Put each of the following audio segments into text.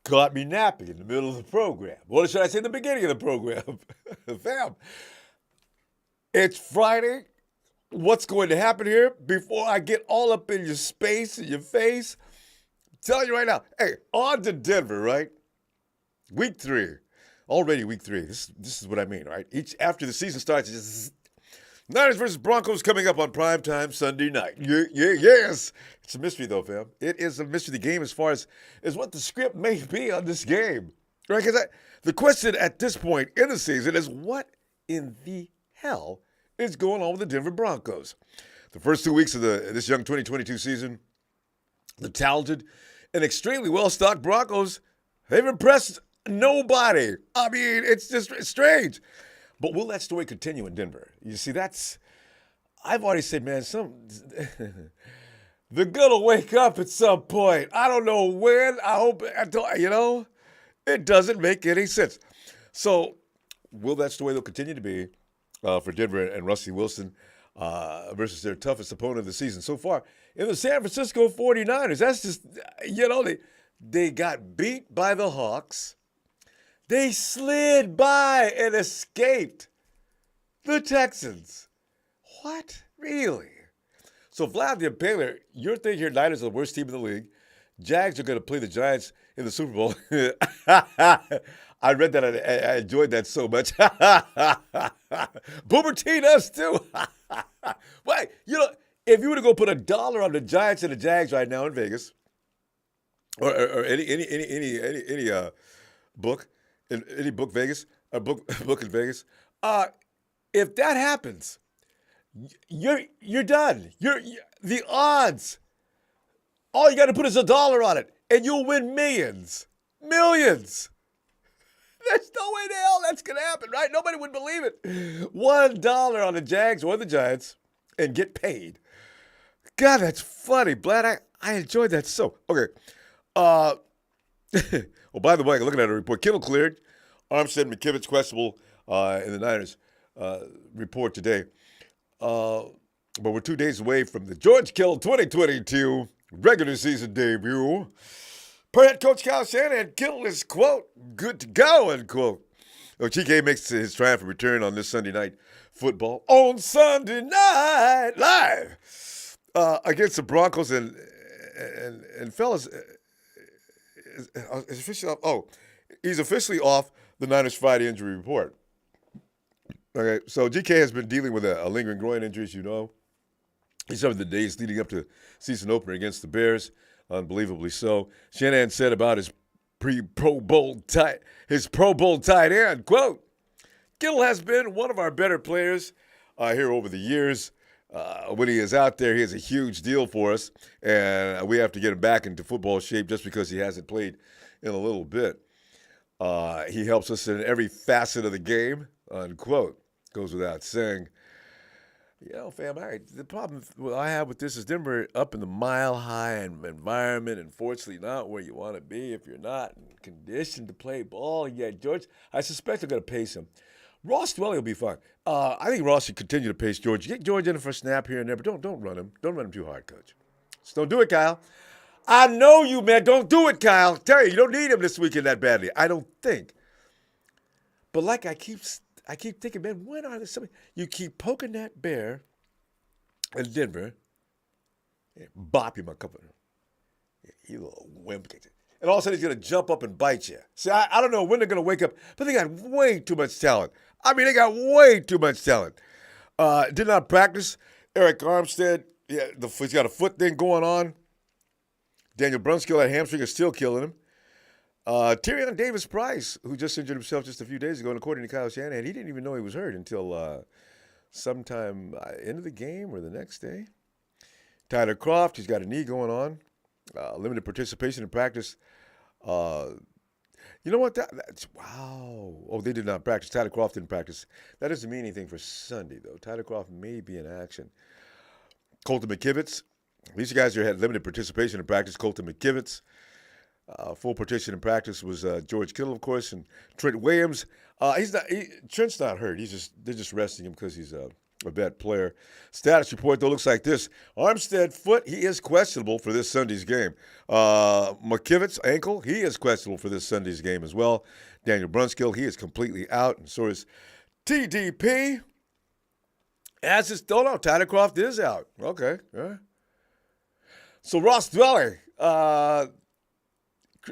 Caught me napping in the middle of the program. What should I say in the beginning of the program? Fam, it's Friday. What's going to happen here before I get all up in your space, in your face? I'm telling you right now. Hey, on to Denver, right? Week 3. Already week 3. This is what I mean, right? Each after the season starts, it's just Niners versus Broncos coming up on primetime Sunday night. Yes. It's a mystery, though, fam. It is a mystery, the game, as far as what the script may be on this game. Right? Because the question at this point in the season is, what in the hell is going on with the Denver Broncos? The first 2 weeks of this young 2022 season, the talented and extremely well-stocked Broncos, they've impressed nobody. I mean, it's strange. But will that story continue in Denver? You see, I've already said, man, they're going to wake up at some point. I don't know when. I hope, it doesn't make any sense. So will that story, though, continue to be for Denver and Rusty Wilson versus their toughest opponent of the season so far in the San Francisco 49ers? That's just, they got beat by the Hawks. They slid by and escaped the Texans. What? Really? So, Vlad the Impaler, you're thinking your Niners are the worst team in the league. Jags are going to play the Giants in the Super Bowl. I read that. I enjoyed that so much. Boomer T does too. Wait, if you were to go put $1 on the Giants and the Jags right now in Vegas, or any book, in any book Vegas, a book in Vegas, if that happens, you're done. You're the odds. All you got to put is $1 on it, and you'll win millions. Millions. There's no way the hell that's going to happen, right? Nobody would believe it. $1 on the Jags or the Giants and get paid. God, that's funny. Glad I enjoyed that so. Okay. Well, by the way, looking at a report, Kittle cleared. Armstead McKivitz questionable in the Niners report today. But we're 2 days away from the George Kittle 2022 regular season debut. Per head coach Kyle Shanahan, Kittle is, quote, good to go, unquote. GK makes his triumphant return on this Sunday night football. On Sunday night, live against the Broncos. And fellas, is officially off. Oh, he's officially off the Niners Friday injury report. Okay, so GK has been dealing with a lingering groin injury, as you know. He suffered the days leading up to season opener against the Bears, unbelievably so. Shanahan said about his Pro Bowl tight end, quote, Kittle has been one of our better players here over the years. When he is out there, he is a huge deal for us, and we have to get him back into football shape just because he hasn't played in a little bit. He helps us in every facet of the game, unquote. Goes without saying. Fam, the problem I have with this is Denver up in the mile-high environment, and fortunately not where you want to be if you're not in condition to play ball. Yeah, George, I suspect they're going to pace him. Ross Dwelly will be fine. I think Ross should continue to pace George. Get George in for a snap here and there, but don't run him. Don't run him too hard, Coach. Just don't do it, Kyle. I know you, man. Don't do it, Kyle. Tell you don't need him this weekend that badly. I don't think. But like I keep thinking, man, when are there somebody? You keep poking that bear in Denver, bop him a couple. You little wimp. And all of a sudden he's going to jump up and bite you. See, I don't know when they're going to wake up, but they got way too much talent. I mean, they got way too much talent. Did not practice. Eric Armstead, he's got a foot thing going on. Daniel Brunskill, that hamstring is still killing him. Tyrion Davis-Price, who just injured himself just a few days ago, and according to Kyle Shanahan, he didn't even know he was hurt until sometime end of the game or the next day. Tyler Kroft, he's got a knee going on. Limited participation in practice. You know what? That's wow. Oh, they did not practice. Tyler Kroft didn't practice. That doesn't mean anything for Sunday, though. Tyler Kroft may be in action. Colton McKivitz. These guys here had limited participation in practice. Colton McKivitz. Full participation in practice was George Kittle, of course, and Trent Williams. Trent's not hurt. They're just resting him because he's of that player. Status report, though, looks like this. Armstead foot, he is questionable for this Sunday's game. McKivitz ankle, he is questionable for this Sunday's game as well. Daniel Brunskill, he is completely out, and so is TDP. As it's still out, Tyler Croft is out. Okay, all right. So Ross Dwelly,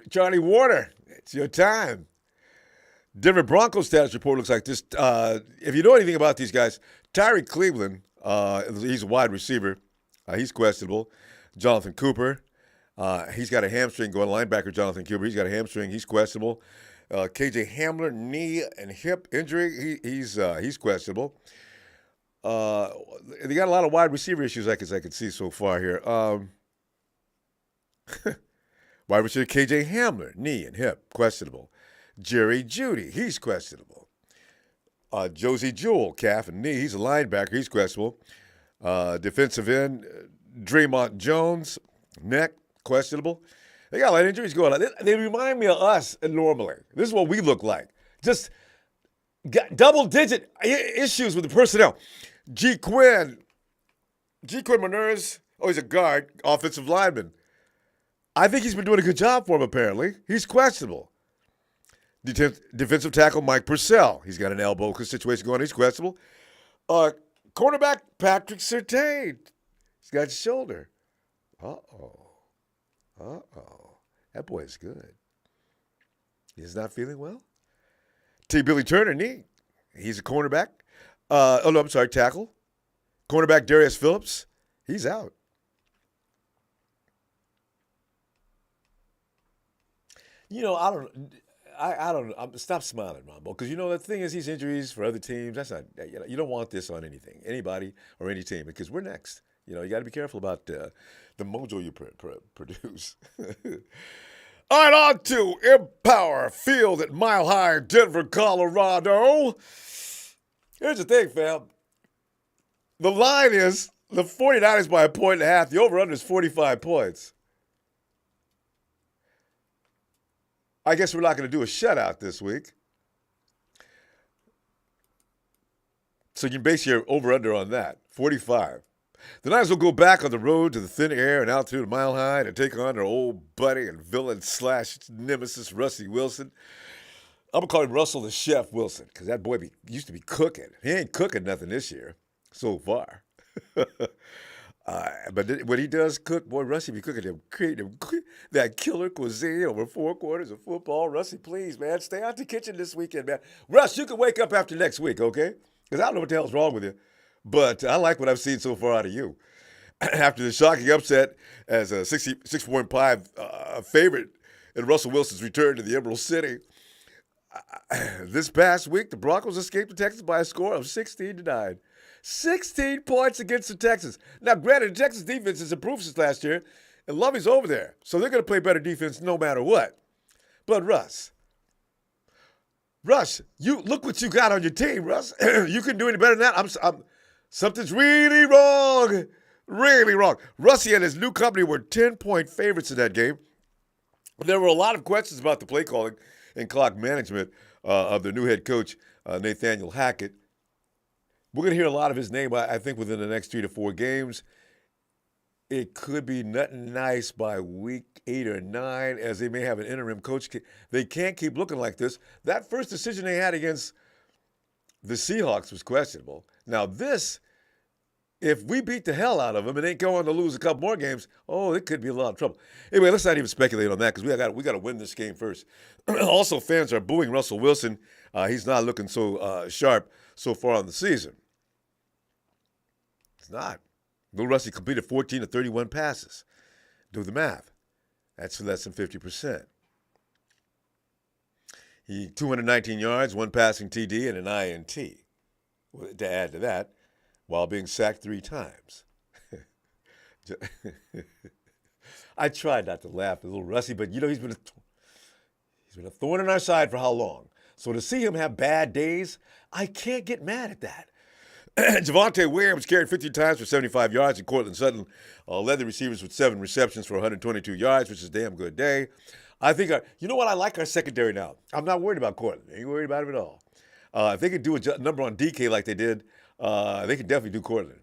Johnny Warner, it's your time. Denver Broncos status report looks like this. If you know anything about these guys, Tyree Cleveland, he's a wide receiver. He's questionable. Jonathan Cooper, he's got a hamstring going. Linebacker Jonathan Cooper, he's got a hamstring. He's questionable. KJ Hamler, knee and hip injury. He's questionable. They got a lot of wide receiver issues I can see so far here. Wide receiver KJ Hamler, knee and hip, questionable. Jerry Jeudy, he's questionable. Josie Jewell, calf and knee, he's a linebacker, he's questionable. Defensive end, Draymond Jones, neck, questionable. They got a lot of injuries going on. They remind me of us normally. This is what we look like. Just got double-digit issues with the personnel. G. Quinn Moners, he's a guard, offensive lineman. I think he's been doing a good job for him, apparently. He's questionable. Defensive tackle Mike Purcell. He's got an elbow situation going on. He's questionable. Cornerback Patrick Surtain. He's got his shoulder. Uh-oh. That boy is good. He's not feeling well. T. Billy Turner, knee. He's a cornerback. Tackle. Cornerback Darius Phillips. He's out. I don't. Stop smiling, Ronbo, because the thing is, these injuries for other teams. That's not. You don't want this on anybody, or any team, because we're next. You got to be careful about the mojo you produce. All right, on to Empower Field at Mile High, Denver, Colorado. Here's the thing, fam. The line is the 49ers by 1.5. The over/under is 45 points. I guess we're not going to do a shutout this week. So you can base your over-under on that, 45. The Niners will go back on the road to the thin air and altitude of Mile High to take on their old buddy and villain / nemesis, Rusty Wilson. I'm going to call him Russell the Chef Wilson, because that boy used to be cooking. He ain't cooking nothing this year so far. But when he does cook, boy, Rusty be cooking them, creating that killer cuisine over 4 quarters of football. Rusty, please, man, stay out the kitchen this weekend, man. Russ, you can wake up after next week, okay? Because I don't know what the hell's wrong with you. But I like what I've seen so far out of you. After the shocking upset as a 6.5 favorite in Russell Wilson's return to the Emerald City, this past week, the Broncos escaped the Texans by a score of 16-9. 16 points against the Texans. Now, granted, the Texans defense has improved since last year, and Lovey's over there, so they're going to play better defense no matter what. But Russ, you look what you got on your team, Russ. You couldn't do any better than that. Something's really wrong. Really wrong. Rusty and his new company were 10-point favorites in that game. There were a lot of questions about the play calling and clock management of their new head coach, Nathaniel Hackett. We're going to hear a lot of his name, I think, within the next 3 to 4 games. It could be nothing nice by week 8 or 9, as they may have an interim coach. They can't keep looking like this. That first decision they had against the Seahawks was questionable. Now this, if we beat the hell out of them and they go on to lose a couple more games, it could be a lot of trouble. Anyway, let's not even speculate on that, because we got to win this game first. Also, fans are booing Russell Wilson. He's not looking so sharp so far on the season. It's not. Little Rusty completed 14 of 31 passes. Do the math. That's less than 50%. He 219 yards, 1 passing TD, and an INT. To add to that, while being sacked 3 times. I tried not to laugh at little Rusty, but he's been a thorn in our side for how long? So to see him have bad days, I can't get mad at that. Javonte Williams carried 15 times for 75 yards, and Cortland Sutton led the receivers with 7 receptions for 122 yards, which is a damn good day. I think, you know what? I like our secondary now. I'm not worried about Cortland. I ain't worried about him at all. If they could do a number on DK like they did They can definitely do Cortland.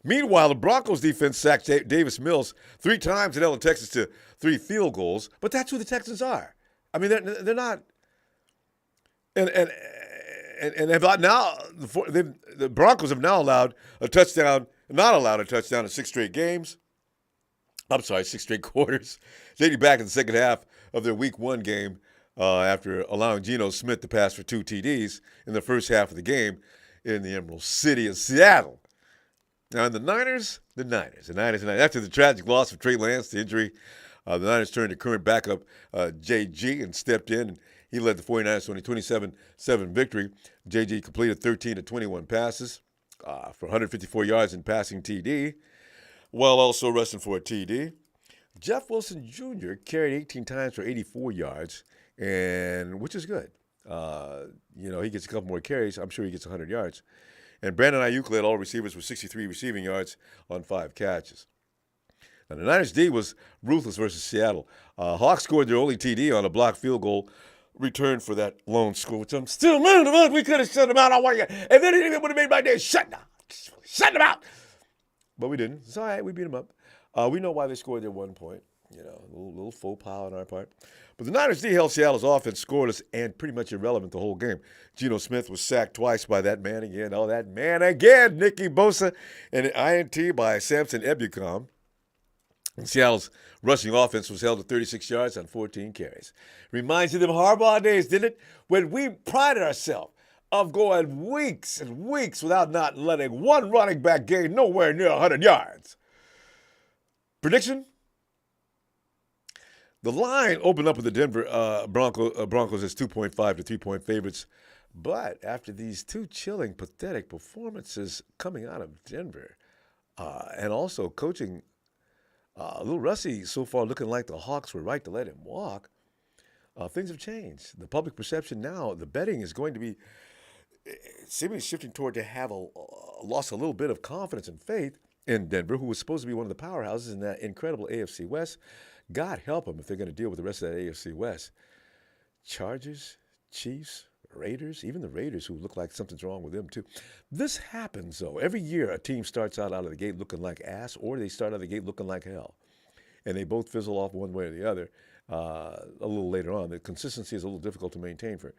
Meanwhile, the Broncos defense sacked Davis Mills 3 times and held the Texans to 3 field goals. But that's who the Texans are. I mean, they're not. And have now the Broncos have now not allowed a touchdown in 6 straight games. I'm sorry, 6 straight quarters. Dating back in the second half of their Week 1 game after allowing Geno Smith to pass for 2 TDs in the first half of the game in the Emerald City of Seattle. Now, in the Niners. After the tragic loss of Trey Lance to injury, the Niners turned to current backup JG and stepped in. And he led the 49ers to a 27-7 victory. JG completed 13 of 21 passes for 154 yards in passing TD, while also rushing for a TD. Jeff Wilson Jr. carried 18 times for 84 yards, which is good. He gets a couple more carries. I'm sure he gets 100 yards. And Brandon Ayuk led all receivers with 63 receiving yards on 5 catches. Now, the Niners' D was ruthless versus Seattle. Hawks scored their only TD on a blocked field goal return for that lone score, which I'm still mad about. We could have shut them out on 1 year. If anything, it would have made my day. Shut them out. But we didn't. It's all right. We beat them up. We know why they scored their 1 point. A little faux pas on our part. But the Niners D held Seattle's offense scoreless and pretty much irrelevant the whole game. Geno Smith was sacked twice by that man again. Oh, that man again, Nicky Bosa, and an INT by Samson Ebukam. And Seattle's rushing offense was held to 36 yards on 14 carries. Reminds you of them Harbaugh days, didn't it? When we prided ourselves of going weeks and weeks without not letting one running back gain nowhere near 100 yards. Prediction? The line opened up with the Denver Broncos as 2.5 to 3-point favorites. But after these 2 chilling, pathetic performances coming out of Denver and also coaching a little rusty so far, looking like the Hawks were right to let him walk, things have changed. The public perception now, the betting is going to be seemingly shifting toward to have lost a little bit of confidence and faith in Denver, who was supposed to be one of the powerhouses in that incredible AFC West. God help them if they're going to deal with the rest of that AFC West. Chargers, Chiefs, Raiders, even the Raiders, who look like something's wrong with them too. This happens, though. Every year a team starts out of the gate looking like ass, or they start out of the gate looking like hell. And they both fizzle off one way or the other a little later on. The consistency is a little difficult to maintain for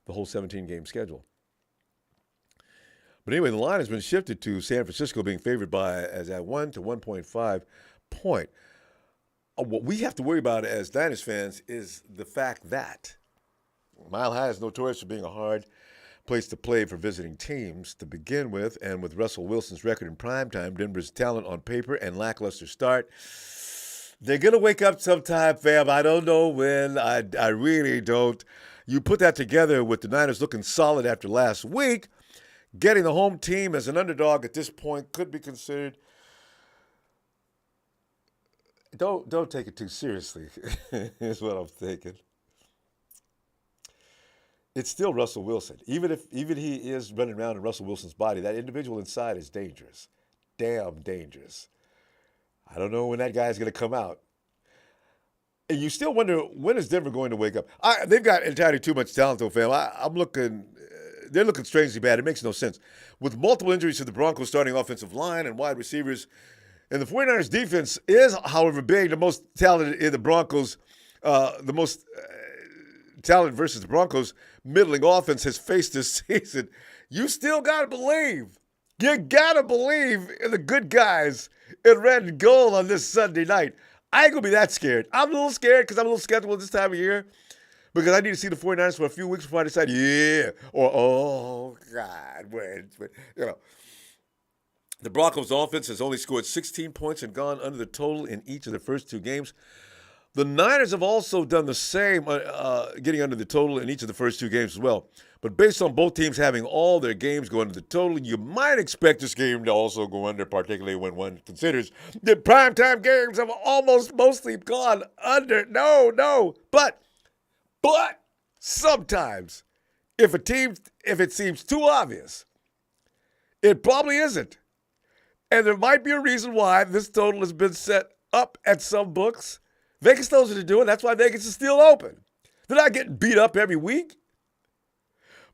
the whole 17-game schedule. But anyway, the line has been shifted to San Francisco being favored as at 1 to 1.5 point. What we have to worry about as Niners fans is the fact that Mile High is notorious for being a hard place to play for visiting teams to begin with, and with Russell Wilson's record in primetime, Denver's talent on paper, and lackluster start, they're going to wake up sometime, fam. I don't know when. I really don't. You put that together with the Niners looking solid after last week, getting the home team as an underdog at this point could be considered. Don't take it too seriously, is what I'm thinking. It's still Russell Wilson. Even he is running around in Russell Wilson's body, that individual inside is dangerous. Damn dangerous. I don't know when that guy's going to come out. And you still wonder, when is Denver going to wake up? They've got entirely too much talent, though, fam. They're looking strangely bad. It makes no sense. With multiple injuries to the Broncos starting offensive line and wide receivers, and the 49ers defense is, however, being the most talented in the Broncos, the most talented versus the Broncos middling offense has faced this season. You still got to believe. You got to believe in the good guys in red and gold on this Sunday night. I ain't going to be that scared. I'm a little scared because I'm a little skeptical this time of year because I need to see the 49ers for a few weeks before I decide, yeah, or, oh, God, wait. The Broncos offense has only scored 16 points and gone under the total in each of their first 2 games. The Niners have also done the same, getting under the total in each of the first 2 games as well. But based on both teams having all their games go under the total, you might expect this game to also go under, particularly when one considers that primetime games have almost mostly gone under. No. But sometimes, if it seems too obvious, it probably isn't. And there might be a reason why this total has been set up at some books. Vegas knows what to do, and that's why Vegas is still open. They're not getting beat up every week.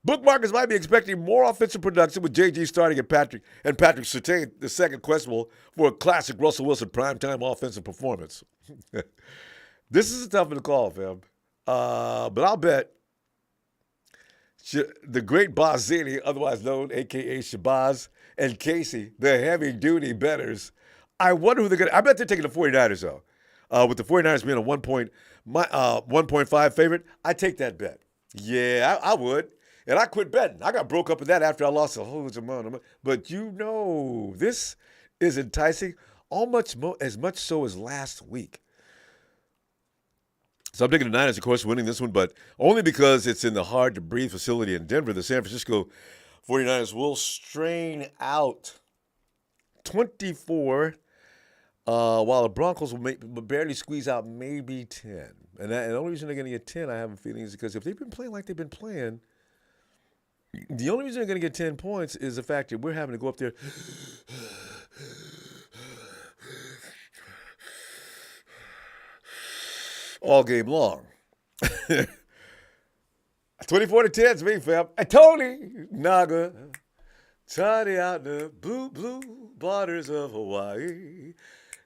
Bookmarkers might be expecting more offensive production with JG starting and Patrick Surtain, the second questionable for a classic Russell Wilson primetime offensive performance. This is a tough one to call, fam. But I'll bet the great Bozzini, otherwise known, a.k.a. Shabazz, and Casey, the heavy-duty bettors, I wonder who they're going to – I bet they're taking the 49ers, though. With the 49ers being a 1.5 favorite, I take that bet. Yeah, I would. And I quit betting. I got broke up with that after I lost a whole bunch of money. But this is enticing as much so as last week. So I'm taking the Niners, of course, winning this one, but only because it's in the hard-to-breathe facility in Denver. The San Francisco 49ers will strain out 24, while the Broncos will barely squeeze out maybe 10. And the only reason they're going to get 10, I have a feeling, is because if they've been playing like they've been playing, the only reason they're going to get 10 points is the fact that we're having to go up there all game long. 24-10 is me, fam. Tony Naga, Tony out the blue waters of Hawaii.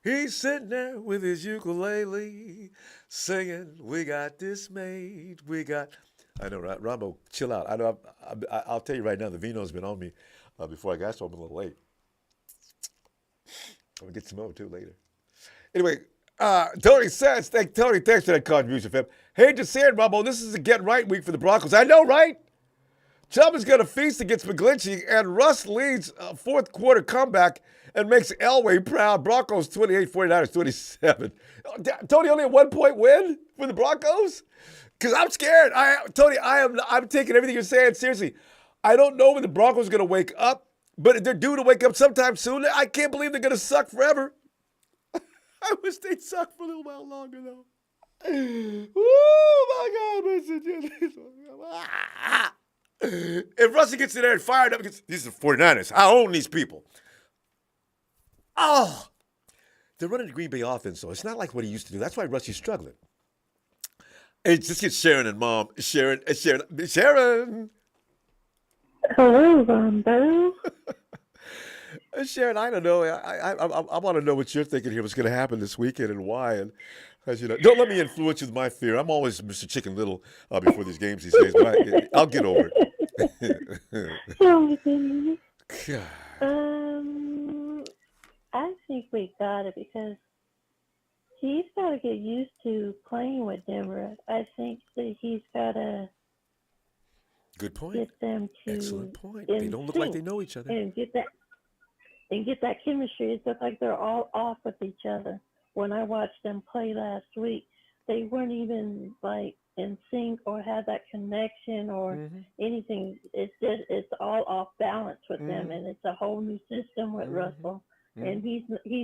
He's sitting there with his ukulele, singing, "We got this made, we got." I know, right? Ronbo, chill out. I know. I'll tell you right now, the vino's been on me before I got, so I'm a little late. I'm gonna get some more too later. Anyway. Tony says, Tony, thanks for that contribution, fam. Hey, just saying, Ronbo, this is a get right week for the Broncos. I know, right? Chubb is going to feast against McGlinchey, and Russ leads a fourth quarter comeback and makes Elway proud. Broncos 28, 49ers 27. Tony, only a 1-point win for the Broncos? Because I'm scared. Tony, I'm taking everything you're saying seriously. I don't know when the Broncos are going to wake up, but they're due to wake up sometime soon. I can't believe they're going to suck forever. I wish they'd suck for a little while longer, though. Oh, my God. If Russell gets in there and fired up, these are the 49ers. I own these people. Oh, they're running the Green Bay offense, though. It's not like what he used to do. That's why Rusty's struggling. Hey, just get Sharon and Mom. Sharon. Hello, Ronbo. Sharon, I don't know. I want to know what you're thinking here. What's going to happen this weekend and why? And as you know, don't let me influence you with my fear. I'm always Mr. Chicken Little before these games these days, but I'll get over it. Oh my goodness. God. I think we got it because he's got to get used to playing with Denver. I think that he's got to. Good point. Get them to. Excellent point. They don't look like they know each other. And get that chemistry. It's just like they're all off with each other. When I watched them play last week, they weren't even like in sync or had that connection or anything. It's all off balance with them, and it's a whole new system with Russell. And he's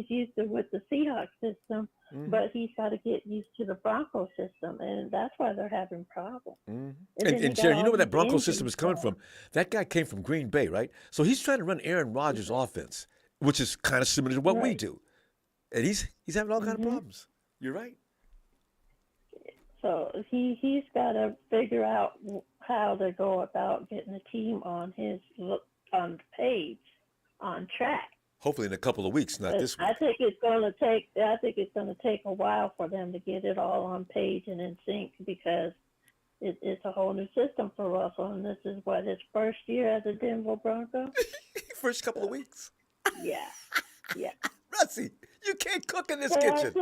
used to with the Seahawks system, but he's got to get used to the Broncos system, and that's why they're having problems. And Sharon, you know where that Broncos system is coming from? That guy came from Green Bay, right? So he's trying to run Aaron Rodgers' offense, which is kind of similar to what we do. And he's having all kind of problems. You're right. So he's got to figure out how to go about getting the team on page, on track. Hopefully in a couple of weeks, not this week. I think it's going to take a while for them to get it all on page and in sync because it's a whole new system for Russell, and this is his first year as a Denver Bronco. First couple of weeks. Yeah. Rusty, you can't cook in this kitchen.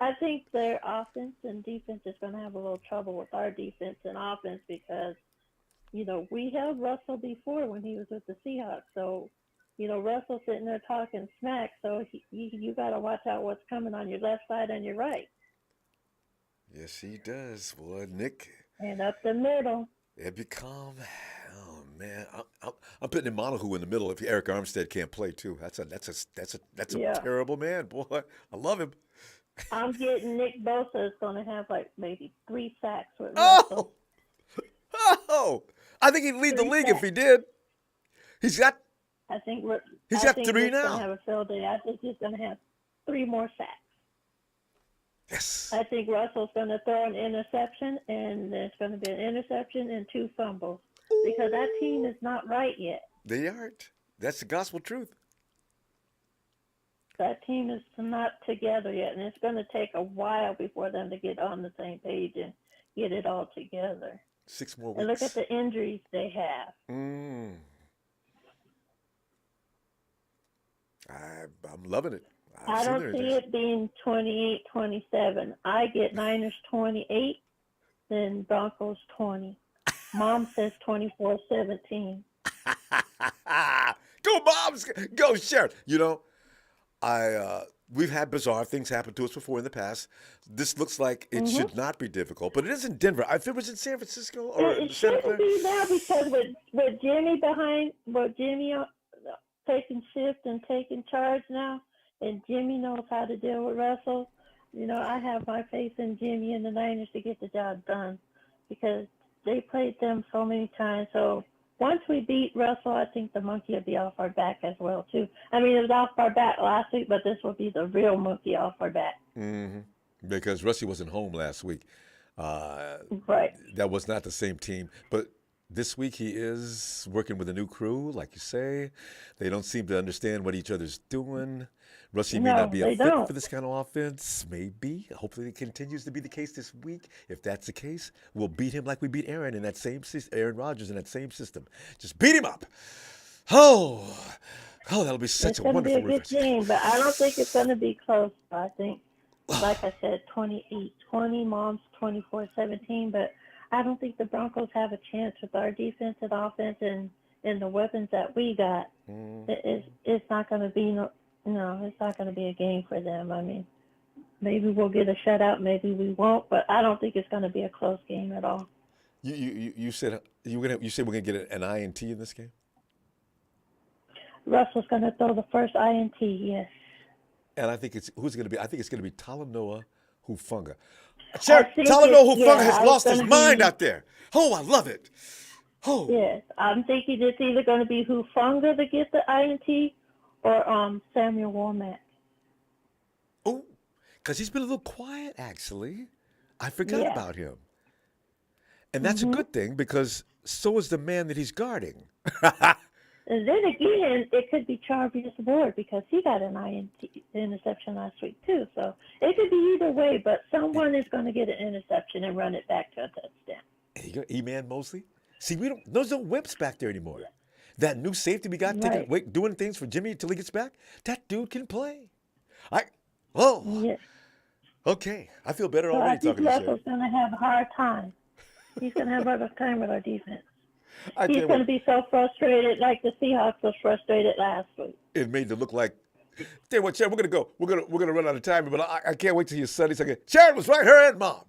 I think their offense and defense is going to have a little trouble with our defense and offense because, we held Russell before when he was with the Seahawks, so. Russell's sitting there talking smack, so you got to watch out what's coming on your left side and your right. Yes, he does, boy, Nick. And up the middle. It become, oh man, I'm putting in Monahu in the middle if Eric Armstead can't play too. That's a terrible man, boy. I love him. I'm getting Nick Bosa is going to have like maybe 3 sacks with Russell. Oh, I think he'd lead the league if he did. He's got 3 now. Going to have a field day. I think he's going to have 3 more sacks. Yes. I think Russell's going to throw an interception, and there's going to be an interception and 2 fumbles because that team is not right yet. They aren't. That's the gospel truth. That team is not together yet, and it's going to take a while before them to get on the same page and get it all together. 6 more weeks. And look at the injuries they have. I'm loving it. I don't see it being 28-27. I get Niners 28, then Broncos 20. Mom says 24-17. Go, Moms! Go, Sheriff! You know, we've had bizarre things happen to us before in the past. This looks like it should not be difficult, but it is in Denver. If it was in San Francisco or it Santa shouldn't Clara, be now because with Jimmy behind, with Jimmy taking shift and taking charge now, and Jimmy knows how to deal with Russell. You know, I have my faith in Jimmy and the Niners to get the job done because they played them so many times. So once we beat Russell, I think the monkey will be off our back as well, too. I mean, it was off our back last week, but this will be the real monkey off our back. Because Russie wasn't home last week. Right. That was not the same team. But this week he is working with a new crew, like you say. They don't seem to understand what each other's doing. Russie may not be a fit for this kind of offense. Maybe. Hopefully it continues to be the case this week. If that's the case, we'll beat him like we beat Aaron in that same system, Aaron Rodgers in that same system. Just beat him up. Oh, that'll be such a wonderful It's going to be a good game, but I don't think it's going to be close. I think, like I said, 28-20, Mom's 24-17, but I don't think the Broncos have a chance with our defense and offense and the weapons that we got. It's not going to be it's not going to be a game for them. I mean, maybe we'll get a shutout, maybe we won't, but I don't think it's going to be a close game at all. You said we're going to get an INT in this game? Russell's going to throw the first INT, yes. And I think it's going to be Talanoa Hufanga. Sheriff, Talanoa Hufanga has lost his mind out there. Oh, I love it. Oh. Yes, I'm thinking it's either going to be Hufanga to get the INT or Samuel Womack. Oh, because he's been a little quiet, actually. I forgot about him. And that's a good thing because so is the man that he's guarding. And then again, it could be Charvarius Ward because he got an INT interception last week too. So it could be either way, but someone is going to get an interception and run it back to a touchdown. There you go, E-Man Mosley. See, there's no whips back there anymore. That new safety we got doing things for Jimmy until he gets back, that dude can play. Okay. I feel better already talking to you. I think Russell's going to have a hard time. He's going to have a hard time with our defense. He's going to be so frustrated, like the Seahawks was frustrated last week. It made it look like, tell you what, Sharon, we're gonna go. We're gonna run out of time, but I can't wait till you Sunday. So Sharon was right, her and Mom.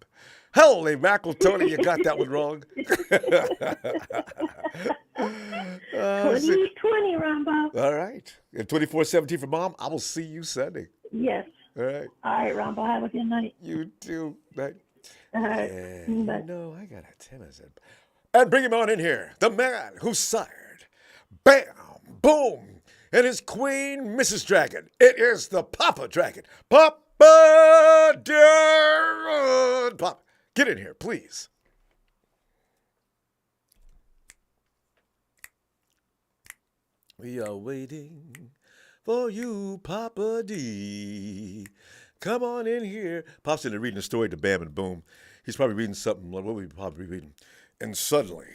Holy mackerel, Tony, you got that one wrong. 2020, Ronbo. All right. And 24-17 for Mom. I will see you Sunday. Yes. All right. All right, Ronbo. Have a good night. You too. Night. All right. I got a tennis. And bring him on in here. The man who sired Bam, Boom, and his queen, Mrs. Dragon. It is the Papa Dragon. Papa Dragon. Papa, get in here, please. We are waiting for you, Papa D. Come on in here. Pop's in there reading a story to Bam and Boom. He's probably reading something. What would he probably be reading? And suddenly,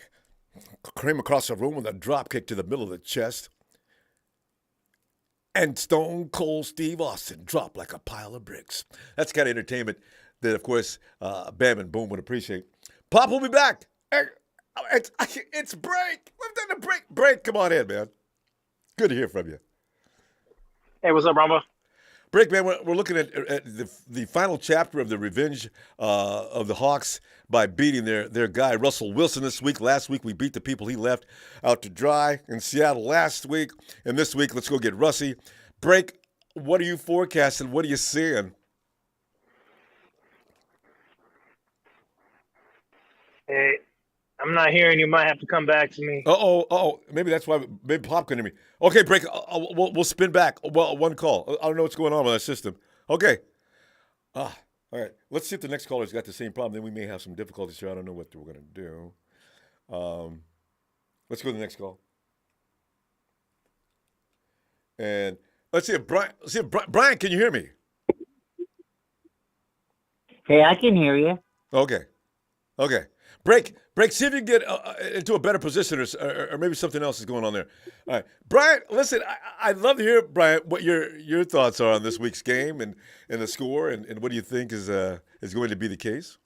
came across the room with a drop kick to the middle of the chest. And Stone Cold Steve Austin dropped like a pile of bricks. That's the kind of entertainment that, of course, Bam and Boom would appreciate. Pop will be back. It's break. We've done the break. Break, come on in, man. Good to hear from you. Hey, what's up, Ronbo? Break, man. We're looking at the final chapter of the revenge of the Hawks by beating their guy, Russell Wilson, this week. Last week, we beat the people he left out to dry in Seattle last week. And this week, let's go get Russie. Break, what are you forecasting? What are you seeing? Hey, I'm not hearing you. Might have to come back to me. Maybe that's why. Maybe Pop couldn't hear me. Okay, Break. We'll spin back. Well, one call. I don't know what's going on with that system. Okay. All right. Let's see if the next caller's got the same problem. Then we may have some difficulties here. I don't know what we're going to do. Let's go to the next call. And let's see if Brian, can you hear me? Hey, I can hear you. Okay. Break. See if you can get into a better position, or maybe something else is going on there. All right, Brian. Listen, I'd love to hear, Brian, what your thoughts are on this week's game and the score, and what do you think is going to be the case?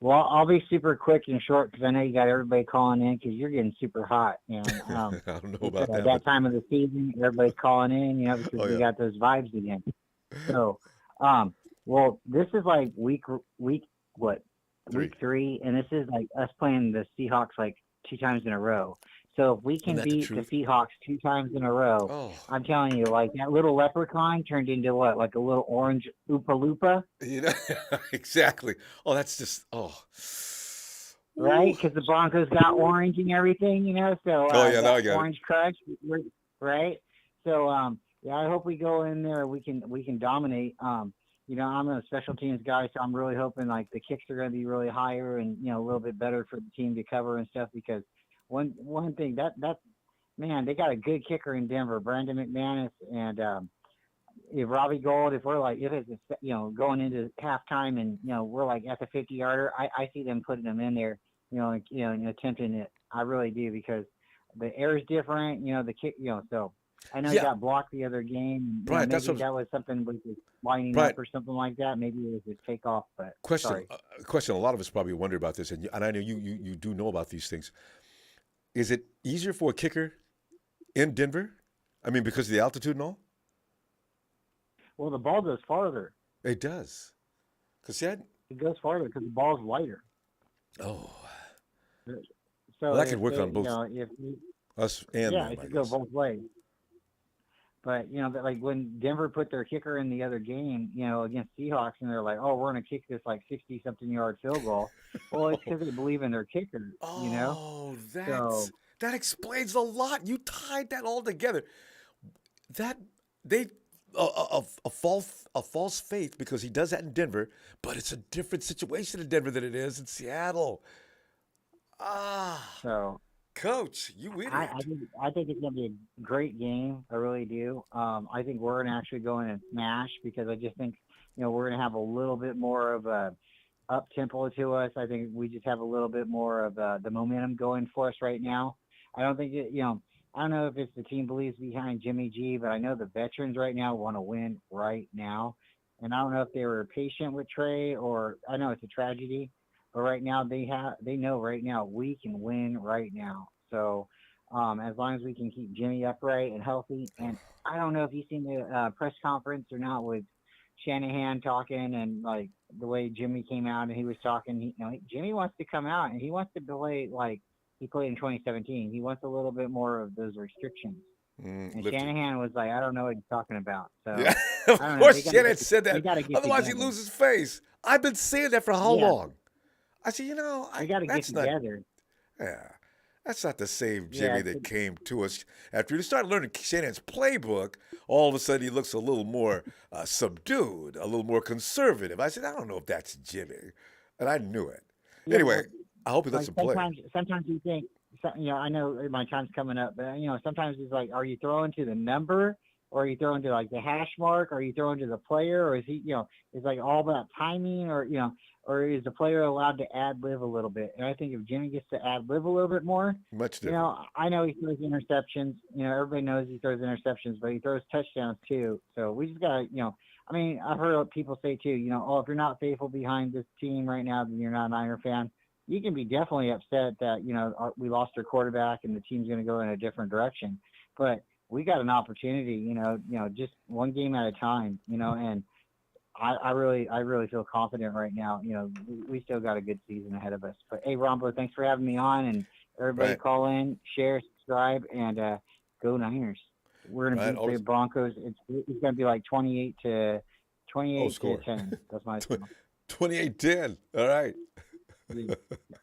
Well, I'll be super quick and short because I know you got everybody calling in because you're getting super hot. And I don't know about that. That time of the season, everybody's calling in, because we got those vibes again. So, well, this is like week what? Week 3, and this is like us playing the Seahawks like 2 times in a row. So if we can beat the Seahawks 2 times in a row, I'm telling you, like that little leprechaun turned into what? Like a little orange Oopa Loopa? Exactly. Oh, that's just right? Because the Broncos got orange and everything, So now I got orange crush, right? So I hope we go in there. We can dominate. I'm a special teams guy, so I'm really hoping like the kicks are going to be really higher and a little bit better for the team to cover and stuff. Because one thing that man, they got a good kicker in Denver, Brandon McManus, and if Robbie Gould, if it's going into halftime and we're like at the 50-yarder, I see them putting them in there, and attempting it. I really do, because the air is different, the kick, so. I know he got blocked the other game. Right, maybe that was something with his lining up or something like that. Maybe it was a takeoff. But question. A lot of us probably wonder about this, and I know you do know about these things. Is it easier for a kicker in Denver? I mean, because of the altitude and all. Well, the ball goes farther. It does. It goes farther because the ball's lighter. Oh. So that could work on both us and them, it could go both ways. But, like when Denver put their kicker in the other game, against Seahawks, and they're like, oh, we're going to kick this like 60-something yard field goal. Well, it's because they believe in their kicker, Oh, that explains a lot. You tied that all together. That a false faith, because he does that in Denver, but it's a different situation in Denver than it is in Seattle. So. Coach, you idiot. I think it's going to be a great game. I really do. I think we're going to actually go in and smash, because I just think, we're going to have a little bit more of a up tempo to us. I think we just have a little bit more of the momentum going for us right now. I don't think I don't know if it's the team believes behind Jimmy G, but I know the veterans right now want to win right now. And I don't know if they were patient with Trey, or I know it's a tragedy. But right now they know right now we can win right now. So as long as we can keep Jimmy upright and healthy, and I don't know if you've seen the press conference or not with Shanahan talking, and like the way Jimmy came out and he was talking. Jimmy wants to come out and he wants to play like he played in 2017. He wants a little bit more of those restrictions. And Shanahan was like, I don't know what he's talking about. So yeah. Of course, Shanahan said that. Otherwise, he loses his face. I've been saying that for how long? I said, I got to get together. That's not the same Jimmy that came to us after he started learning Shanahan's playbook. All of a sudden, he looks a little more subdued, a little more conservative. I said, I don't know if that's Jimmy, and I knew it. Anyway, I hope he lets him play. Sometimes you think, I know my time's coming up, but sometimes it's like, are you throwing to the number? Or are you throwing to like the hash mark? Or are you throwing to the player? Or is he, it's like all about timing, or is the player allowed to ad-lib a little bit? And I think if Jimmy gets to ad-lib a little bit more, much different. I know he throws interceptions. Everybody knows he throws interceptions, but he throws touchdowns too. So we just got to, I've heard people say too, if you're not faithful behind this team right now, then you're not a Niner fan. You can be definitely upset that, we lost our quarterback and the team's going to go in a different direction. But we got an opportunity, just one game at a time, and I really feel confident right now. We still got a good season ahead of us. But hey, Ronbo, thanks for having me on, and everybody call in, share, subscribe, and go Niners. We're gonna beat the Broncos. It's gonna be like 28 to 10. That's my 28-10. All right.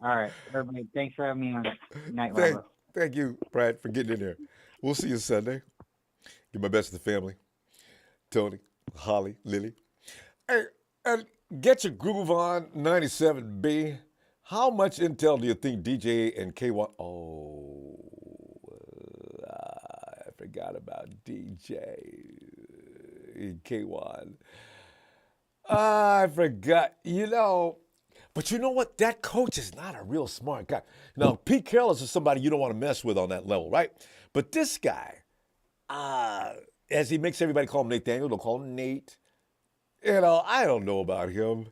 All right, everybody. Thanks for having me on. Night, Ronbo. Thank you, Brad, for getting in there. We'll see you Sunday. Give my best to the family. Tony, Holly, Lily. Hey, And get your groove on 97B. How much intel do you think DJ and K1? Oh, I forgot about DJ and K1. I forgot. But you know what? That coach is not a real smart guy. Now, Pete Carroll is somebody you don't want to mess with on that level, right? But this guy, as he makes everybody call him Nathaniel, don't call him Nate. I don't know about him.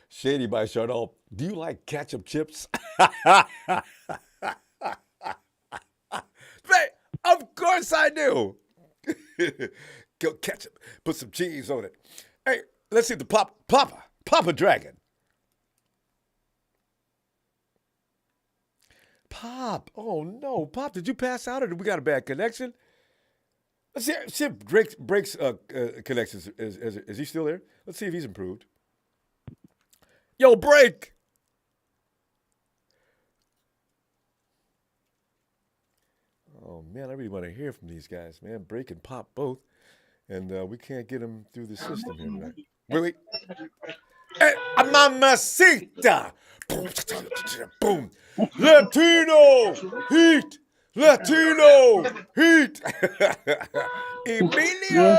Shady by Chardon. Do you like ketchup chips? Of course I do. Go ketchup. Put some cheese on it. Hey, let's see the Papa Dragon. Pop. Oh no, Pop, did you pass out or did we got a bad connection? Let's see if Break's connection is he still there? Let's see if he's improved. Yo, Break. Oh man, I really want to hear from these guys, man. Break and Pop both, and we can't get them through the system here tonight. Wait. Hey, mamacita. Boom. Latino heat. Emilio,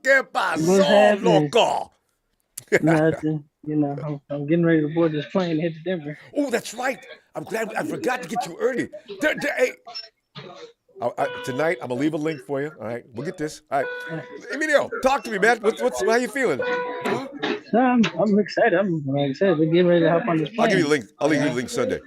¿qué pasó, loco? Nothing. I'm getting ready to board this plane and head to Denver. Oh, that's right. I'm glad I forgot to get you early. Hey, tonight I'm gonna leave a link for you. All right, we'll get this. All right, Emilio, talk to me, man. How you feeling? I'm excited. Like I said, we're getting ready to hop on this plane. I'll give you the link. I'll leave you the link Sunday.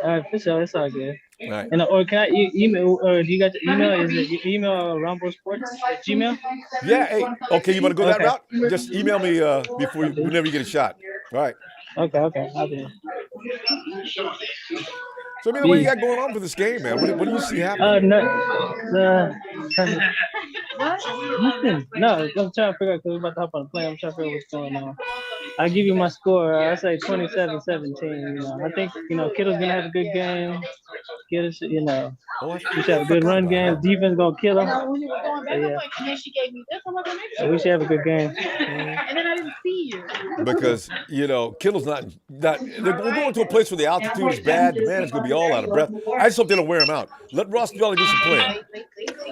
All right, for sure. It's all good. All right. And or can I email? Or do you got the email? Is it your email Ronbo Sports at Gmail? Yeah. Hey. Okay. You want to go that route? Just email me whenever you get a shot. All right. Okay. I'll do. So, Emilio, what you got going on for this game, man? What do you see happening? No, I'm trying to figure out because we're about to hop on the plane. I'm trying to figure out what's going on. I'll give you my score. I say 27-17. I think, Kittle's going to have a good game. Kittle, we should have a good run game. Defense going to kill him. Yeah. We should have a good game. And then I didn't see you. Because, Kittle's not we're going to a place where the altitude is bad. The man is going to be all out of breath. I just hope they don't wear him out. Let Ross Jolly do some playing.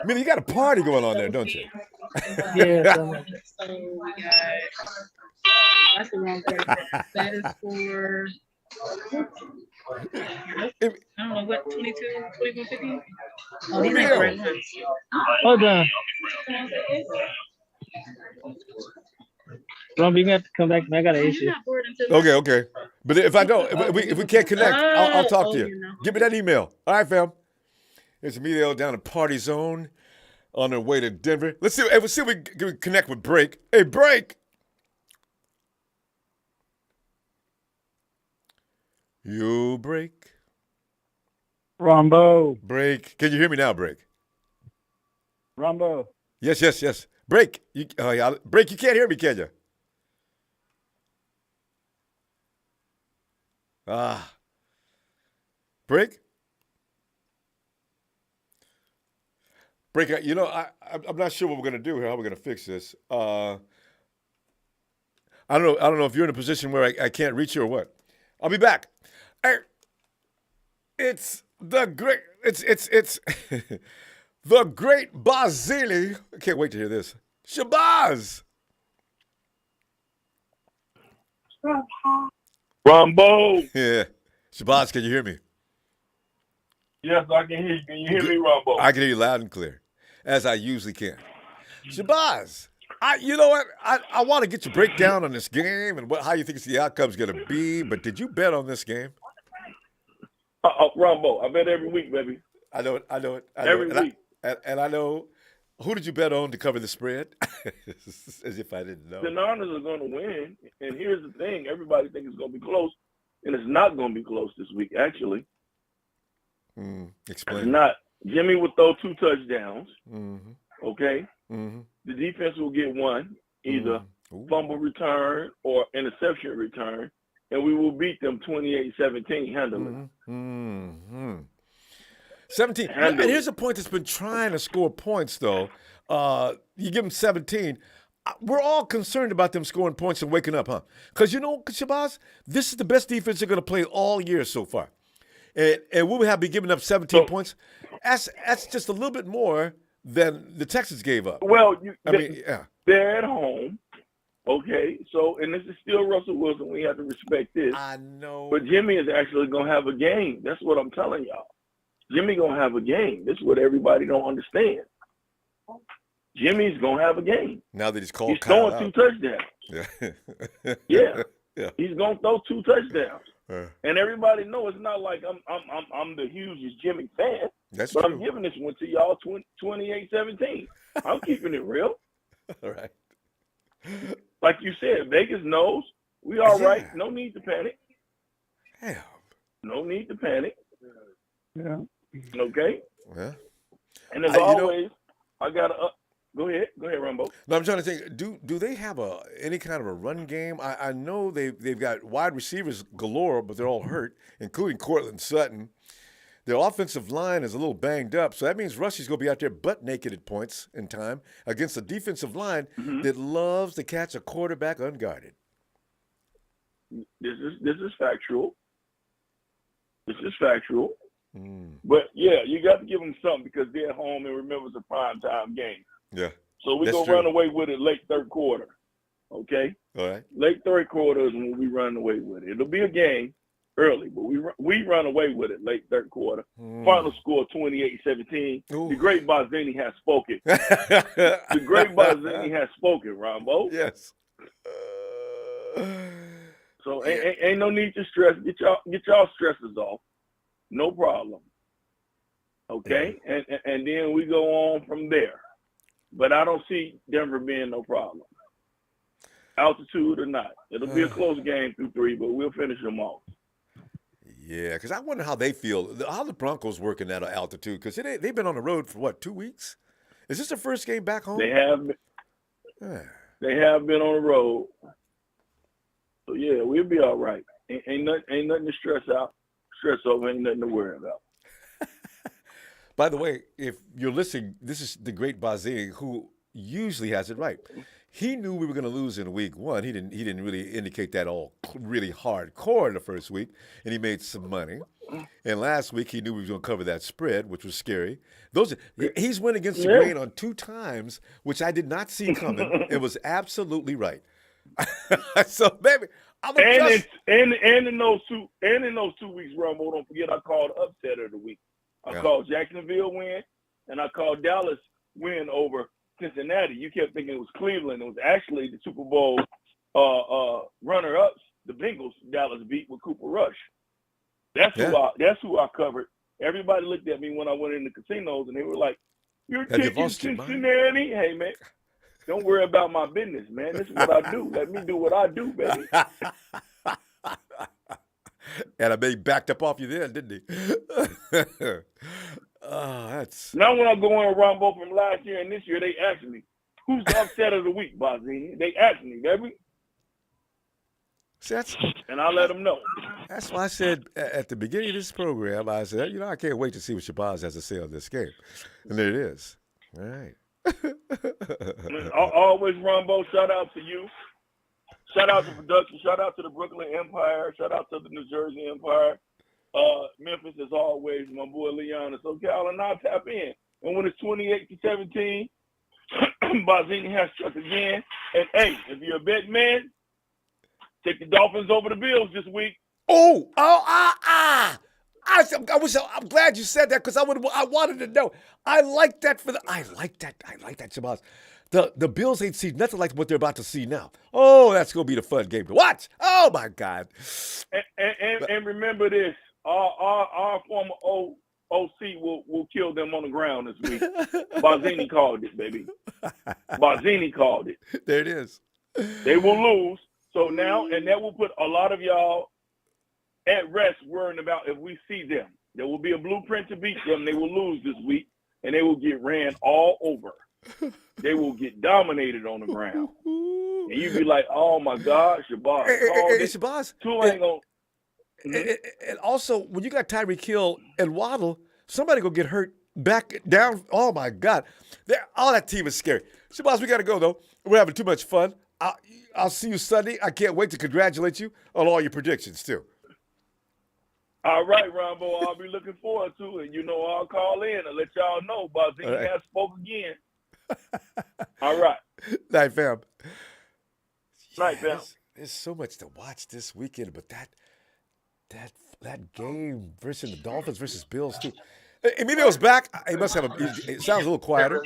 I mean, you got a party going on there, don't you? Yeah. So we got, that's the wrong part. That is for, I don't know, what, 22, 21, 15? Oh, these are the right ones. Hold on. Ron, you have to come back. I got an issue. Okay. But if I don't, if we can't connect, I'll talk to you. Give me that email. All right, fam. It's Emilio down at Party Zone on their way to Denver. Let's see if we can connect with Break. Hey, Break. You Break. Ronbo. Break. Can you hear me now, Break? Ronbo. Yes. Break. Break, you can't hear me, can you? Break? Break, I'm not sure what we're going to do here, how we're going to fix this. I don't know if you're in a position where I can't reach you or what. I'll be back. Hey, it's the great Basili. I can't wait to hear this. Shabazz. Ronbo. Yeah. Shabazz, can you hear me? Yes, I can hear you. Can you hear me, Ronbo? I can hear you loud and clear, as I usually can. Shabazz, you know what? I want to get your breakdown on this game and how you think the outcome's going to be, but did you bet on this game? Ronbo, I bet every week, baby. I know it. Every week. And I know. Who did you bet on to cover the spread? As if I didn't know. The Niners are going to win, and here's the thing. Everybody thinks it's going to be close, and it's not going to be close this week, actually. Explain. It's not. Jimmy will throw 2 touchdowns, okay? Mm-hmm. The defense will get one, either fumble return or interception return, and we will beat them 28-17 handily. 17. And here's a point that's been trying to score points, though. You give them 17. We're all concerned about them scoring points and waking up, huh? Because you know, Shabazz, this is the best defense they're going to play all year so far. And we would be giving up 17 points. That's just a little bit more than the Texans gave up. Well, yeah. They're at home. Okay, so, and this is still Russell Wilson. We have to respect this. I know. But Jimmy is actually going to have a game. That's what I'm telling y'all. Jimmy going to have a game. This is what everybody don't understand. Jimmy's going to have a game. Now that he's called He's throwing 2 touchdowns. Yeah. Yeah. He's going to throw 2 touchdowns. And everybody knows it's not like I'm the hugest Jimmy fan. That's but true. I'm giving this one to y'all 28-17. I'm keeping it real. All right. Like you said, Vegas knows we all right. No need to panic. Damn. No need to panic. Yeah. Okay. Yeah. And as always, I gotta go ahead, Ronbo. No, I'm trying to think. Do they have any kind of a run game? I know they've got wide receivers galore, but they're all hurt, including Cortland Sutton. Their offensive line is a little banged up, so that means Rusty's going to be out there butt naked at points in time against a defensive line that loves to catch a quarterback unguarded. This is factual. This is factual. But yeah, you got to give them something because they're at home and remember it's a primetime game. Yeah. So we're going to run away with it late third quarter. Okay? All right. Late third quarter is when we run away with it. It'll be a game early, but we run away with it late third quarter. Final score 28-17. The great Bazzini has spoken. The great Bazzini has spoken, Ronbo. Yes. So ain't no need to stress. Get y'all stresses off. No problem. Okay? Yeah. And then we go on from there. But I don't see Denver being no problem. Altitude or not. It'll be a close game through 3, but we'll finish them off. Yeah, because I wonder how they feel, how the Broncos work in that altitude, because they've been on the road for, 2 weeks? Is this their first game back home? They have been on the road. So, yeah, we'll be all right. Ain't nothing to stress over, ain't nothing to worry about. By the way, if you're listening, this is the great Bazzini, who usually has it right. He knew we were going to lose in week 1. He didn't really indicate that all really hardcore in the first week, and he made some money. And last week he knew we was going to cover that spread, which was scary. He's went against the grain on 2 times, which I did not see coming. It was absolutely right. So baby, I'm in those 2 weeks, Rumble, don't forget I called upset of the week. I called Jacksonville win, and I called Dallas win over Cincinnati. You kept thinking it was Cleveland. It was actually the Super Bowl runner-ups, the Bengals. Dallas beat with Cooper Rush. That's who I covered. Everybody looked at me when I went in the casinos, and they were like, "You're taking Cincinnati." Hey man, don't worry about my business, man. This is what I do. Let me do what I do, baby. And I may backed up off you there, didn't he? That's now when I go on Ronbo from last year and this year, they ask me, "Who's the upset of the week, Bazzini?" They ask me, baby. See, and I let them know. That's why I said at the beginning of this program, I said, I can't wait to see what Shabazz has to say on this game. And there it is. All right. Always, Ronbo, shout out to you. Shout out to production. Shout out to the Brooklyn Empire. Shout out to the New Jersey Empire. Memphis, as always, my boy Leon. It's okay. And I'll tap in. And when it's 28-17, Bazzini has struck again. And, hey, if you're a bet man, take the Dolphins over the Bills this week. I'm glad you said that because I wanted to know. I like that, Shabazz. The Bills ain't seen nothing like what they're about to see now. Oh, that's gonna be the fun game to watch. Oh my God! And remember this: our former OC will kill them on the ground this week. Bazzini called it, baby. Bazzini called it. There it is. They will lose. So now, and that will put a lot of y'all at rest worrying about if we see them. There will be a blueprint to beat them. They will lose this week, and they will get ran all over. They will get dominated on the ground. And you'd be like, oh, my God, Shabazz. Shabazz. And also, when you got Tyreek Hill and Waddle, somebody going to get hurt back down. Oh my God, all that team is scary. Shabazz, we got to go though. We're having too much fun. I'll see you Sunday. I can't wait to congratulate you on all your predictions too. All right, Ronbo, I'll be looking forward to it. I'll call in and let y'all know about he All right. has spoke again. All right. Night, fam. Night, fam. There's so much to watch this weekend, but that game versus the Dolphins versus Bills too. Emilio's back. He must have it sounds a little quieter.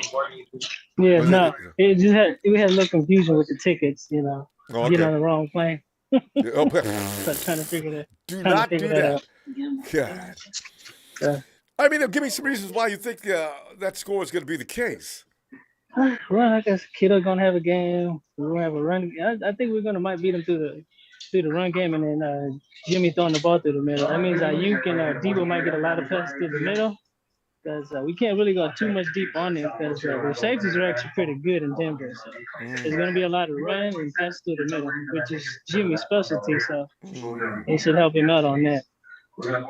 Yeah, Was no, we had a little confusion with the tickets. Oh, Get okay. on the wrong plane. Oh, So trying to figure that. do trying to not do figure that. out. God. Yeah. I mean, give me some reasons why you think that score is going to be the case. Well, I guess Kittle gonna have a game. We're gonna have a run. I think might beat him through the run game, and then Jimmy throwing the ball through the middle. That means Ayuk and Debo might get a lot of passes through the middle, because we can't really go too much deep on it, because the safeties are actually pretty good in Denver. So there's gonna be a lot of run and pass through the middle, which is Jimmy's specialty. So it should help him out on that. Yeah,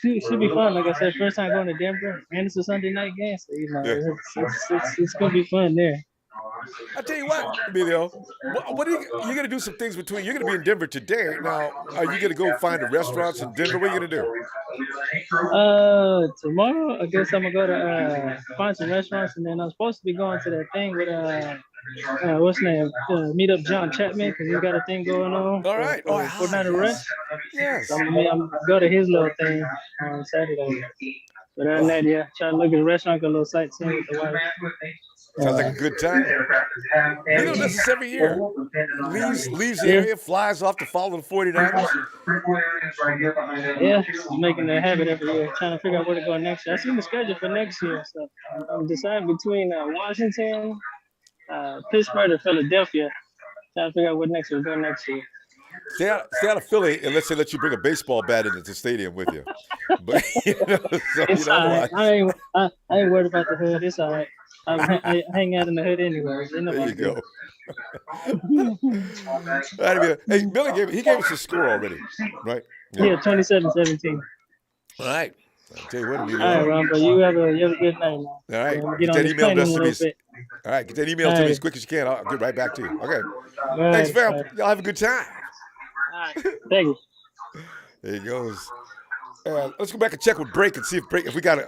should be fun. Like I said, first time going to Denver, and it's a Sunday night game, so it's gonna be fun there. I'll tell you what, Emilio. What are you're going to do some things between? You're going to be in Denver today. Now, are you going to go find the restaurants in Denver? What are you going to do? Tomorrow, I guess I'm gonna go to find some restaurants, and then I'm supposed to be going to that thing with what's his name? Meet up John Chapman, because he's got a thing going on. All right. For Night of Rush. Yes. So I'm go to his little thing on Saturday. But other than that, yeah, try to look at the restaurant, go a little sightseeing with the wife. Sounds like a good time. You know, this is every year. Leaves the area, flies off to follow the 49ers. Yeah, I'm making a habit every year, trying to figure out where to go next year. I seen the schedule for next year, so I'm deciding between Washington, Pittsburgh, and Philadelphia. Trying to figure out what next we're going next year. Stay out of Philly, and let's say let you bring a baseball bat into the stadium with you. But It's all right. I ain't worried about the hood. It's all right. I hang out in the hood anyway. There you go. Hey, Billy gave us a score already, right? Yeah, 27-17. All right. I'll tell you what, All right, Ronbo, you have a good night now. All right. Get Get that email to to me. All right, get that email to me as quick as you can. I'll get right back to you. Okay. Thanks, fam. Y'all have a good time. All right. Thank you. There he goes. Let's go back and check with Break and see if we got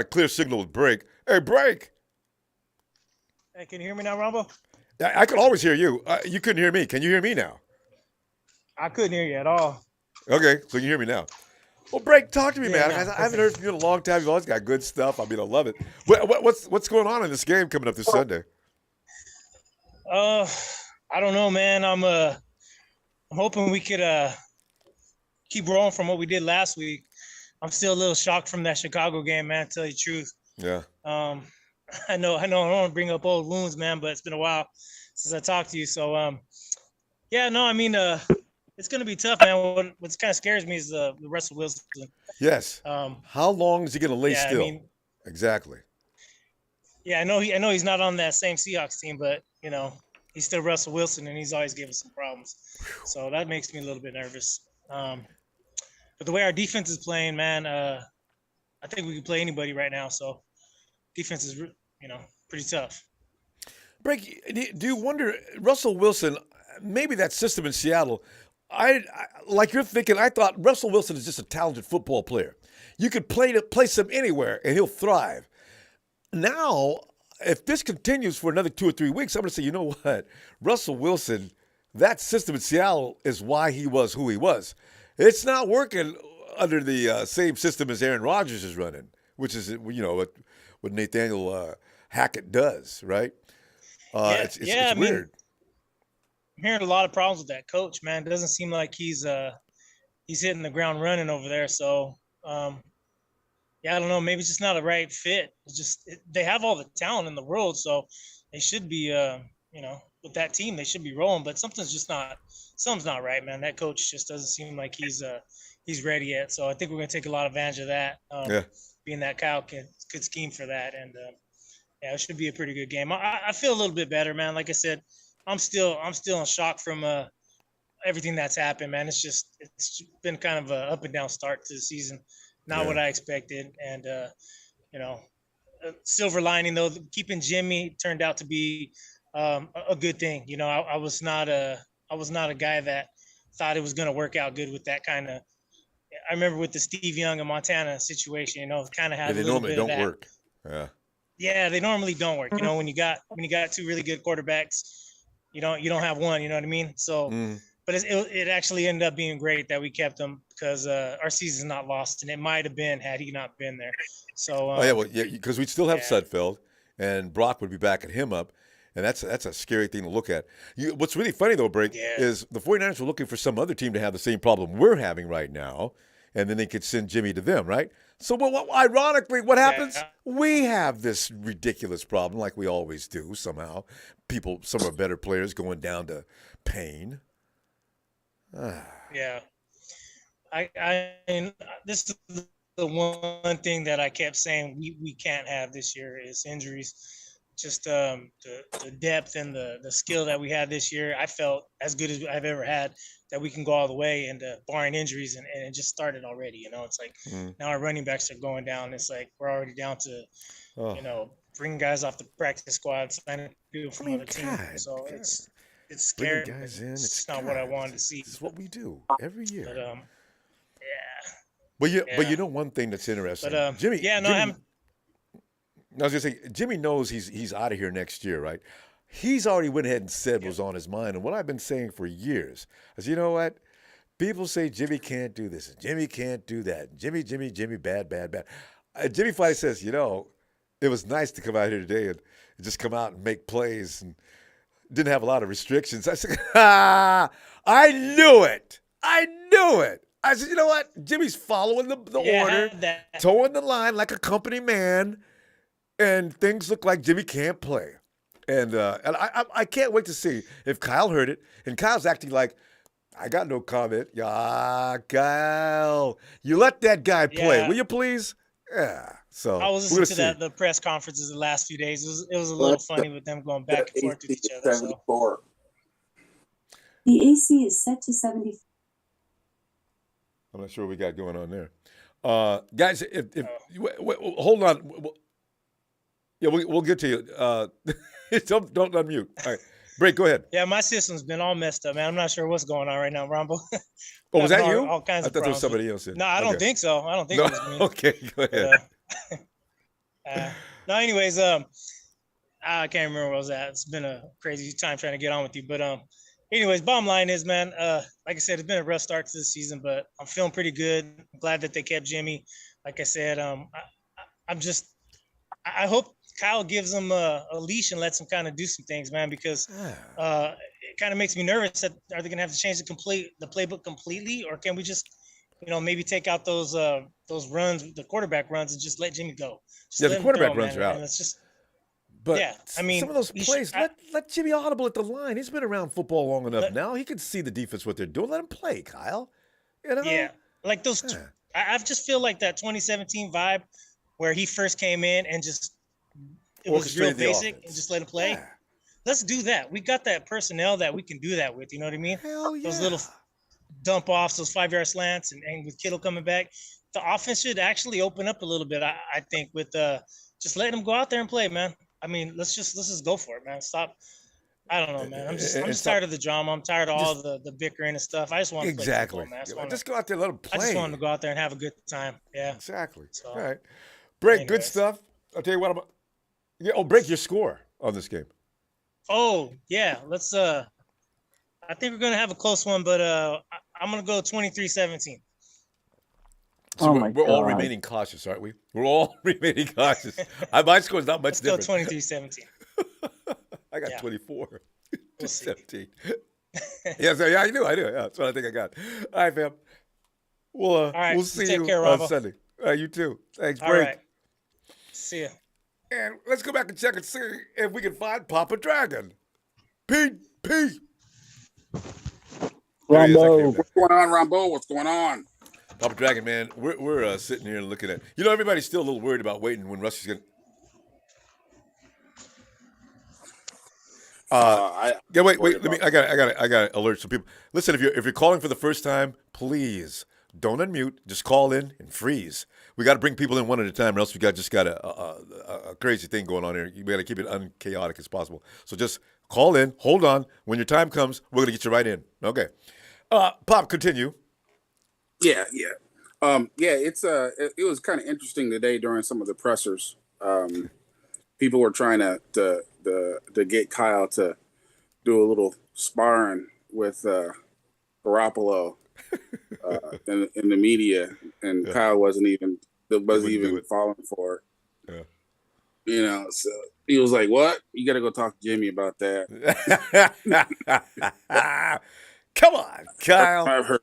a clear signal with Break. Hey, Break. Hey, can you hear me now, Ronbo? I can always hear you. You couldn't hear me. Can you hear me now? I couldn't hear you at all. Okay, so you can hear me now. Well, Break, talk to me, man. No, I haven't heard from you in a long time. You've always got good stuff. I mean, I love it. What's going on in this game coming up this Sunday? I don't know, man. I'm hoping we could keep rolling from what we did last week. I'm still a little shocked from that Chicago game, man, to tell you the truth. Yeah. I know I don't want to bring up old wounds, man, but it's been a while since I talked to you. So yeah, no, I mean it's gonna be tough, man. What kind of scares me is the Russell Wilson. Yes. How long is he gonna lay still? I mean, exactly. Yeah, I know he's not on that same Seahawks team, but he's still Russell Wilson, and he's always given some problems. So that makes me a little bit nervous. But the way our defense is playing, man, I think we can play anybody right now. So defense is, pretty tough. Break, do you wonder, Russell Wilson, maybe that system in Seattle, I like you're thinking, I thought Russell Wilson is just a talented football player. You could place him anywhere, and he'll thrive. Now, if this continues for another 2 or 3 weeks, I'm going to say, you know what? Russell Wilson, that system in Seattle is why he was who he was. It's not working under the same system as Aaron Rodgers is running, which is, what Nathaniel Hackett does, right? It's weird. I'm hearing a lot of problems with that coach, man. It doesn't seem like he's hitting the ground running over there. So, yeah, I don't know. Maybe it's just not a right fit. It's just they have all the talent in the world, so they should be, with that team, they should be rolling. But something's not right, man. That coach just doesn't seem like he's ready yet. So I think we're gonna take a lot of advantage of that. Being that Kyle could scheme for that, and yeah, it should be a pretty good game. I feel a little bit better, man. Like I said, I'm still in shock from everything that's happened, man. It's been kind of a up and down start to the season. not what I expected. And you know, silver lining though, keeping Jimmy turned out to be a good thing. You know, I was not a guy that thought it was going to work out good with that kind of. I remember with the Steve Young and Montana situation, you know, kind of had a they little normally bit of don't that. work. Yeah. Yeah, they normally don't work. You know, when you got two really good quarterbacks, you don't have one. You know what I mean? So, but it actually ended up being great that we kept him because our season's not lost, and it might have been had he not been there. So, because we'd still have Sudfeld, and Brock would be backing him up, and that's a scary thing to look at. What's really funny though, Brink, is the 49ers were looking for some other team to have the same problem we're having right now, and then they could send Jimmy to them, right? So, ironically, what happens? Yeah. We have this ridiculous problem, like we always do. Somehow, some of our better players going down to pain. Yeah, this is the one thing that I kept saying we can't have this year is injuries. Just the depth and the skill that we had this year, I felt as good as I've ever had, that we can go all the way, and barring injuries, and it just started already. You know, it's like now our running backs are going down. It's like we're already down to, you know, bringing guys off the practice squad, signing people from other teams. So it's scary. Guys in, it's not what I wanted to see. This is what we do every year. But But you know one thing that's interesting, Jimmy. Yeah, no, Jimmy, I was gonna say, Jimmy knows he's out of here next year, right? He's already went ahead and said what was on his mind, and what I've been saying for years is, you know what? People say Jimmy can't do this, and Jimmy can't do that, and Jimmy, bad. Jimmy finally says, you know, it was nice to come out here today and just come out and make plays, and didn't have a lot of restrictions. I said, I knew it. I said, you know what? Jimmy's following the order, towing the line like a company man, and things look like Jimmy can't play. And I can't wait to see if Kyle heard it. And Kyle's acting like, I got no comment. Yeah, Kyle, you let that guy play, will you please? Yeah. So I was listening to the press conferences the last few days. It was a little funny with them going back and forth with each other. So. The AC is set to 74. I'm not sure what we got going on there. Guys, hold on. Yeah, we'll get to you. Don't unmute. All right. Break, go ahead. Yeah, my system's been all messed up, man. I'm not sure what's going on right now, Ronbo. Oh, was that you? All kinds I of thought problems. there was somebody else. No, I don't think so. I don't think it was me. Okay, go ahead. No, anyways, I can't remember where I was at. It's been a crazy time trying to get on with you. But anyways, bottom line is, man, like I said, it's been a rough start to the season, but I'm feeling pretty good. I'm glad that they kept Jimmy. Like I said, I hope Kyle gives him a leash and lets him kind of do some things, man, because it kind of makes me nervous that are they going to have to change the playbook completely, or can we just, maybe take out those runs, the quarterback runs, and just let Jimmy go? The quarterback runs are out. And it's just, but some of those plays, let Jimmy audible at the line. He's been around football long enough now. He can see the defense, what they're doing. Let him play, Kyle. Yeah, like those. I just feel like that 2017 vibe where he first came in and just it was real basic and just let him play. Yeah. Let's do that. We got that personnel that we can do that with. You know what I mean? Hell yeah. Those little dump offs, those 5-yard slants, and with Kittle coming back, the offense should actually open up a little bit. I think with just letting them go out there and play, man. I mean, let's just go for it, man. Stop. I don't know, man. I'm just tired of the drama. I'm tired of all the bickering and stuff. I just want to play football, man. Just go out there and let them play. I just want to go out there and have a good time. Yeah. Exactly. So, all right. Break, good stuff. I'll tell you what. Break your score on this game. Oh, yeah. Let's I think we're gonna have a close one, but I'm gonna go 23-17. So we're all remaining cautious, aren't we? We're all remaining cautious. My score is not much different. Let's go 23-17. I got 24 to 17. Yeah, I do. Yeah, that's what I think I got. All right, fam. We'll see you on Sunday. You too. Thanks, Break. All right. See ya. And let's go back and check and see if we can find Papa Dragon. Pete. Ronbo. What's going on, Ronbo? What's going on? Papa Dragon, man, we're sitting here looking at. Everybody's still a little worried about waiting when Rusty's gonna. Wait. Let me. I got to alert some people. Listen, if you're calling for the first time, please Don't unmute. Just call in and freeze. We got to bring people in one at a time, or else we just got a crazy thing going on here. You got to keep it unchaotic as possible. So just call in. Hold on. When your time comes, we're gonna get you right in. Okay. Pop, continue. Yeah. It was kind of interesting today during some of the pressers. People were trying to get Kyle to do a little sparring with Garoppolo in the media, and Kyle wasn't even falling for it. Yeah. You know, so he was like, "What? You got to go talk to Jimmy about that." Come on, Kyle.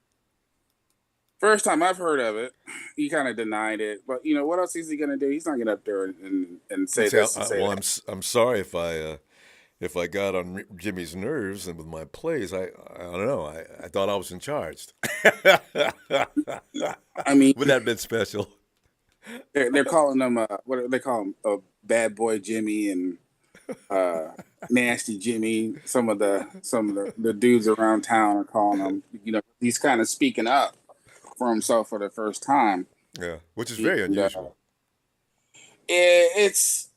First time I've heard of it. He kind of denied it, but you know what else is he gonna do? He's not gonna up there and say this. I'm sorry if I got on Jimmy's nerves and with my plays. I don't know. I thought I was in charge. I mean, would that have been special? They're calling him what do they call him? A bad boy Jimmy and nasty Jimmy. Some of the dudes around town are calling him. You know, he's kind of speaking up for himself for the first time. Yeah, which is very unusual. It's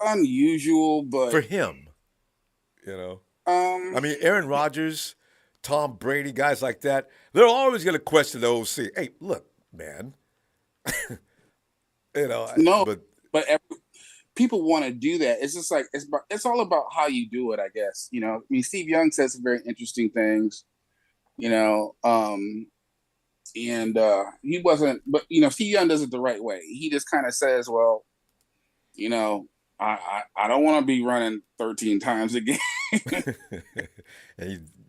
unusual, but for him, you know. I mean, Aaron Rodgers, Tom Brady, guys like that, they're always going to question the OC. Hey, look, man. You know, but people want to do that. It's just like it's all about how you do it, I guess. You know, I mean, Steve Young says some very interesting things. You know, and he wasn't, but you know, Steve Young does it the right way. He just kind of says, "Well, you know, I don't want to be running 13 times a game."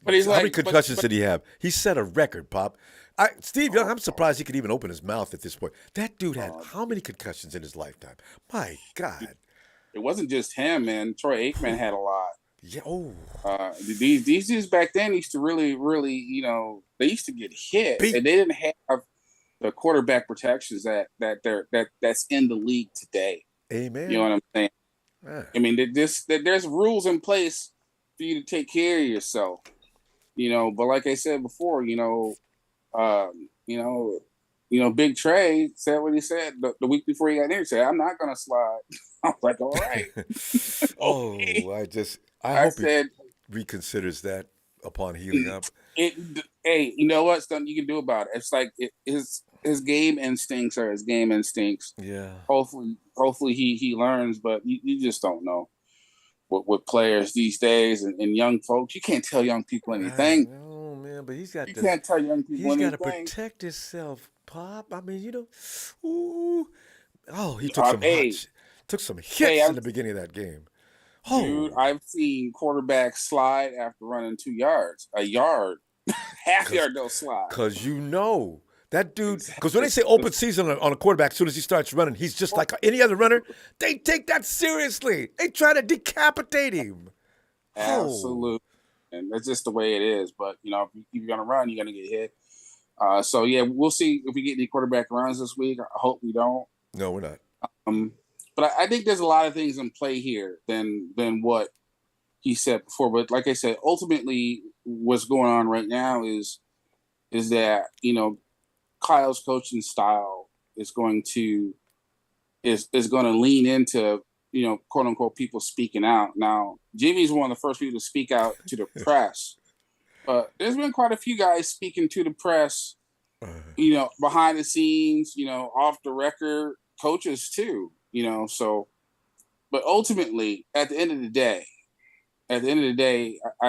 But he's how many concussions did he have? He set a record, Pop. Steve Young, I'm surprised he could even open his mouth at this point. That dude had how many concussions in his lifetime? My God. It wasn't just him, man. Troy Aikman had a lot. Yeah. Oh. These dudes back then used to really, you know, they used to get hit, and they didn't have the quarterback protections that's in the league today. Amen. You know what I'm saying? Yeah. I mean, there's rules in place for you to take care of yourself. You know, but like I said before, you know, Big Trey said what he said the week before he got there. He said, "I'm not gonna slide." I was like, "All right." Okay. I hope he reconsiders that upon healing up. Hey, you know what? There's nothing you can do about it. It's like his game instincts are his game instincts. Yeah. Hopefully he learns, but you just don't know. With players these days and young folks, you can't tell young people anything. No, man, but you can't tell young people anything. He's got to protect himself, Pop. I mean, you know, he took some hits in the beginning of that game. Oh. Dude, I've seen quarterbacks slide after running 2 yards, a yard, half yard they'll slide. Because you know. That dude, because when they say open season on a quarterback, as soon as he starts running, he's just like any other runner. They take that seriously. They try to decapitate him. Absolutely. And that's just the way it is. But, you know, if you're going to run, you're going to get hit. So, yeah, we'll see if we get any quarterback runs this week. I hope we don't. No, we're not. But I think there's a lot of things in play here than what he said before. But like I said, ultimately what's going on right now is that, you know, Kyle's coaching style is going to lean into, you know, quote unquote people speaking out. Now, Jimmy's one of the first people to speak out to the press, but there's been quite a few guys speaking to the press, you know, behind the scenes, you know, off the record, coaches too, you know. So, but ultimately, at the end of the day, I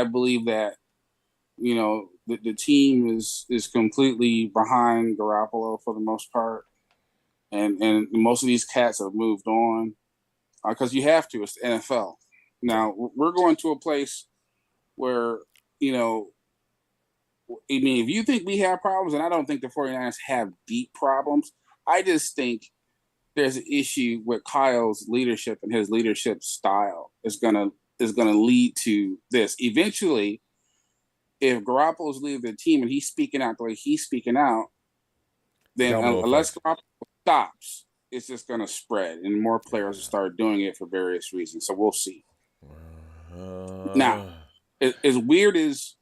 believe that, you know, the team is completely behind Garoppolo for the most part, and most of these cats have moved on because you have to. It's the NFL. Now we're going to a place where, you know, I mean, if you think we have problems, and I don't think the 49ers have deep problems, I just think there's an issue with Kyle's leadership and his leadership style is gonna lead to this eventually. If Garoppolo's leaving the team and he's speaking out the way he's speaking out, then unless Garoppolo stops, it's just going to spread and more players will start doing it for various reasons. So we'll see. Now, as weird as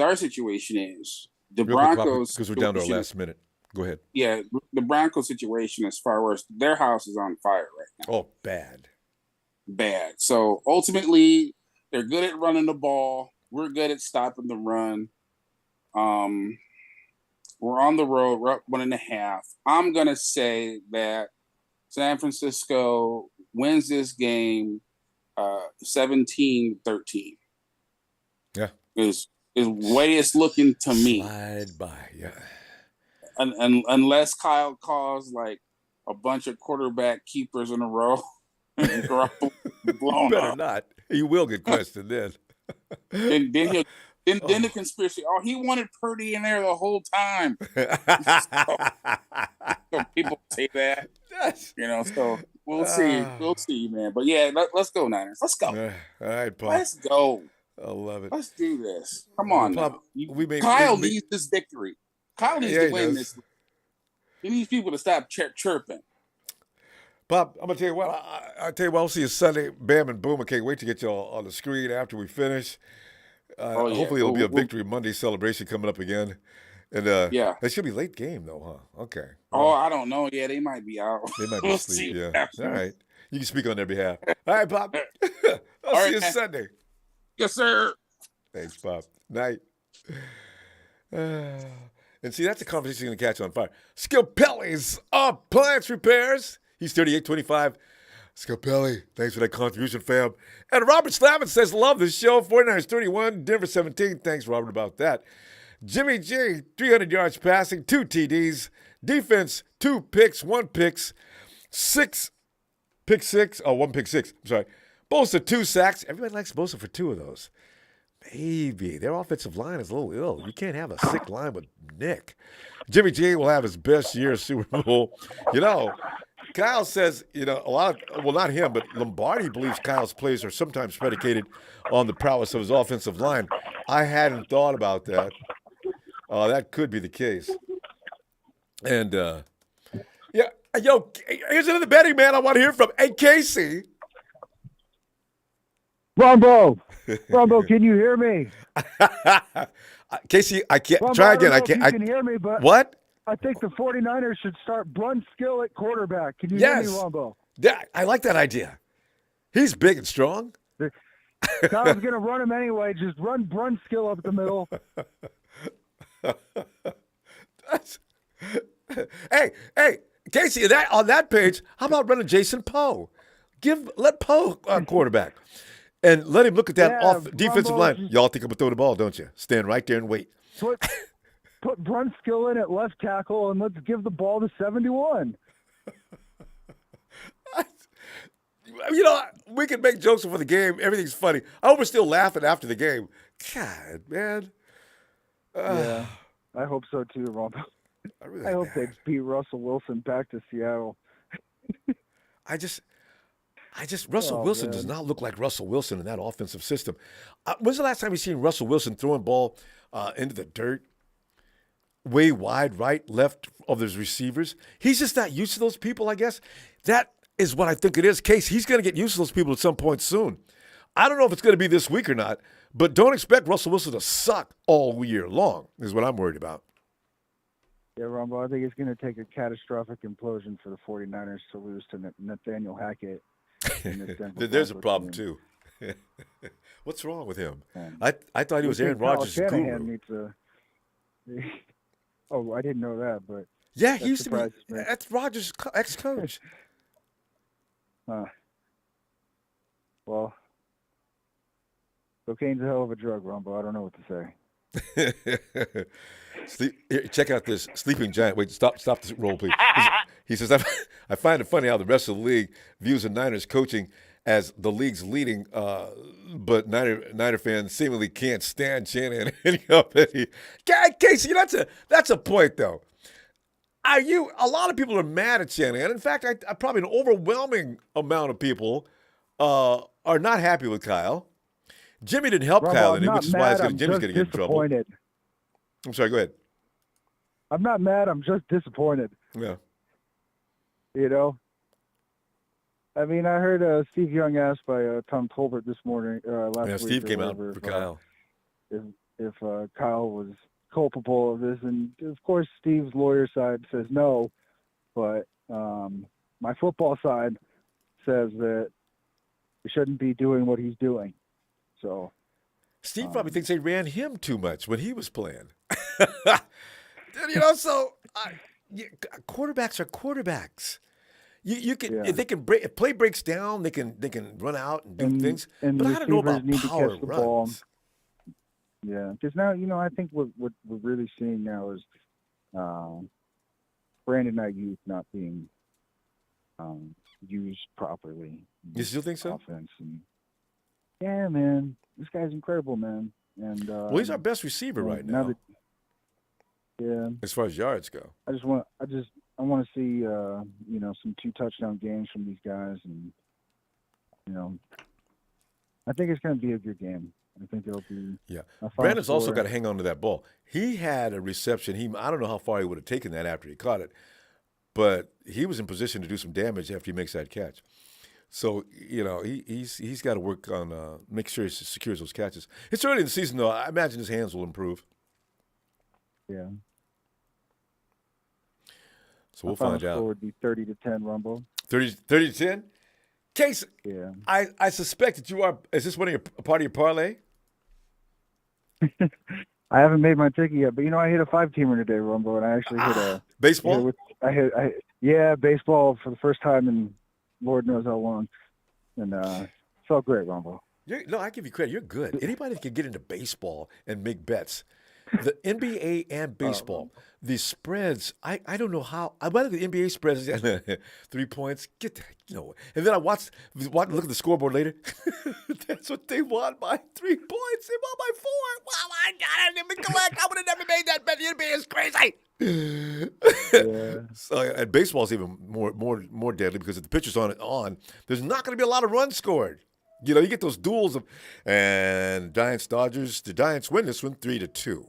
our situation is, The Real quick, Broncos, because we're down to our situation- last minute. Go ahead. yeah, the Broncos situation is far worse. Their house is on fire right now. Oh, bad. Bad. So ultimately, they're good at running the ball. We're good at stopping the run. We're on the road. We're up 1.5. I'm gonna say that San Francisco wins this game 17-13. Yeah. Is way it's looking to me. Slide by, yeah. And unless Kyle calls like a bunch of quarterback keepers in a row and Garoppolo blown Better up. not. He will get questioned then. Then the conspiracy. Oh, he wanted Purdy in there the whole time. So people say that, So we'll see, man. But yeah, let's go, Niners. Let's go. All right, Pop. Let's go. I love it. Let's do this. Come on, Pop, now. Kyle needs this victory. Kyle needs to win this. He needs people to stop chirping. Pop, I'm gonna tell you what. I tell you what. I'll see you Sunday. Bam and boom. I can't wait to get you all on the screen after we finish. Hopefully, it'll be a victory Monday celebration coming up again. And it should be late game though, huh? Okay. Oh, I don't know. Yeah, they might be out. They might be We'll asleep. see. Yeah. All right. You can speak on their behalf. All right, Pop. I'll see you Sunday. Yes, sir. Thanks, Pop. Night. And see, that's a conversation you're going to catch on fire. Scapelli's Appliance Repairs. He's 3825. Scapelli, thanks for that contribution, fam. And Robert Slavin says, love the show. 49ers 31, Denver 17. Thanks, Robert, about that. Jimmy G, 300 yards passing, 2 TDs. Defense, 2 picks, 1 picks, 6 pick 6. Oh, 1 pick 6. I'm sorry. Bosa, 2 sacks. Everybody likes Bosa for 2 of those. Maybe. Their offensive line is a little ill. You can't have a sick line with Nick. Jimmy G will have his best year Super Bowl. Kyle says, a lot of, well, not him, but Lombardi believes Kyle's plays are sometimes predicated on the prowess of his offensive line. I hadn't thought about that. That could be the case. And, here's another betting man I want to hear from. Hey, Casey. Ronbo, can you hear me? Casey, I can't. Ronbo, Try again. I I can't. You can hear me, but what? I think the 49ers should start Brunskill at quarterback. Can you Yes. hear me, Ronbo? Yeah, I like that idea. He's big and strong. Kyle's going to run him anyway. Just run Brunskill up the middle. Hey, Casey, on that page, how about running Jason Poe? Let Poe quarterback. And let him look at that defensive line. Y'all think I'm going to throw the ball, don't you? Stand right there and wait. Put Brunskill in at left tackle, and let's give the ball to 71. We can make jokes before the game. Everything's funny. I hope we're still laughing after the game. God, man. Yeah, I hope so too, Rob. I hope they beat Russell Wilson back to Seattle. Russell Wilson does not look like Russell Wilson in that offensive system. When's the last time you seen Russell Wilson throwing ball into the dirt, way wide, right, left of his receivers? He's just not used to those people, I guess. That is what I think it is. Case, he's going to get used to those people at some point soon. I don't know if it's going to be this week or not, but don't expect Russell Wilson to suck all year long is what I'm worried about. Yeah, Ronbo, I think it's going to take a catastrophic implosion for the 49ers to lose to Nathaniel Hackett. There's a problem, too. What's wrong with him? I thought he was Aaron Rodgers' guru. Oh, I didn't know that, but yeah, he used to be. That's Rodgers' ex-coach. Well, cocaine's a hell of a drug, Ronbo. I don't know what to say. Here, check out this sleeping giant. Wait, stop this roll, please. He says, I find it funny how the rest of the league views the Niners coaching as the league's leading, but Niner fans seemingly can't stand Shanahan. Casey, that's a point, though. A lot of people are mad at Shanahan. In fact, probably an overwhelming amount of people are not happy with Kyle. Jimmy didn't help Kyle in it, which is why Jimmy's going to get in trouble. I'm sorry, go ahead. I'm not mad. I'm just disappointed. Yeah. I mean, I heard Steve Young asked by Tom Tolbert this morning, last week. Steve came out for Kyle. If Kyle was culpable of this, and of course Steve's lawyer side says no, but my football side says that he shouldn't be doing what he's doing. So Steve probably thinks they ran him too much when he was playing. Quarterbacks are quarterbacks. You can if they can break, if play breaks down, they can run out and do things. But I don't know about need power to catch the runs. ball. Yeah, because now I think what we're really seeing now is Brandon Ayuk not being used properly. You still think so? Offense and yeah, man, this guy's incredible, man. And Well, he's our best receiver right now. As far as yards go. I want to see some 2 touchdown games from these guys, and I think it's going to be a good game. I think it'll be. Yeah. Brandon's also got to hang on to that ball. He had a reception. I don't know how far he would have taken that after he caught it, but he was in position to do some damage after he makes that catch. So, he's got to work on make sure he secures those catches. It's early in the season, though. I imagine his hands will improve. Yeah. So we'll find out. Score would be 30-10, Ronbo. 30-10? Case, yeah. I suspect that you are. Is this a part of your parlay? I haven't made my ticket yet, but I hit a 5-teamer today, Ronbo, and I actually hit a baseball. I hit baseball for the first time in Lord knows how long, and felt great, Ronbo. No, I give you credit. You're good. Anybody that can get into baseball and make bets, the NBA and baseball, the spreads. I don't know how. I went to the NBA spreads 3 points. Get that, and then I look at the scoreboard later. That's what they want by 3 points. They want by 4. Wow, I got it. Let me collect. I would have never made that bet. The NBA is crazy. Yeah. So, and baseball's even more deadly because if the pitcher's on, there's not going to be a lot of runs scored. You get those duels and Giants-Dodgers. The Giants win this one 3-2,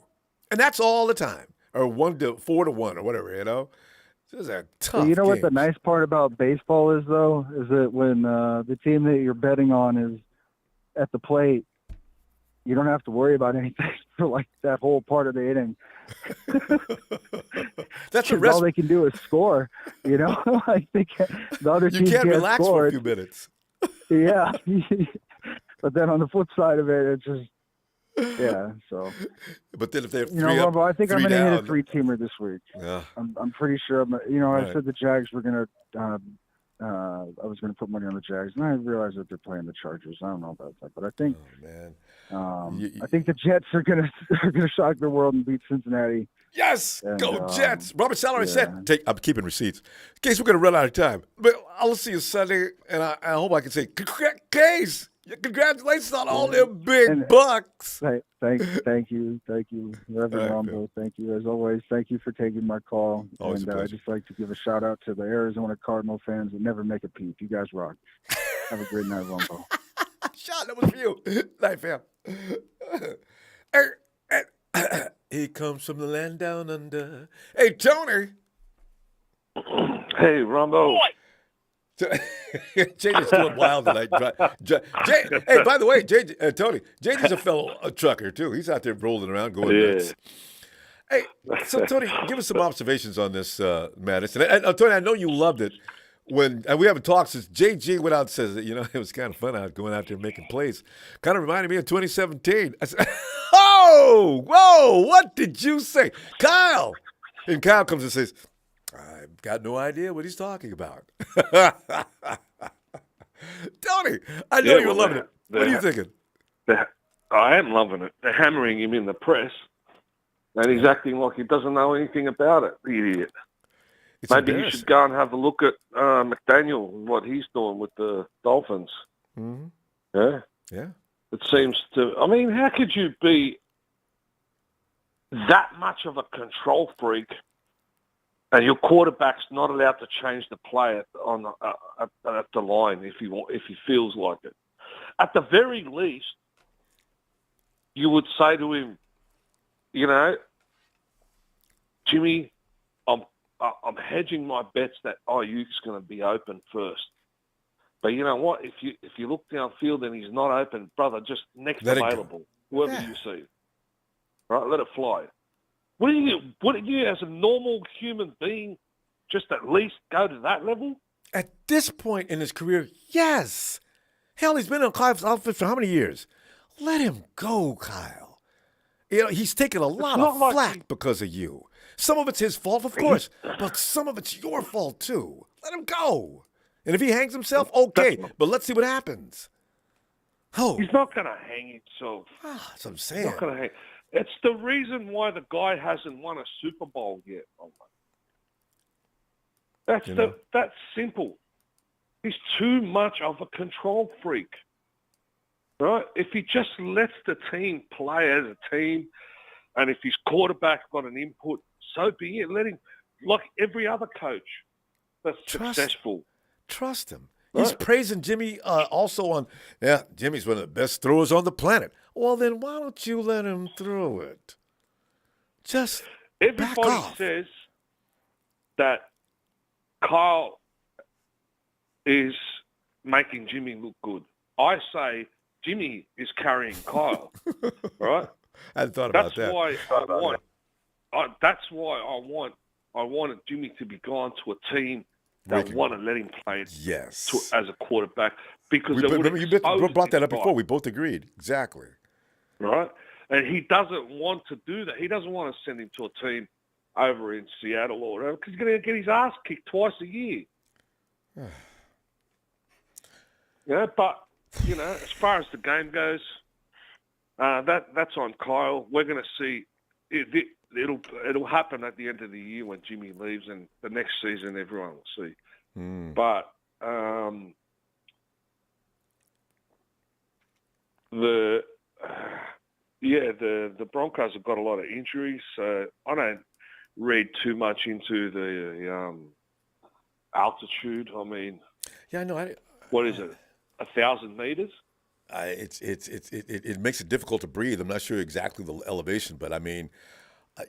and that's all the time, or 4-1 or whatever. This is a tough. You know what the nice part about baseball is, though, is that when the team that you're betting on is at the plate, you don't have to worry about anything for like that whole part of the inning. That's all they can do is score. Like the other team can't relax score. for a few minutes. Yeah, but then on the flip side of it, it's just So, but then if they have three up, I think I'm going to hit a 3-teamer this week. Yeah, I'm pretty sure. I said the Jags were going to. I was going to put money on the Jags, and I realized that they're playing the Chargers. I don't know about that, but I think, I think the Jets are going to shock the world and beat Cincinnati. Yes, and, go Jets! Robert Salary said, "I'm keeping receipts in case we're going to run out of time." But I'll see you Sunday, and I hope I can say, "Case, congratulations on all them big bucks." Thank you, Reverend Ronbo. Thank you as always. Thank you for taking my call. Always and I'd just like to give a shout out to the Arizona Cardinal fans that never make a peep. You guys rock. Have a great night, Ronbo. Shot, that was for you. Night, fam. He comes from the land down under. Hey, Tony. Hey, Ronbo. JJ's doing wild tonight. Hey, by the way, Tony, JJ's a fellow trucker, too. He's out there rolling around going nuts. Hey, so, Tony, give us some observations on this, Madison. And Tony, I know you loved it. And we haven't talked since JG went out and says that, it was kind of fun going out there making plays. Kind of reminded me of 2017. I said, whoa, what did you say? Kyle! And Kyle comes and says, I've got no idea what he's talking about. Tony, I know you're loving it. What are you thinking? I am loving it. They're hammering him in the press, and he's acting like he doesn't know anything about it, the idiot. Maybe you should go and have a look at McDaniel and what he's doing with the Dolphins. Mm-hmm. Yeah. It seems to. I mean, how could you be that much of a control freak, and your quarterback's not allowed to change the play at the line if he feels like it? At the very least, you would say to him, Jimmy, I'm hedging my bets that Ayuk's going to be open first. But you know what? If you look downfield and he's not open, brother, just next available, whoever you see. Right? Let it fly. Wouldn't you, as a normal human being, just at least go to that level? At this point in his career, yes. Hell, he's been in Clive's outfit for how many years? Let him go, Kyle. You know, he's taken a lot of flack because of you. Some of it's his fault, of course, but some of it's your fault, too. Let him go. And if he hangs himself, okay, but let's see what happens. Oh. He's not going to hang himself. That's what I'm saying. He's not going to hang. It's the reason why the guy hasn't won a Super Bowl yet. That's simple. He's too much of a control freak. Right? If he just lets the team play as a team, and if his quarterback got an input, so be it. Let him, like every other coach that's successful. Trust him. Right? He's praising Jimmy also on, Jimmy's one of the best throwers on the planet. Well, then why don't you let him throw it? Just back everybody off. Says that Kyle is making Jimmy look good. I say Jimmy is carrying Kyle, right? I hadn't thought about that. That's why I wanted Jimmy to be gone to a team that want to let him play as a quarterback. Because remember, you brought that up before. We both agreed. Exactly. Right? And he doesn't want to do that. He doesn't want to send him to a team over in Seattle or whatever because he's going to get his ass kicked twice a year. But, as far as the game goes, that's on Kyle. We're going to see. It'll happen at the end of the year when Jimmy leaves, and the next season everyone will see. But the Broncos have got a lot of injuries, so I don't read too much into the altitude. I mean, what is it? 1,000 meters? It makes it difficult to breathe. I'm not sure exactly the elevation, but I mean,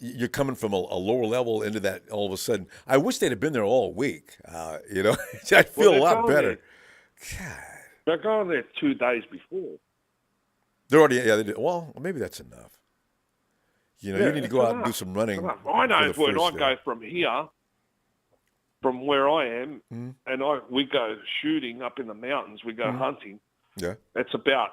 you're coming from a lower level into that all of a sudden. I wish they'd have been there all week. I feel a lot better. God. They're going there 2 days before. They're already, they did. Well, maybe that's enough. You need to go out and do some running. I know when I go from here, from where I am, and we go shooting up in the mountains, we go hunting. Yeah. It's about,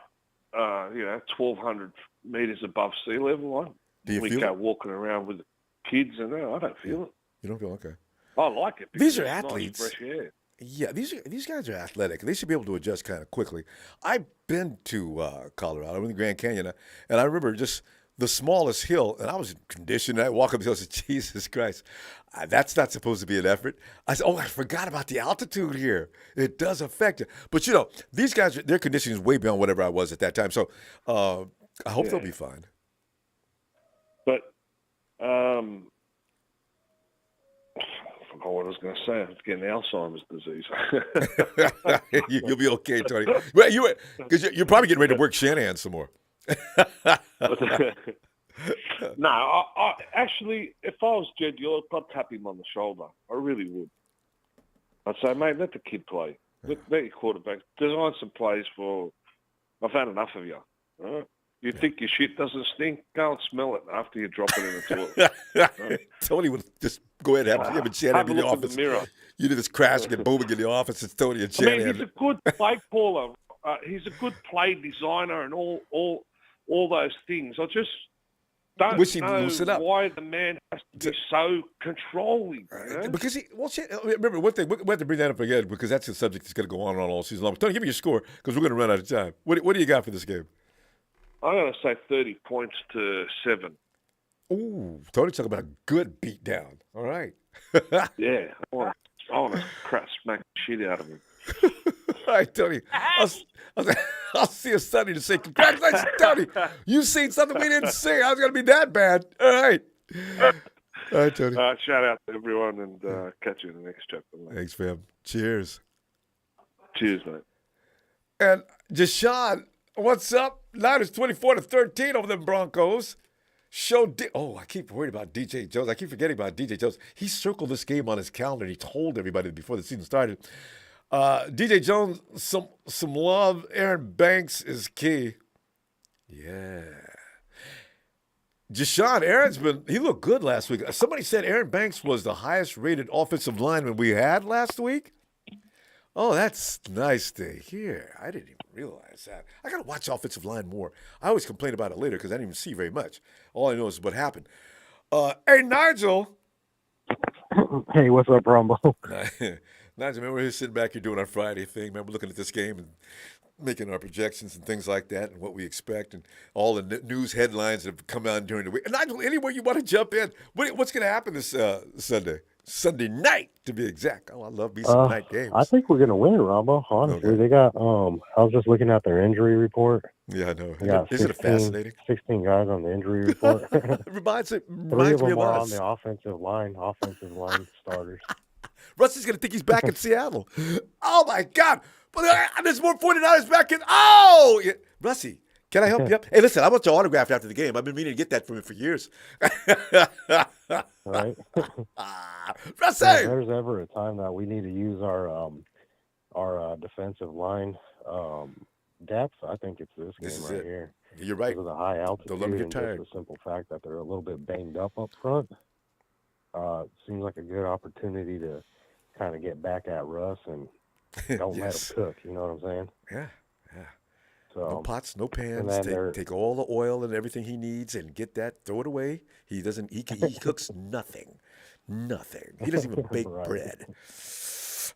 1,200 meters above sea level. We go walking around with the kids, and I don't feel it. You don't feel okay? I like it. These are athletes. Nice, fresh air. Yeah, these guys are athletic. They should be able to adjust kind of quickly. I've been to Colorado, in the Grand Canyon, and I remember just the smallest hill, and I was conditioned. I walk up the hill and said, Jesus Christ, that's not supposed to be an effort. I said, I forgot about the altitude here. It does affect it. But, these guys, their conditioning is way beyond whatever I was at that time. So I hope they'll be fine. But I forgot what I was going to say. I was getting Alzheimer's disease. You'll be okay, Tony. Well, because you're probably getting ready to work Shanahan some more. No, I actually, if I was Jed York, I'd tap him on the shoulder. I really would. I'd say, mate, let the kid play. Let your quarterback design some plays for. I've had enough of you. Right? You think your shit doesn't stink? Go and smell it after you drop it in the toilet. Right? Tony would just go ahead and have a Shanahan in the office. You do this crashing and booming in the office. It's Tony and Shanahan. He's a good play caller. He's a good play designer and all those things. I just don't know why the man has to be so controlling. Because remember one thing, we have to bring that up again because that's a subject that's going to go on and on all season long. Tony, give me your score because we're going to run out of time. What do you got for this game? I'm going to say 30 points to 7. Ooh, Tony's talking about a good beatdown. All right. Yeah, I want to smack the shit out of him. All right, Tony. I'll see you Sunday to say congratulations, Tony. You seen something we didn't see. I was going to be that bad. All right. All right, Tony. Shout out to everyone and catch you in the next chapter. Mate. Thanks, fam. Cheers. Cheers, mate. And Jashawn, what's up? Niners 24-13 over the Broncos. I keep worried about DJ Jones. I keep forgetting about DJ Jones. He circled this game on his calendar. He told everybody before the season started. DJ Jones, some love. Aaron Banks is key. Yeah. Deshaun, he looked good last week. Somebody said Aaron Banks was the highest rated offensive lineman we had last week. Oh, that's nice to hear. I didn't even realize that. I got to watch offensive line more. I always complain about it later because I didn't even see very much. All I know is what happened. Hey, Nigel. Hey, what's up, Ronbo? Nigel, remember we're sitting back here doing our Friday thing. Remember looking at this game and making our projections and things like that and what we expect and all the news headlines that have come out during the week. And Nigel, anywhere you want to jump in, what's going to happen this Sunday night, to be exact. Oh, I love me some night games. I think we're gonna win, Ronbo. Honestly, they got. I was just looking at their injury report. Yeah, I know. Isn't it fascinating? 16 guys on the injury report. reminds Three me of them of are us. on the offensive line starters. Rusty's gonna think he's back in Seattle. Oh my God! But there's more 49ers back in. Oh, yeah. Rusty. Can I help you up? Hey, listen, I want your autograph after the game. I've been meaning to get that from you for years. Right. Rusty! If there's ever a time that we need to use our defensive line depth, I think it's this game right here. You're right. Because of the high altitude Don't let me get and tired. just the simple fact that they're a little bit banged up front. Seems like a good opportunity to kind of get back at Russ and don't let him cook. You know what I'm saying? Yeah. So, no pots, no pans. Take all the oil and everything he needs and get that. Throw it away. He doesn't. He cooks nothing. Nothing. He doesn't even bake bread.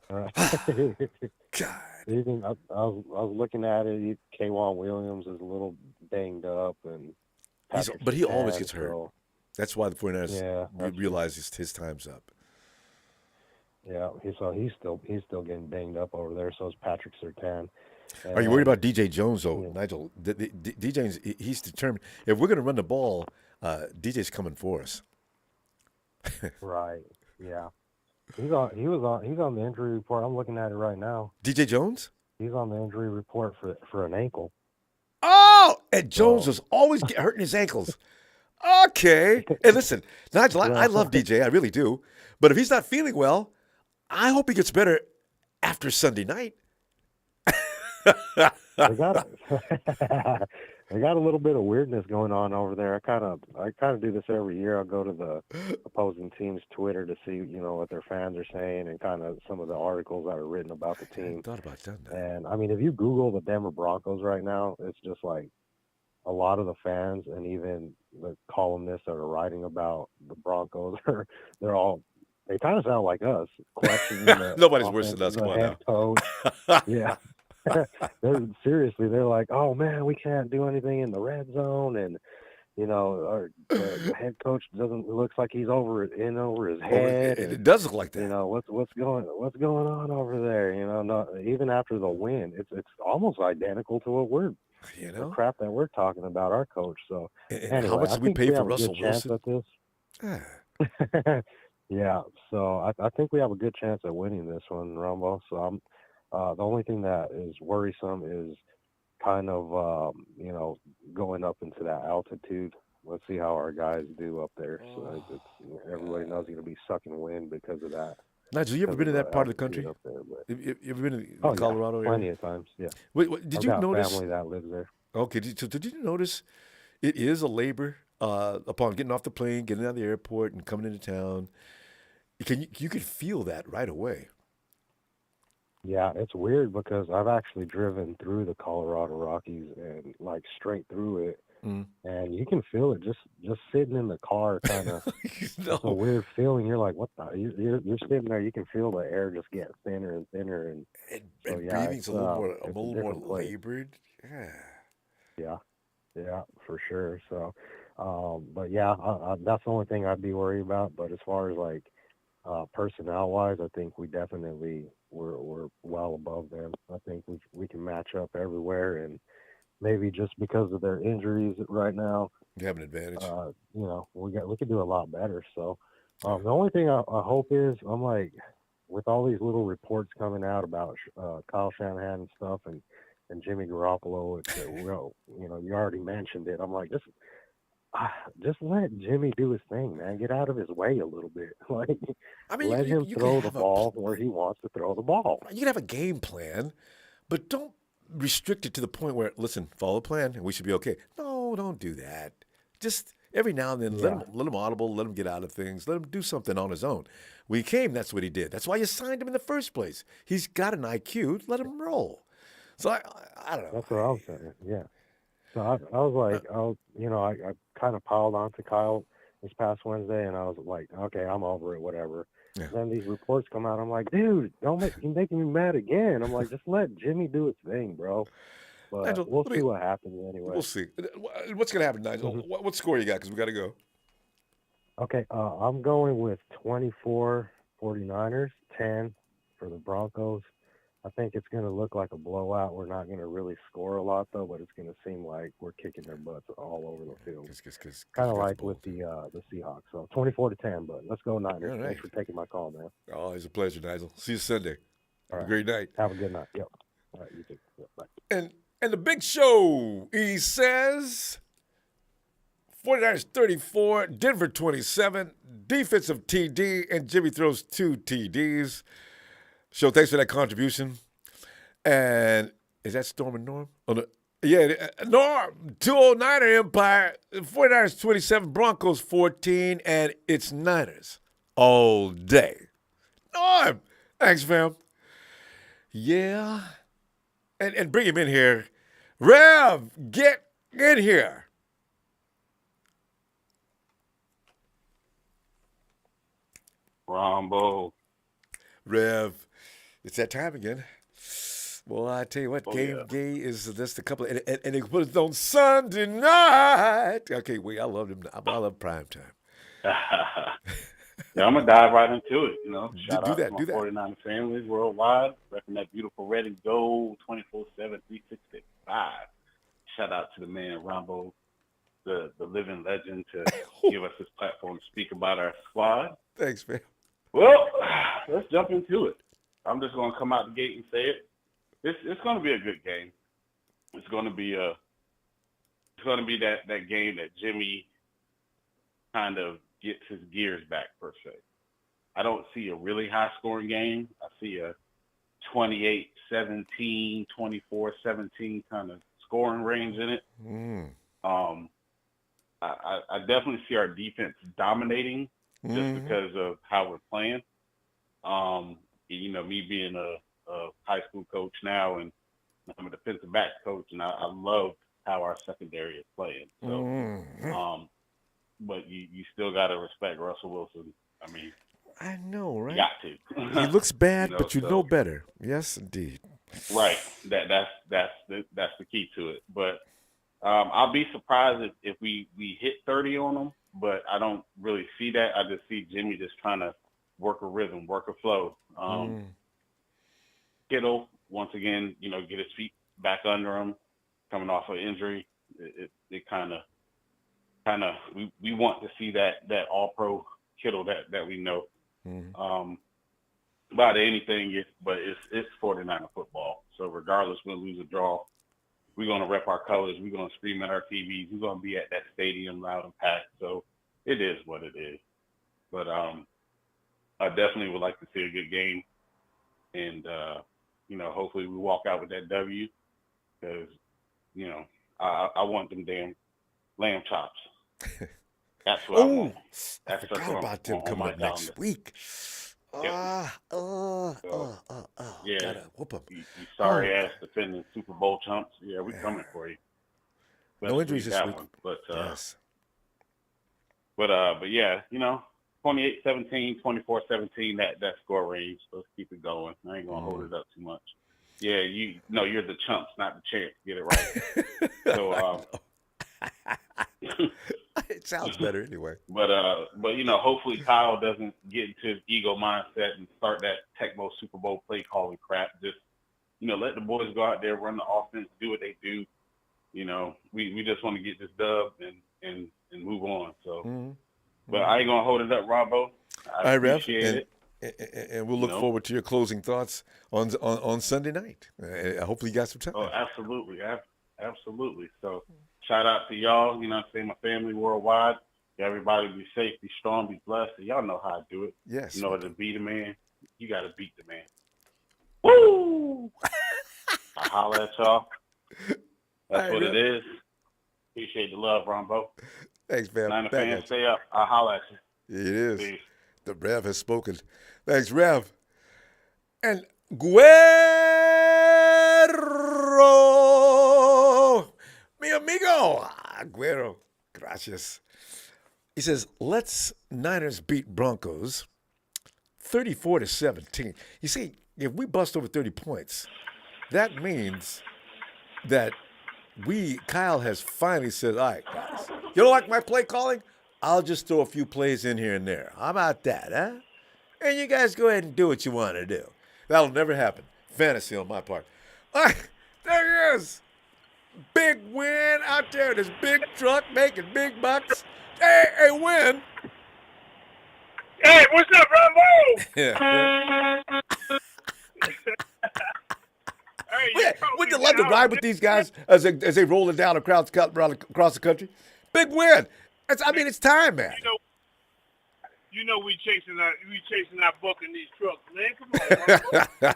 God. Even I was looking at it. K'Wan Williams is a little banged up, and but he always gets hurt. So, that's why the 49ers realize his time's up. Yeah, he's still getting banged up over there. So is Patrick Surtain. Are you worried about DJ Jones, though, Nigel? DJ's he's determined. If we're going to run the ball, DJ's coming for us. Right. Yeah. He's on the injury report. I'm looking at it right now. DJ Jones? He's on the injury report for an ankle. Oh, and Jones was always hurting his ankles. Okay. Hey, listen, Nigel, I love DJ. I really do. But if he's not feeling well, I hope he gets better after Sunday night. They got a little bit of weirdness going on over there. I kind of do this every year. I'll go to the opposing team's Twitter to see what their fans are saying and kind of some of the articles that are written about the team. I thought about that. And I mean, if you Google the Denver Broncos right now, it's just like a lot of the fans and even the columnists that are writing about the Broncos they kind of sound like us, questioning nobody's worse than us. Come on now. Coach. Yeah. They're like, oh man, we can't do anything in the red zone, and the head coach looks like he's over his head. It does look like that. What's going on over there? Even after the win, it's almost identical to what we're the crap that we're talking about our coach. So anyway, how much did we pay for Russell Wilson? Yeah, so I think we have a good chance at winning this one, Ronbo. So the only thing that is worrisome is kind of, going up into that altitude. Let's see how our guys do up there. So everybody knows you're going to be sucking wind because of that. Nigel, you ever been in that part of the country? Up there, you ever been in Colorado area? Plenty of times, yeah. Did you notice? Family that lives there. Okay, did you notice it is a labor upon getting off the plane, getting out of the airport, and coming into town? You could feel that right away. Yeah, it's weird because I've actually driven through the Colorado Rockies and like straight through it, and you can feel it just sitting in the car. Kind of It's a weird feeling. You're like, what the? You're sitting there. You can feel the air just get thinner and thinner, and breathing's a little more labored. Yeah, for sure. So, but yeah, that's the only thing I'd be worried about. But as far as like personnel wise, I think we definitely we're well above them. I think we can match up everywhere, and maybe just because of their injuries right now, you have an advantage. We could do a lot better. So the only thing I hope is I'm like, with all these little reports coming out about Kyle Shanahan and stuff, and Jimmy Garoppolo, you already mentioned it. I'm like, just let Jimmy do his thing, man. Get out of his way a little bit. Let him throw the ball where he wants to throw the ball. You can have a game plan, but don't restrict it to the point where, listen, follow the plan and we should be okay. No, don't do that. Just Every now and then, let him audible, let him get out of things, let him do something on his own. When he came, that's what he did. That's why you signed him in the first place. He's got an IQ. Let him roll. So I don't know. That's what I was saying. Yeah. So I was like, I kind of piled onto Kyle this past Wednesday, and I was like, okay, I'm over it, whatever. Yeah. Then these reports come out. I'm like, dude, you're making me mad again. I'm like, just let Jimmy do his thing, bro. But Nigel, we'll see what happens anyway. We'll see. What's going to happen, Nigel? Mm-hmm. What score you got? Because we got to go. Okay, I'm going with 24 49ers, 10 for the Broncos. I think it's going to look like a blowout. We're not going to really score a lot, though, but it's going to seem like we're kicking their butts all over the field. Kind of like with the Seahawks. So 24-10, but let's go Niners. All right. Thanks for taking my call, man. Always a pleasure, Nigel. See you Sunday. Have a great night. Have a good night. Yep. All right, you too. Yep, bye. And the big show, he says, 49ers 34, Denver 27, defensive TD, and Jimmy throws 2 TDs. So thanks for that contribution. And is that Storm and Norm? Oh, no. Yeah, Norm, 209er Empire, 49ers 27, Broncos 14, and it's Niners all day. Norm, thanks, fam. Yeah. And bring him in here. Rev, get in here. Ronbo. Rev, it's that time again. Well, I tell you what, Gay is just a couple, and they put it on Sunday night. Okay, wait, I love him. I love primetime. Yeah, I'm gonna dive right into it. Shout do out that, to my do that. 49 families worldwide, repping that beautiful red and gold 24/7, 365. Shout out to the man Ronbo, the living legend, to give us this platform to speak about our squad. Thanks, man. Well, let's jump into it. I'm just gonna come out the gate and say it. It's gonna be a good game. It's gonna be that game that Jimmy kind of gets his gears back, per se. I don't see a really high-scoring game. I see a 28-17, 24-17 kind of scoring range in it. I definitely see our defense dominating just because of how we're playing. Me being a high school coach now, and I'm a defensive back coach, and I love how our secondary is playing. So, but you still got to respect Russell Wilson. I mean, I know, right? You got to. He looks bad, but you so, know better. Yes, indeed. Right. That's the key to it. But I'll be surprised if we hit 30 on them, but I don't really see that. I just see Jimmy just trying to work a rhythm, work a flow. Kittle, once again, get his feet back under him, coming off an injury. It kind of we want to see that all-pro Kittle that we know. About anything, but it's 49er football. So regardless, win, lose, or draw, we're going to rep our colors. We're going to scream at our TVs. We're going to be at that stadium loud and packed. So it is what it is. But I definitely would like to see a good game. And, hopefully we walk out with that W because, I want them damn lamb chops. That's what I want. I forgot about them coming up next week. Yeah. Gotta whoop them. You sorry ass defending Super Bowl chumps. Yeah, we coming for you. No injuries this week. But yes. But yeah, 28-17, 24-17, that score range. Let's keep it going. I ain't gonna hold it up too much. Yeah, you're the chumps, not the champs. Get it right. So it sounds better anyway. But hopefully Kyle doesn't get into his ego mindset and start that Tecmo Super Bowl play calling crap. Just let the boys go out there, run the offense, do what they do. We just want to get this dub and move on. So, but I ain't gonna hold it up, Ronbo. I appreciate it. And we'll look forward to your closing thoughts on Sunday night. Hopefully you got some time. Oh, absolutely. Absolutely. So shout out to y'all, my family worldwide. Everybody be safe, be strong, be blessed. And y'all know how I do it. Yes. In order to beat a man, you got to beat the man. Woo! I holler at y'all. That's what it is. Appreciate the love, Ronbo. Thanks, fam. Niner Back fans, at you. stay up. I'll holler at you. It is. Peace. The Rev has spoken. Thanks, Rev. And Guero, mi amigo. Guero, gracias. He says, let's Niners beat Broncos 34-17. You see, if we bust over 30 points, that means that Kyle has finally said, all right, guys, you don't like my play calling? I'll just throw a few plays in here and there. How about that, huh? And you guys go ahead and do what you want to do. That'll never happen. Fantasy on my part. All right, there he is. Big win out there in this big truck making big bucks. Hey, win. Hey, what's up, Ronbo? Yeah. Hey, Wouldn't you love to ride with these guys as they roll it down across the country? Big win. It's time, man. You know we chasing our buck in these trucks, man. Come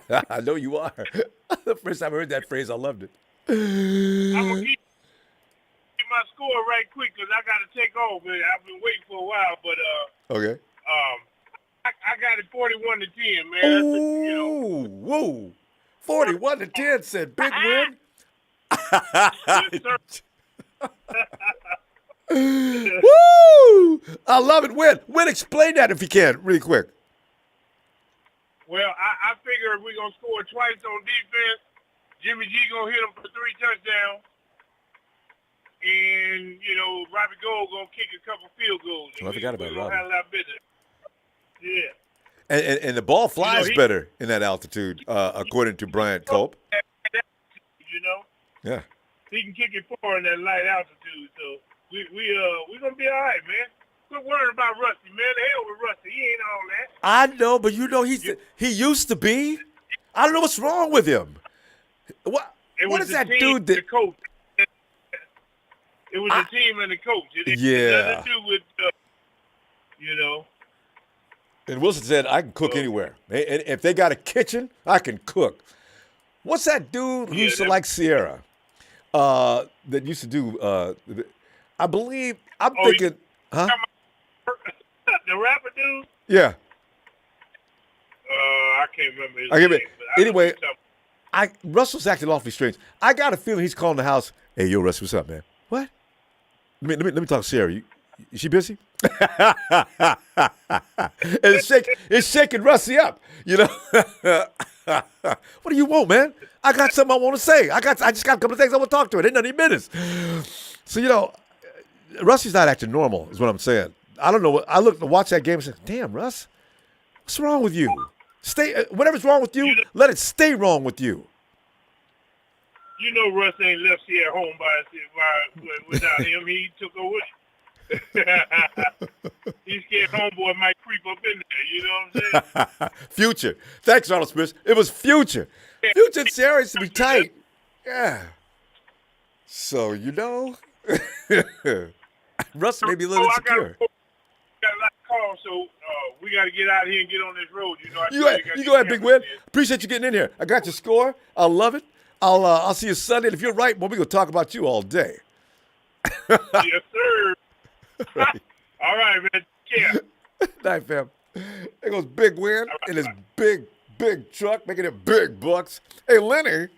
on. I know you are. The first time I heard that phrase, I loved it. I'm gonna keep my score right quick because I got to take off. Man. I've been waiting for a while, but Okay. I got it 41-10, man. Ooh, whoa. 41-10 said big win. Yes, sir. Woo! I love it. Win, explain that if you can, really quick. Well, I figure we're going to score twice on defense. Jimmy G going to hit him for 3 touchdowns. And, Robbie Gold going to kick a couple field goals. I forgot about Robbie. Have a lot of business. Yeah. And the ball flies better in that altitude, according to Bryant Culp. Yeah. He can kick it far in that light altitude, so we're gonna be all right, man. Quit worrying about Rusty, man. The hell with Rusty. He ain't all that. I know, but he used to be. I don't know what's wrong with him. What is that dude that? The coach. It was the team and the coach. It had nothing to do with, And Wilson said, I can cook anywhere. And if they got a kitchen, I can cook. What's that dude who used to like Sierra? That used to do, I believe, I'm thinking, huh? The rapper dude? Yeah. I can't remember his name. Anyway, Russell's acting awfully strange. I got a feeling he's calling the house. Hey, yo, Russell, what's up, man? What? Let me talk to Sierra. Is she busy? And it's shaking Rusty up, What do you want, man? I got something I want to say. I just got a couple of things I want to talk to her. It ain't none of your business. So, Rusty's not acting normal, is what I'm saying. I don't know. I watch that game and say, damn, Russ, what's wrong with you? Whatever's wrong with you, let it stay wrong with you. Russ ain't left here at home without him. He took over. He's scared homeboy might creep up in there. You know what I'm saying? Future. Thanks, Arnold Smith. It was Future. Future and Sierra used to be tight. Yeah. So, Russ may be a little insecure. Got a lot of calls, so we got to get out of here and get on this road. You go ahead, Big Win. Appreciate you getting in here. I got your score. I love it. I'll see you Sunday. And if you're right, well, we're going to talk about you all day. Yes, sir. Right. All right, man. Yeah. Night, fam. There goes Big Win in his big truck, making it big bucks. Hey, Lenny.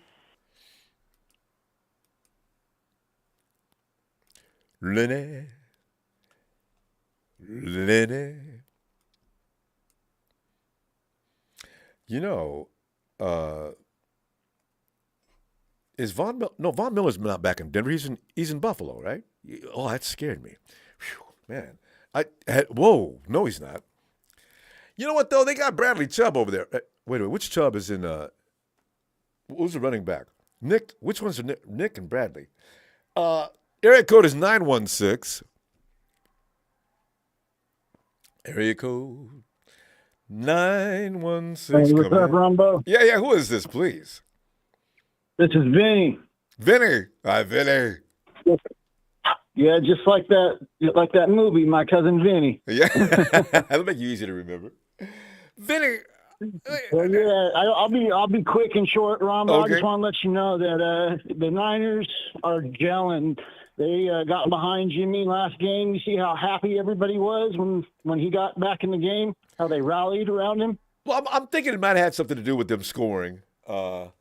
Is Von Miller? No, Von Miller's not back in Denver. He's in Buffalo, right? Oh, that scared me. Whew, man. No, he's not. You know what, though? They got Bradley Chubb over there. Wait a minute. Which Chubb is in who's the running back? Nick. Which one's Nick and Bradley? Area code is 916. Area code 916. Hey, what's up, Ronbo? Yeah. Who is this, please? This is Vinny. Vinny. Hi, Vinny. Yeah, just like that movie, My Cousin Vinny. Yeah. That'll make you easy to remember. Vinny. Well, yeah, I'll be quick and short, Ronbo. Okay. I just want to let you know that the Niners are gelling. They got behind Jimmy last game. You see how happy everybody was when he got back in the game, how they rallied around him? Well, I'm thinking it might have had something to do with them scoring. I'm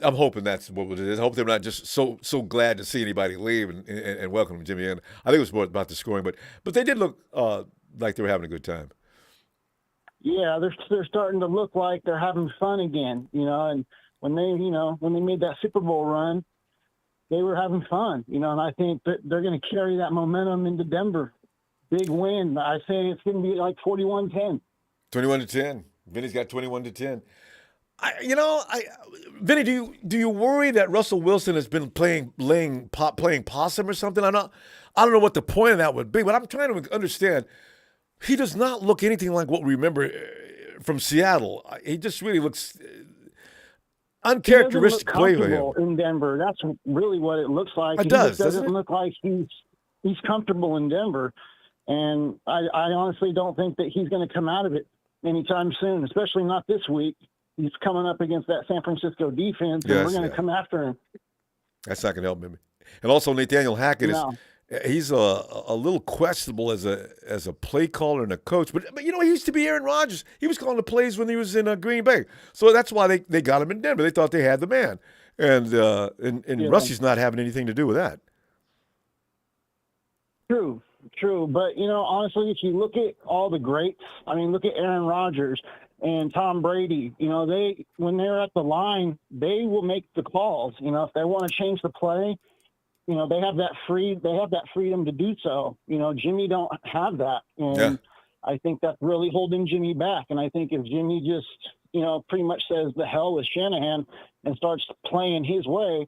hoping that's what it is. I hope they're not just so glad to see anybody leave and welcome Jimmy in. I think it was more about the scoring, but they did look like they were having a good time. Yeah, they're starting to look like they're having fun again, and when they made that Super Bowl run, they were having fun, and I think that they're going to carry that momentum into Denver. Big win. I say it's going to be like 41-10. 21-10. Vinny's got 21-10. Vinny, do you worry that Russell Wilson has been playing possum or something? I don't know what the point of that would be, but I'm trying to understand. He does not look anything like what we remember from Seattle. He just really looks uncharacteristic play for him in Denver. That's really what it looks like. It doesn't it? Look like he's comfortable in Denver, and I honestly don't think that he's going to come out of it anytime soon, especially not this week. He's coming up against that San Francisco defense, and we're going to come after him. That's not going to help him. And also, Nathaniel Hackett he's a little questionable as a play caller and a coach. But he used to be Aaron Rodgers. He was calling the plays when he was in Green Bay. So that's why they got him in Denver. They thought they had the man. And Rusty's not having anything to do with that. True. But, honestly, if you look at all the greats, look at Aaron Rodgers and Tom Brady, when they're at the line, they will make the calls. If they want to change the play, they have that freedom to do so. Jimmy don't have that. And I think that's really holding Jimmy back. And I think if Jimmy just, pretty much says the hell with Shanahan and starts playing his way,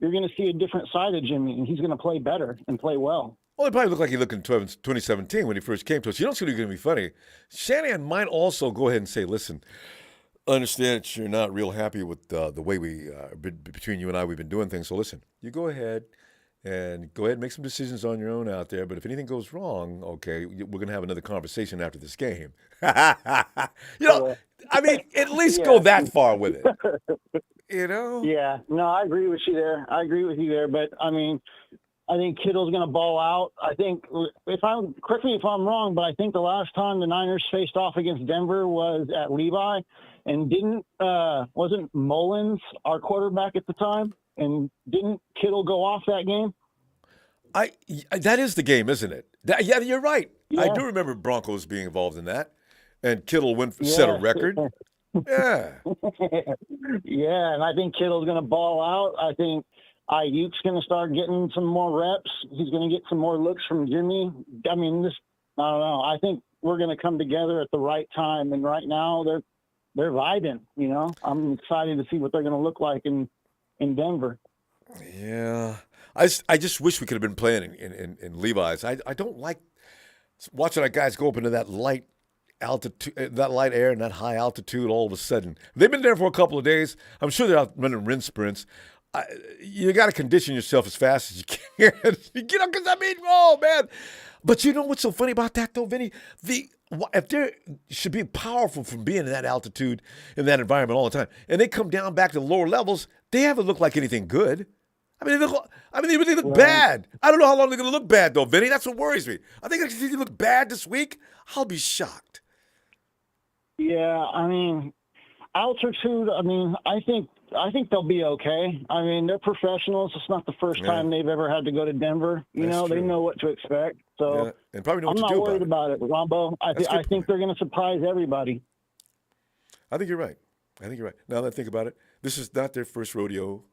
you're going to see a different side of Jimmy, and he's going to play better and play well. Well, it probably looked like he looked in 2017 when he first came to us. You don't see what's going to be funny. Shanahan might also go ahead and say, listen, I understand that you're not real happy with the way we, between you and I, we've been doing things. So listen, you go ahead and make some decisions on your own out there. But if anything goes wrong, okay, we're going to have another conversation after this game. At least go that far with it. Yeah, no, I agree with you there. But, I think Kittle's going to ball out. I think, correct me if I'm wrong, but I think the last time the Niners faced off against Denver was at Levi, and wasn't Mullins our quarterback at the time? And didn't Kittle go off that game? That is the game, isn't it? Yeah, you're right. Yeah. I do remember Broncos being involved in that, and Kittle set a record. Yeah. Yeah, and I think Kittle's going to ball out. I think Ayuk's going to start getting some more reps. He's going to get some more looks from Jimmy. I don't know. I think we're going to come together at the right time, and right now they're vibing. I'm excited to see what they're going to look like in Denver. Yeah, I just wish we could have been playing in Levi's. I don't like watching our guys go up into that light altitude, that light air, and that high altitude. All of a sudden, they've been there for a couple of days. I'm sure they're out running rinse sprints. You got to condition yourself as fast as you can. Oh man! But you know what's so funny about that though, Vinny? If they should be powerful from being in that altitude, in that environment all the time, and they come down back to the lower levels, they haven't looked like anything good. They really look bad. I don't know how long they're going to look bad though, Vinny. That's what worries me. I think if they look bad this week, I'll be shocked. Yeah, altitude. I think they'll be okay. They're professionals. It's not the first time they've ever had to go to Denver. They know what to expect. So and probably know I'm what not to do worried about it, Ronbo. I think they're going to surprise everybody. I think you're right. Now that I think about it, this is not their first rodeo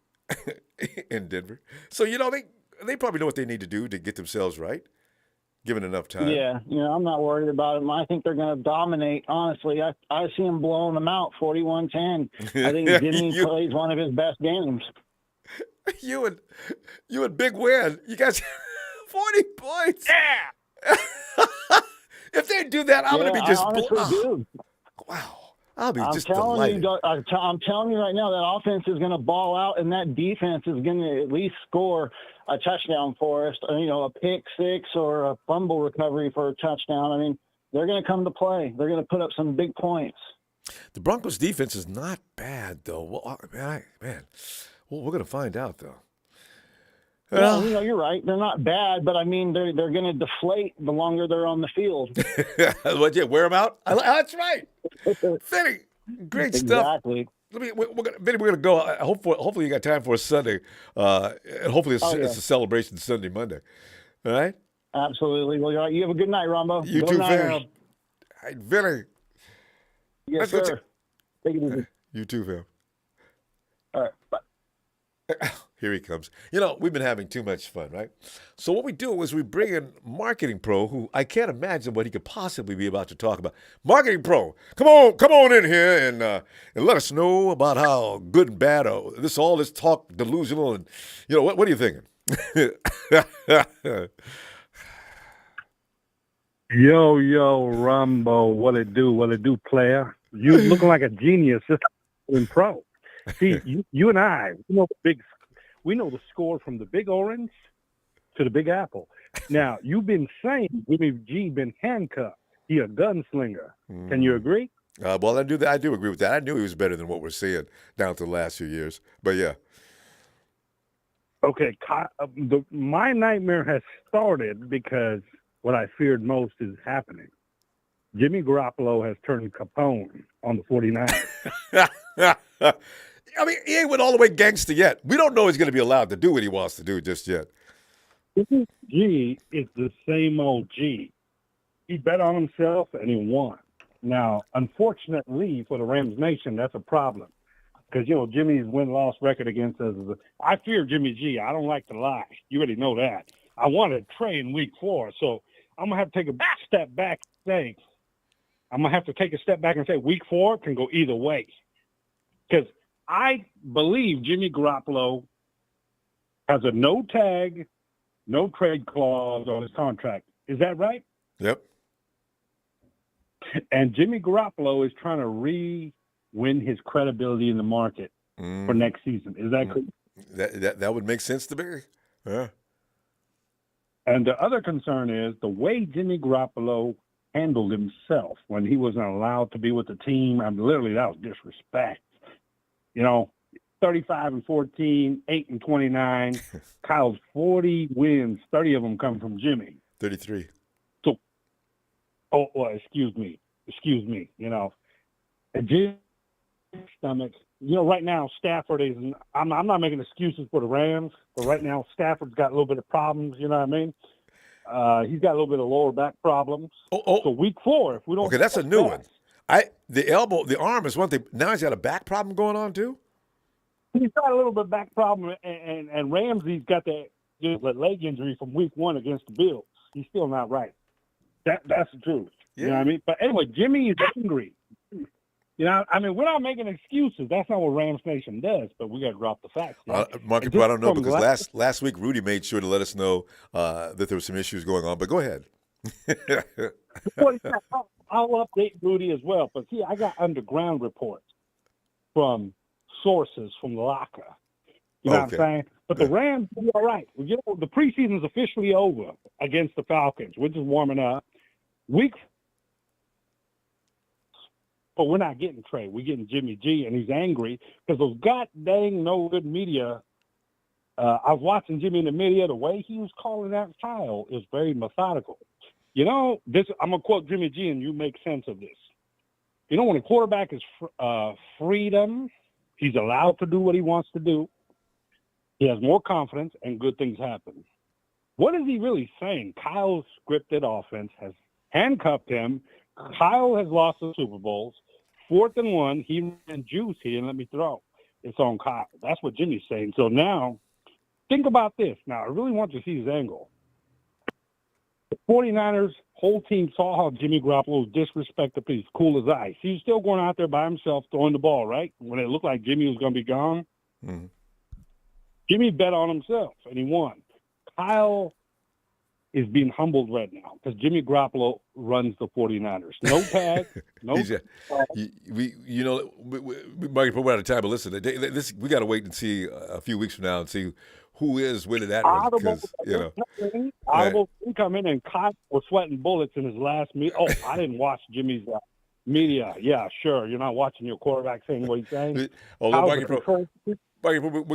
in Denver. So, they probably know what they need to do to get themselves right, given enough time. Yeah, I'm not worried about them. I think they're going to dominate, honestly. I see them blowing them out 41-10. I think Jimmy plays one of his best games. You and Big Win, you guys 40 points. Yeah. If they do that, I'm going to be just do. Wow. I'll be I'm telling you right now, that offense is going to ball out, and that defense is going to at least score a touchdown for us. A pick six or a fumble recovery for a touchdown. They're going to come to play. They're going to put up some big points. The Broncos' defense is not bad, though. Well, man, we're going to find out, though. No, you're right. They're not bad, but I mean, they're going to deflate the longer they're on the field. What? Yeah, wear them out. That's right. Vinny, great stuff. Exactly. Vinny, we're gonna go. Hopefully, you got time for a Sunday, and hopefully it's a celebration Sunday, Monday. All right. Absolutely. Well, you're right. You have a good night, Ronbo. You Go too, Niners. fam. All right, Vinny. Yes, sir. Take it easy. You too, fam. All right. Bye. Here he comes. We've been having too much fun, right? So what we do is we bring in Marketing Pro, who I can't imagine what he could possibly be about to talk about. Marketing Pro, come on in here and let us know about how good and bad all this talk delusional and what are you thinking? Yo, Ronbo, what it do, player? You looking like a genius in pro. See, you and I, we know the score from the Big Orange to the Big Apple. Now, you've been saying Jimmy G been handcuffed. He a gunslinger. Can you agree? Well, I do agree with that. I knew he was better than what we're seeing down to the last few years. But yeah. Okay, my nightmare has started because what I feared most is happening. Jimmy Garoppolo has turned Capone on the 49ers. I mean, he ain't went all the way gangster yet. We don't know he's going to be allowed to do what he wants to do just yet. G is the same old G. He bet on himself and he won. Now, unfortunately for the Rams Nation, that's a problem. Because, Jimmy's win-loss record against us is I fear Jimmy G. I don't like to lie. You already know that. I wanted to trade in week 4, so I'm going to have to take a step back and say week 4 can go either way. Because I believe Jimmy Garoppolo has a no-tag, no-trade clause on his contract. Is that right? Yep. And Jimmy Garoppolo is trying to win his credibility in the market for next season. Is that correct? That would make sense to me. Yeah. And the other concern is the way Jimmy Garoppolo handled himself when he wasn't allowed to be with the team. I mean, literally, that was disrespect. 35-14, 8-29. Kyle's 40 wins. 30 of them come from Jimmy. 33. So, excuse me. And Jimmy's stomach. Right now Stafford is. I'm not making excuses for the Rams, but right now Stafford's got a little bit of problems. You know what I mean? He's got a little bit of lower back problems. So week 4, if we don't. Okay, that's a new one. The arm is one thing. Now he's got a back problem going on too. He's got a little bit of back problem, and Ramsey's got that leg injury from week 1 against the Bills. He's still not right. That's the truth. Yeah. You know what I mean? But anyway, Jimmy is angry. We're not making excuses. That's not what Rams Nation does, but we got to drop the facts. Mark, I don't know, because last week Rudy made sure to let us know that there were some issues going on, but go ahead. I'll update Rudy as well, but see, I got underground reports from sources from the locker. You know what I'm saying? But the Rams will be all right. The preseason's officially over against the Falcons. We're just warming up. But we're not getting Trey. We're getting Jimmy G, and he's angry because those god dang no good media. I was watching Jimmy in the media. The way he was calling that Kyle is very methodical. I'm gonna quote Jimmy G, and you make sense of this. When a quarterback is freedom, he's allowed to do what he wants to do. He has more confidence, and good things happen. What is he really saying? Kyle's scripted offense has handcuffed him. Kyle has lost the Super Bowls. 4th and 1, he ran juice. He didn't let me throw. It's on Kyle. That's what Jimmy's saying. So now, think about this. Now, I really want you to see his angle. The 49ers whole team saw how Jimmy Garoppolo disrespected people. Cool as ice. He's still going out there by himself throwing the ball, right? When it looked like Jimmy was going to be gone. Mm-hmm. Jimmy bet on himself, and he won. Kyle is being humbled right now because Jimmy Garoppolo runs the 49ers. No tag, no. We might put out of time, but listen, we got to wait and see a few weeks from now and see who is winning that one. Audible come in and Kyle was sweating bullets in his last meet. Oh, I didn't watch Jimmy's media. Yeah, sure. You're not watching your quarterback saying what he's saying. We're going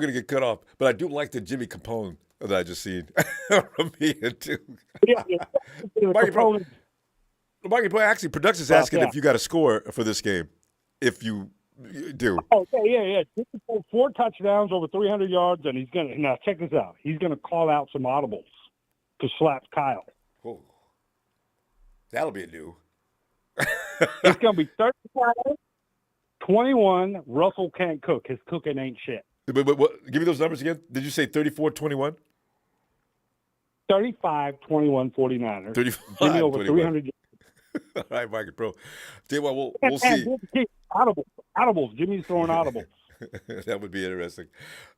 to get cut off, but I do like the Jimmy Capone that I just seen from me and Duke. Yeah, Mikey Pro, actually, production's asking yeah. if you got a score for this game. If you do. Oh, yeah. Duke can throw 4 touchdowns over 300 yards, and he's gonna now check this out. He's gonna call out some audibles to slap Kyle. Oh, that'll be a new. It's gonna be 35-21. Russell can't cook. His cooking ain't shit. But give me those numbers again. Did you say 34-21? 35-21 49ers. 35, Jimmy over 300 yards. All right, Mikey Pro. Tell you what, we'll see. Audibles. Jimmy's throwing audibles. That would be interesting.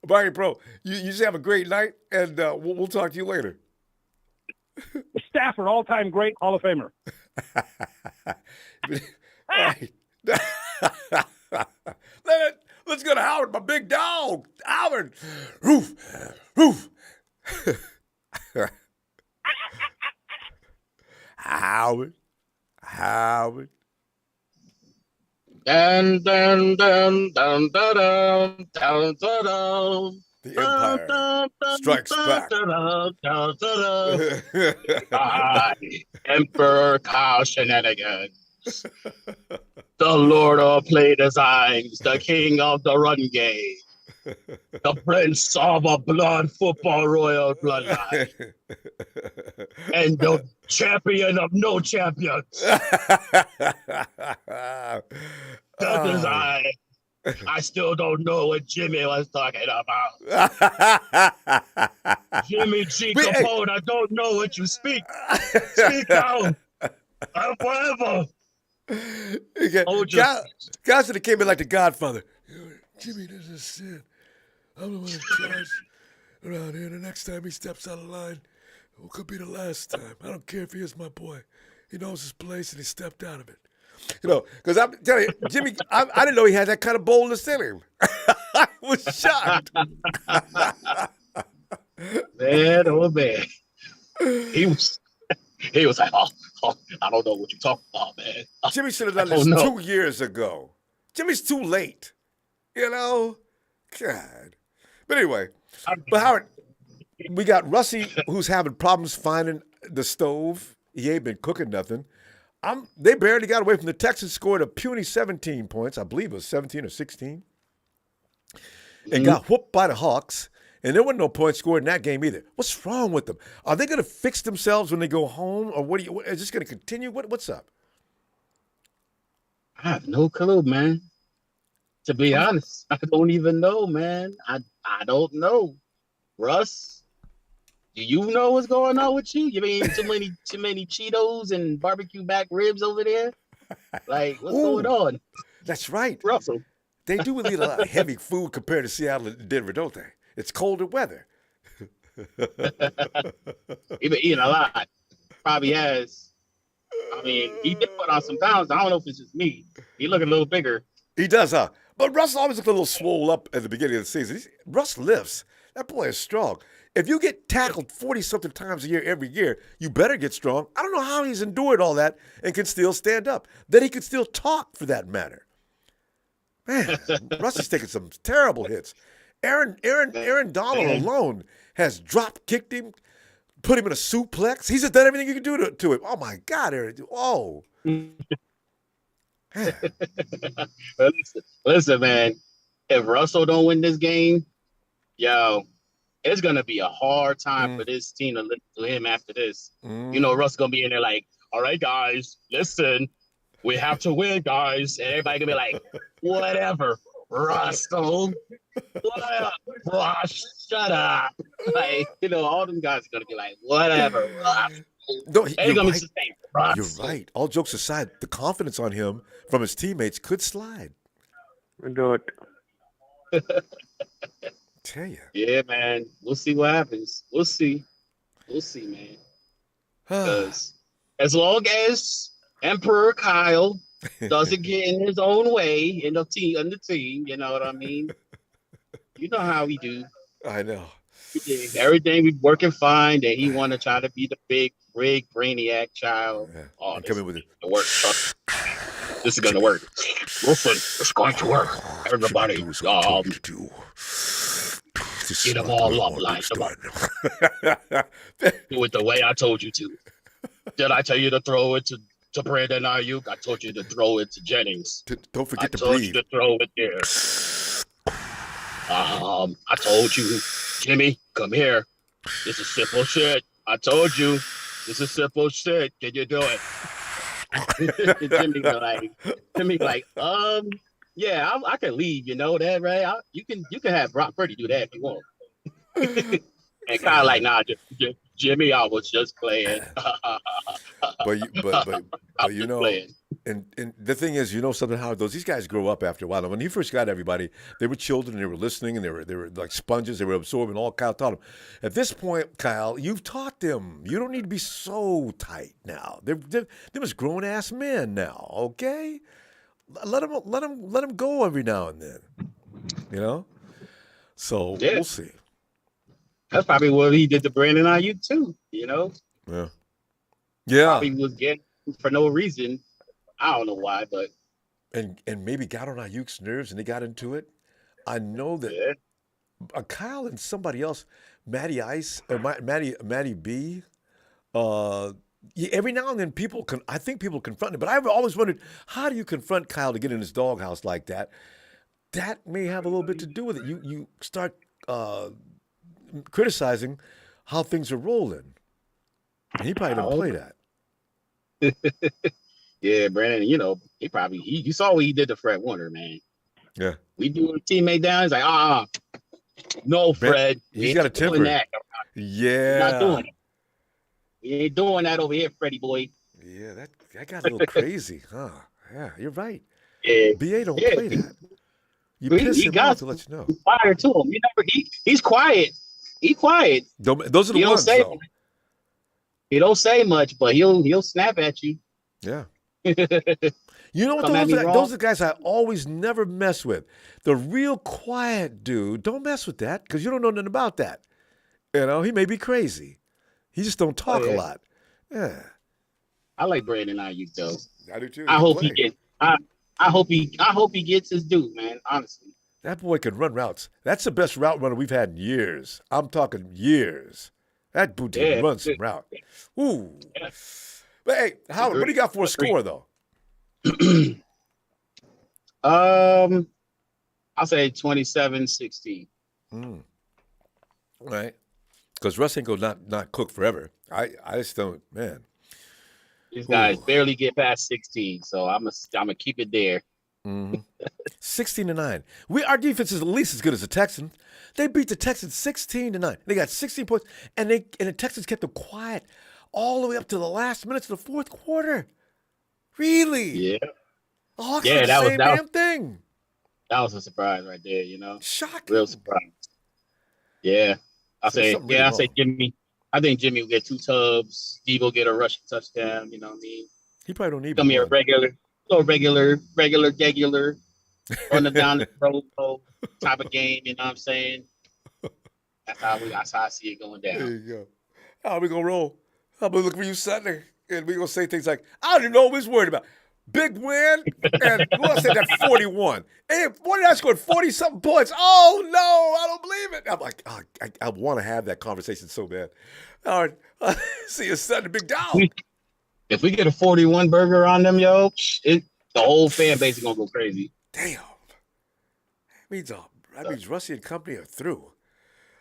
Mikey Pro, you just have a great night, and we'll talk to you later. Stafford, all-time great Hall of Famer. Let's go to Howard, my big dog. Howard. Roof. Howard. Down. The Empire strikes back. I, Emperor Kyle Shenanigans, the Lord of Play Designs, the King of the Run Game, the Prince of a Blood Football Royal Bloodline, and the Champion of No Champions. The design. I still don't know what Jimmy was talking about. Jimmy G. Capone, I don't know what you speak. Speak out. I'm forever. Guys that came in like the Godfather. Jimmy, this is sin. I'm the one in charge around here. The next time he steps out of line, it could be the last time. I don't care if he is my boy. He knows his place and he stepped out of it. You know, because I'm telling you, Jimmy, I didn't know he had that kind of boldness in him. I was shocked. Man, oh man. He was like, oh, I don't know what you're talking about, man. Jimmy should have done this 2 years ago. Jimmy's too late. You know? God. But anyway, Howard, we got Russie who's having problems finding the stove. He ain't been cooking nothing. They barely got away from the Texans, scored a puny 17 points. I believe it was 17 or 16. And got whooped by the Hawks. And there wasn't no points scored in that game either. What's wrong with them? Are they going to fix themselves when they go home? Or is this going to continue? What's up? I have no clue, man. To be honest, I don't even know, man. I don't know. Russ, do you know what's going on with you? You mean too many Cheetos and barbecue back ribs over there? Like, what's going on? That's right. Russell. They do eat a lot of heavy food compared to Seattle and Denver, don't they? It's colder weather. He been eating a lot. Probably has. I mean, he did put on some pounds. I don't know if it's just me. He looking a little bigger. He does, huh? But Russ always looked a little swole up at the beginning of the season. Russ lifts. That boy is strong. If you get tackled 40-something times a year every year, you better get strong. I don't know how he's endured all that and can still stand up. That he can still talk, for that matter. Man, Russ's taking some terrible hits. Aaron Donald alone has drop-kicked him, put him in a suplex. He's just done everything you can do to him. Oh, my God, Aaron. Oh. Listen, man. If Russell don't win this game, yo, it's gonna be a hard time for this team to listen to him after this. You know, Russ gonna be in there like, all right, guys, listen, we have to win, guys. And everybody gonna be like, whatever, Russell. Russ, shut up. Like, you know, all them guys are gonna be like, whatever, Russ. No, you're right. All jokes aside, the confidence on him from his teammates could slide. Do it. Tell you. Yeah, man. We'll see what happens. We'll see, man. Because as long as Emperor Kyle doesn't get in his own way in the team, you know what I mean? You know how we do. I know. Everything we working fine, that he want to try to be the big brainiac child. Yeah. Oh, come in with it. Work. This is going to work. Listen, it's going to work. Everybody. This Get them all up like them up. Do it the way I told you to. Did I tell you to throw it to Brandon Ayuk? I told you to throw it to Jennings. Don't forget to breathe. I told you to throw it there. I told you, Jimmy, come here. This is simple shit. I told you, this is simple shit. Can you do it? Jimmy like, yeah, I can leave. You know that, right? You can have Brock Purdy do that if you want. And kind of like, nah, Jimmy, I was just playing. but you know, and the thing is, you know something, Howard, these guys grow up after a while. When he first got everybody, they were children, they were listening, and they were like sponges, they were absorbing all Kyle taught them. At this point, Kyle, you've taught them. You don't need to be so tight now. They're just grown ass men now, okay? Let them go every now and then. You know? So we'll see. That's probably what he did to Brandon Ayuk too, you know? Yeah. Probably was getting for no reason. I don't know why, but and maybe got on Ayuk's nerves and they got into it. I know that Kyle and somebody else, Matty B, every now and then I think people confront him, but I've always wondered, how do you confront Kyle to get in his doghouse like that? That may have a little bit to do with it. You start criticizing how things are rolling. And he probably didn't play that. Yeah, Brandon, you know, you saw what he did to Fred Warner, man. Yeah. We do a teammate down. He's like, no, Fred. He's got a temper. Yeah. Not doing it. We ain't doing that over here, Freddie boy. Yeah, that got a little crazy, huh? Yeah, you're right. Yeah. BA don't play that. You piss him off to let you know. Fire to him. You know, he's quiet. He's quiet. Those are the ones, though. He don't say much, but he'll snap at you. Yeah. You know what? Those are the guys I always never mess with. The real quiet dude, don't mess with that because you don't know nothing about that. You know, he may be crazy. He just don't talk a lot. Yeah. I like Brandon Ayuk though. I do too. I hope he gets his due, man. Honestly. That boy can run routes. That's the best route runner we've had in years. I'm talking years. That boot can run some route. Ooh. Yeah. But hey, Howard, what do you got for a score though? I'll say 27-16. All right. Because Russ ain't gonna not cook forever. I just don't, man. These guys barely get past 16, so I'm gonna keep it there. 16-9. Our defense is at least as good as the Texans. They beat the Texans 16-9. They got 16 points, and the Texans kept them quiet all the way up to the last minutes of the fourth quarter. Really? Yeah. The Hawks did the same damn thing. That was a surprise right there, you know. Shocking. Real surprise. Yeah. I say Jimmy. I think Jimmy will get 2 tubs. Steve will get a rushing touchdown. You know what I mean? He probably don't need. Come here, regular, on the down the road type of game. You know what I'm saying? That's how I see it going down. There you go. How we gonna roll? I'm gonna look for you Sunday, and we gonna say things like, "I don't even know what we're worried about." Big win, and who else said that 41? Hey, what did I score? 40-something points. Oh, no, I don't believe it. I'm like, I want to have that conversation so bad. All right, see you Sunday, big dog. If we get a 41 burger on them, the whole fan base is going to go crazy. Damn. That means Rusty and company are through.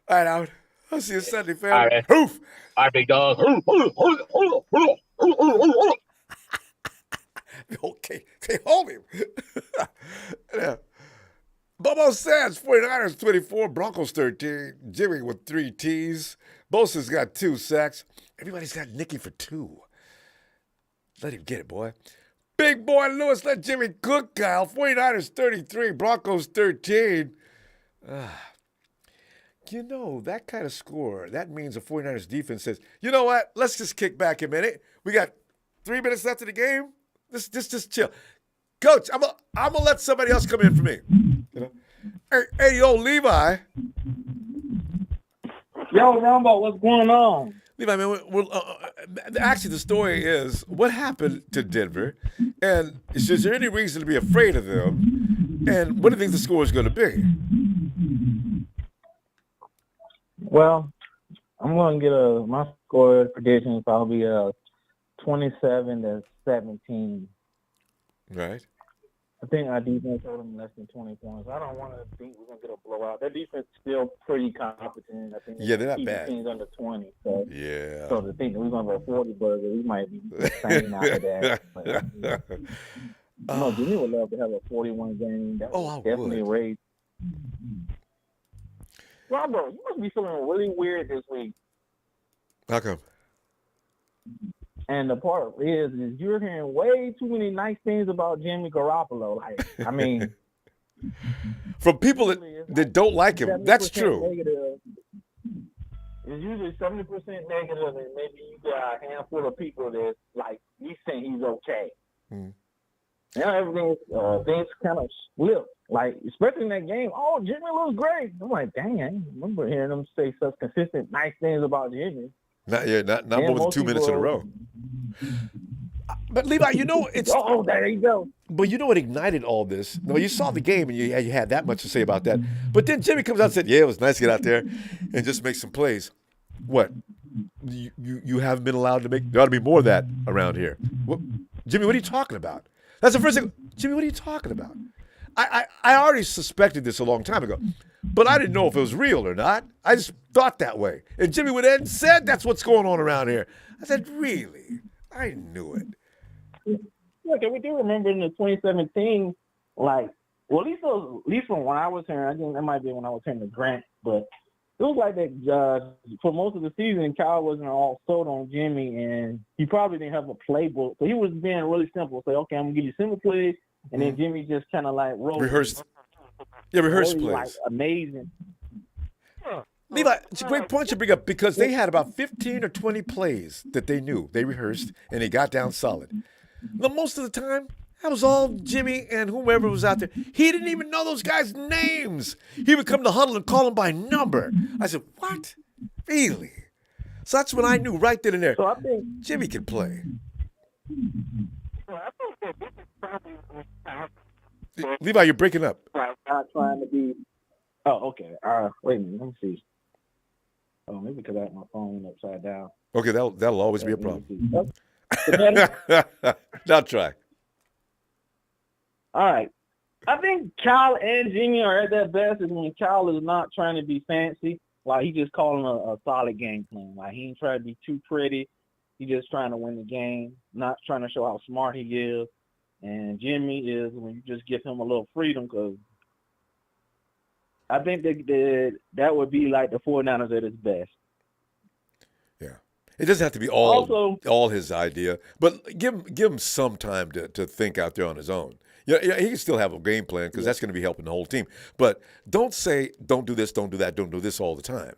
All right, Howard. I'll see you Sunday, fam. All right. Hoof. All right, big dog. Okay, hold him. Yeah. Bobo says 49ers 24, Broncos 13. Jimmy with 3 T's. Bosa's got 2 sacks. Everybody's got Nicky for 2. Let him get it, boy. Big boy Lewis, let Jimmy cook, Kyle. 49ers 33, Broncos 13. You know, that kind of score, that means the 49ers defense says, you know what? Let's just kick back a minute. We got 3 minutes left of the game. Just chill. Coach, I'm gonna let somebody else come in for me. You know? Hey, yo, Levi. Yo, Ronbo, what's going on? Levi, man, actually, the story is what happened to Denver, and is there any reason to be afraid of them? And what do you think the score is going to be? Well, I'm going to get my score prediction is probably 27-17. Right. I think our defense held them less than 20 points. I don't want to think we're going to get a blowout. Their defense is still pretty competent. I think Yeah, they're not keep bad. teams under 20. So, Yeah. So to think that we're going to have a 40 burger, we might be insane after that. But, Jimmy would love to have a 41 game. That would definitely raise. Ronbo, you must be feeling really weird this week. How come? And the part is you're hearing way too many nice things about Jimmy Garoppolo. Like, I mean, from people that don't like him, that's true. Negative. It's usually 70% negative, and maybe you got a handful of people that like you think he's okay. Now everything things kind of flip. Like, especially in that game, Jimmy looks great. I'm like, dang, I don't remember hearing them say such consistent nice things about Jimmy. Not more than 2 minutes in a row. But Levi, it's there you go. But what ignited all this? No, you saw the game and you had that much to say about that. But then Jimmy comes out and said, "Yeah, it was nice to get out there and just make some plays." What? You haven't been allowed to make? There ought to be more of that around here. Jimmy, what are you talking about? That's the first thing. Jimmy, what are you talking about? I already suspected this a long time ago, but I didn't know if it was real or not. I just thought that way. And Jimmy went ahead and said, "That's what's going on around here." I said, "Really? I knew it." Look, we do remember in the 2017, like, well, at least from when I was here, I think that might be when I was here in the Grant, but it was like that for most of the season, Kyle wasn't all sold on Jimmy, and he probably didn't have a playbook. So he was being really simple. Say, okay, I'm going to give you simple plays, and then Jimmy just kind of like rehearsed. Yeah, rehearsed plays. Like, amazing. Levi, it's a great point you bring up because they had about 15 or 20 plays that they knew. They rehearsed, and they got down solid. Now, most of the time, that was all Jimmy and whomever was out there. He didn't even know those guys' names. He would come to the huddle and call them by number. I said, "What? Really?" So that's when I knew right then and there. So I think Jimmy can play. Levi, you're breaking up. Not trying to be. Oh, okay. Wait a minute. Let me see. Oh, maybe because I had my phone upside down. Okay, that'll always be a problem. Now try. All right. I think Kyle and Jimmy are at their best is when Kyle is not trying to be fancy. Like, he's just calling a solid game plan. Like, he ain't trying to be too pretty. He's just trying to win the game, not trying to show how smart he is. And Jimmy is when you just give him a little freedom, because I think that would be like the 49ers at its best. Yeah. It doesn't have to be all his idea, but give him some time to think out there on his own. Yeah, he can still have a game plan because that's going to be helping the whole team. But don't say, "Don't do this, don't do that, don't do this" all the time.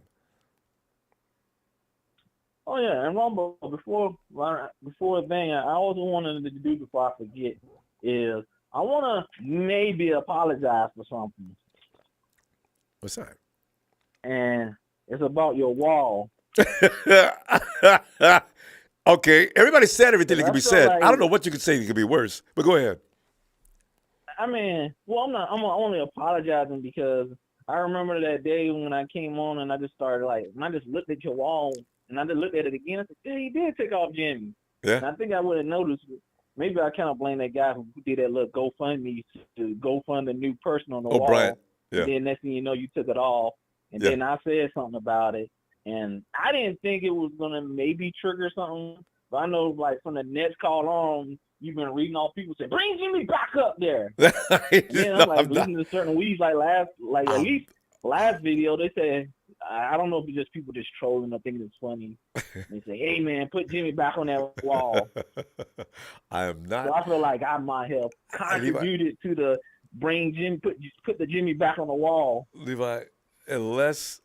Oh yeah, and Ronbo, before thing I also wanted to do before I forget is I want to maybe apologize for something. What's that? And it's about your wall. Okay, everybody said everything that could be said. Like, I don't know what you could say that could be worse, but go ahead. I mean, well, I'm only apologizing because I remember that day when I came on and I just started and I just looked at your wall and I just looked at it again. I said, "Yeah, he did take off Jimmy." Yeah. And I think I would have noticed. Maybe I kind of blame that guy who did that little GoFundMe to GoFund a new person on the wall. Brian. Yeah. And then next thing you know, you took it off. And then I said something about it. And I didn't think it was going to maybe trigger something. But I know, like, from the next call on, you've been reading all people saying, "Bring Jimmy back up there." And then I'm like listening to certain weeds at least last video, they said, I don't know if it's just people just trolling or thinking it's funny. They say, "Hey man, put Jimmy back on that wall." I am not. So I feel like I might have contributed to the put the Jimmy back on the wall. Levi, unless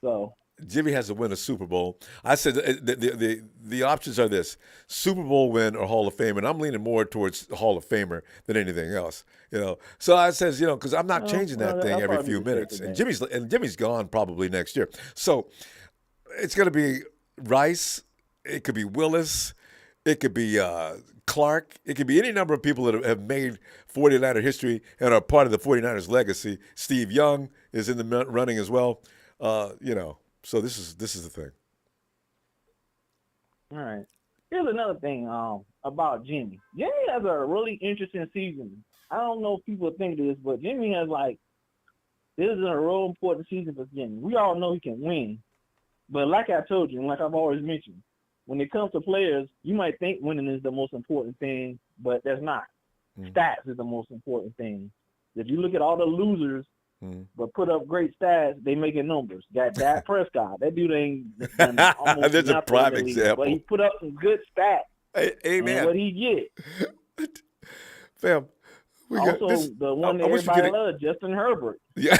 Jimmy has to win a Super Bowl. I said the options are this: Super Bowl win or Hall of Fame, and I'm leaning more towards Hall of Famer than anything else. So I says, because I'm not changing that thing every few minutes, and Jimmy's gone probably next year. So it's going to be Rice. It could be Willis. It could be Clark. It could be any number of people that have made 49er history and are part of the 49ers legacy. Steve Young is in the running as well. So this is the thing. All right. Here's another thing about Jimmy. Jimmy has a really interesting season. I don't know if people think this, but Jimmy has this is a real important season for Jimmy. We all know he can win. But like I told you, and like I've always mentioned, when it comes to players, you might think winning is the most important thing, but that's not. Stats is the most important thing. If you look at all the losers but put up great stats, they making numbers. Got Dak Prescott. That dude ain't done almost There's a nothing prime in the league, example. but he put up some good stats. Hey, And man. what he get? Fam, Also, the one that everybody loves, Justin Herbert. Yeah.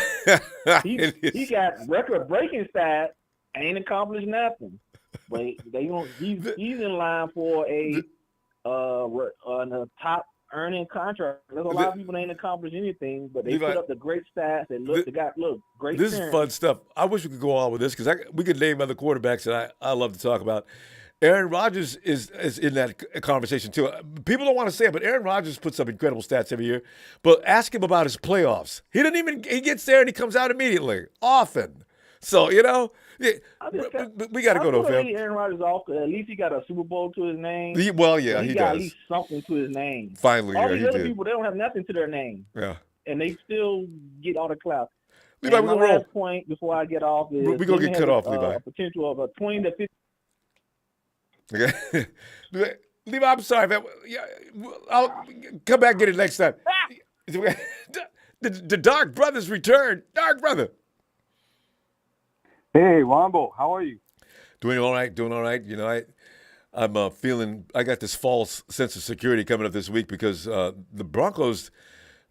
he got record-breaking stats, ain't accomplished nothing. But he's in line for a top earning contract. There's a lot of people that ain't accomplished anything, but they put up the great stats. They got great. This is fun stuff. I wish we could go on with this because we could name other quarterbacks that I love to talk about. Aaron Rodgers is in that conversation too. People don't want to say it, but Aaron Rodgers puts up incredible stats every year. But ask him about his playoffs. He gets there and he comes out immediately, often. So, we got to go to fam. Aaron Rodgers off. At least he got a Super Bowl to his name. He got does. At least something to his name. Finally, all these other did. people, they don't have nothing to their name. Yeah. And they still get all the clout. Levi, my last point before I get off is we're going to get cut off, Levi. A potential of a 20 to 50. Okay. Levi, I'm sorry, man. I'll come back and get it next time. The Dark Brothers return. Dark Brother. Hey, Ronbo, how are you? Doing all right. I'm feeling, I got this false sense of security coming up this week because the Broncos,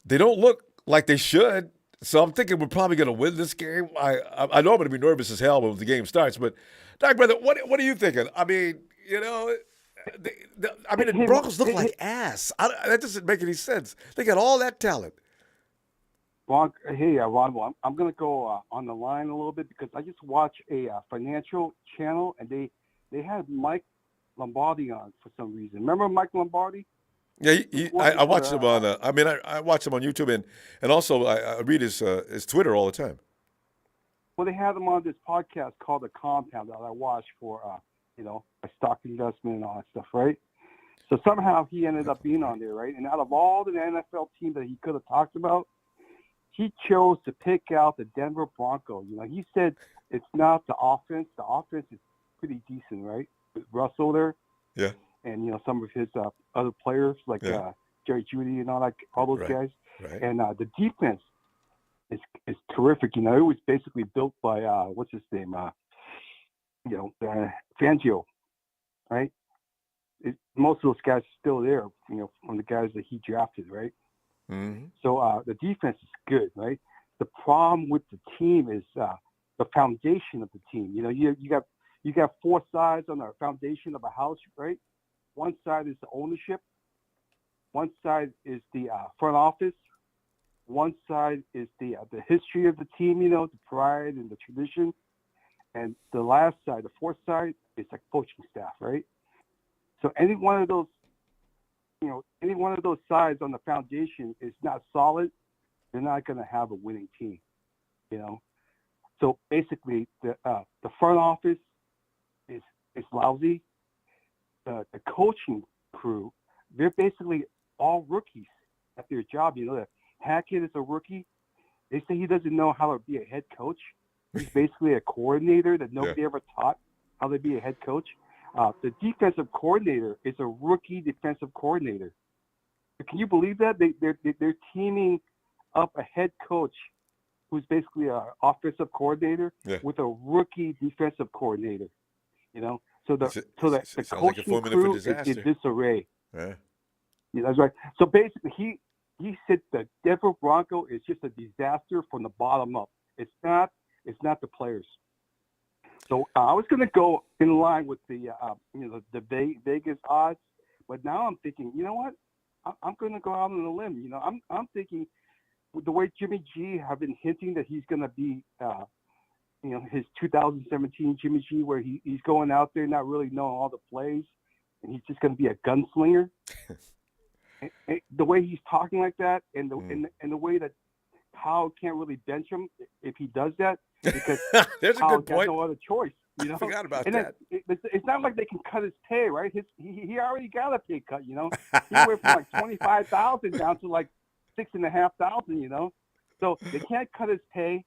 they don't look like they should. So I'm thinking we're probably going to win this game. I know I'm going to be nervous as hell when the game starts, but Dark Brother, what are you thinking? I mean, the Broncos look like ass. That doesn't make any sense. They got all that talent. Hey, Ronbo, I'm going to go on the line a little bit because I just watched a financial channel and they had Mike Lombardi on for some reason. Remember Mike Lombardi? Yeah, I watched him on. I watch him on YouTube and also I read his Twitter all the time. Well, they had him on this podcast called The Compound that I watched for my stock investment and all that stuff, right? So somehow he ended up being on there, right? And out of all the NFL teams that he could have talked about, he chose to pick out the Denver Broncos. He said it's not the offense. The offense is pretty decent, right? With Russell there. Yeah. And, some of his other players like Jerry Jeudy and all those guys. Right. And the defense is terrific. It was basically built by, what's his name? Fangio, right? Most of those guys are still there, from the guys that he drafted, right? Mm-hmm. So the defense is good, right? The problem with the team is the foundation of the team. You got four sides on the foundation of a house, right? One side is the ownership. One side is the front office. One side is the history of the team, the pride and the tradition. And the last side, the fourth side, is the coaching staff, right? So any one of those sides on the foundation is not solid, they're not going to have a winning team, So basically, the front office is lousy. The coaching crew, they're basically all rookies at their job. Hackett is a rookie. They say he doesn't know how to be a head coach. He's basically a coordinator that nobody ever taught how to be a head coach. The defensive coordinator is a rookie defensive coordinator. Can you believe that? They're teaming up a head coach who's basically an offensive coordinator with a rookie defensive coordinator. So the coaching crew is in disarray. Yeah. That's right. So basically, he said the Denver Bronco is just a disaster from the bottom up. It's not the players. So I was going to go in line with the Vegas odds, but now I'm thinking, you know what? I'm going to go out on a limb. I'm thinking with the way Jimmy G have been hinting that he's going to be, his 2017 Jimmy G, where he's going out there not really knowing all the plays, and he's just going to be a gunslinger. And the way he's talking like that, and the way that Kyle can't really bench him if he does that because There's a Kyle good has point. no other choice. You know, I forgot about and that. It's not like they can cut his pay, right? He already got a pay cut. You know, he went from like 25,000 down to like 6,500. You know, so they can't cut his pay.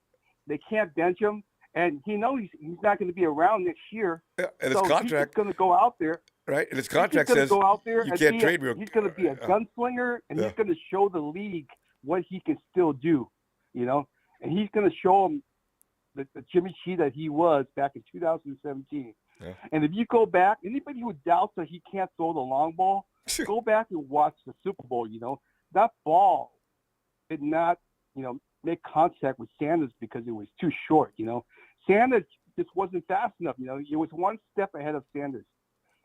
They can't bench him, and he knows he's not going to be around next year. Yeah, and his so contract, he's going to go out there. right? And his He's contract going to says go out there you and can't trade me. he's going to be a gunslinger, and he's going to show the league what he can still do. You know, and he's going to show them the Jimmy G that he was back in 2017. Yeah. And if you go back, anybody who doubts that he can't throw the long ball, go back and watch the Super Bowl. You know, that ball did not, you know, make contact with Sanders because it was too short. You know, Sanders just wasn't fast enough. You know, it was one step ahead of Sanders.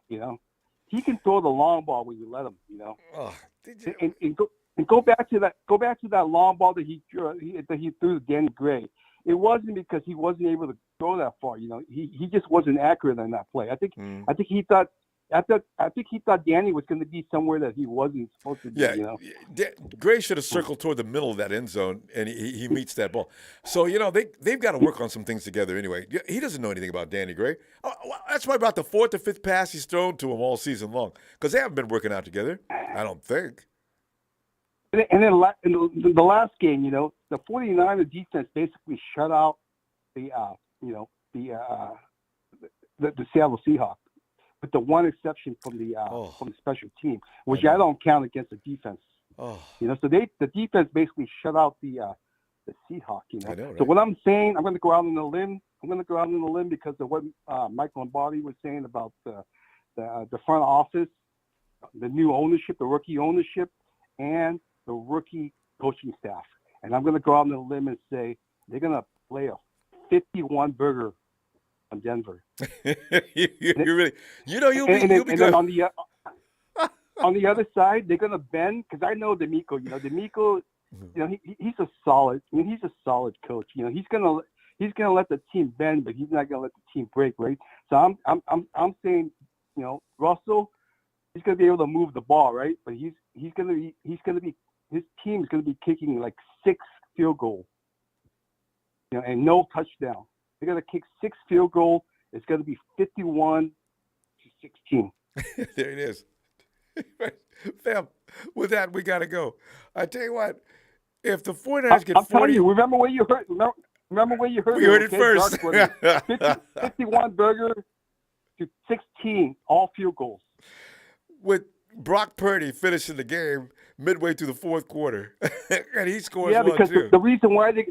You know, he can throw the long ball when you let him. You know, and go back to that. Go back to that long ball that he threw to Danny Gray. It wasn't because he wasn't able to throw that far. You know, he just wasn't accurate on that play. I think he thought Danny was going to be somewhere that he wasn't supposed to be. Yeah, you know, Gray should have circled toward the middle of that end zone, and he meets that ball. So you know they've got to work on some things together anyway. He doesn't know anything about Danny Gray. That's probably about the fourth or fifth pass he's thrown to him all season long because they haven't been working out together. I don't think. And then in the last game, you know, the 49er defense basically shut out the Seattle Seahawks, with the one exception from the special team, which I don't count against the defense. Oh. You know, so the defense basically shut out the Seahawks. You know, I know, right? So what I'm saying, I'm going to go out on a limb. I'm going to go out on a limb because of what Mike Lombardi was saying about the front office, the new ownership, the rookie ownership, and the rookie coaching staff. And I'm going to go out on a limb and say they're going to play a 51 burger on Denver. you'll be And good. then on the other side, they're going to bend because I know D'Amico. You know, D'Amico. You know, he's a solid. I mean, he's a solid coach. You know, he's gonna let the team bend, but he's not gonna let the team break, right? So I'm saying, you know, Russell, he's gonna be able to move the ball, right? But his team is gonna be kicking like 6 field goals, you know, and no touchdown. They're gonna kick 6 field goals. It's gonna be 51-16. There it is. Fam, with that, we got to go. I tell you what, if the 49ers get 40... I'm telling you, remember where you heard We heard it first. 51 burger to 16, all field goals. With Brock Purdy finishing the game midway through the fourth quarter, and he scores one because too. the reason why they're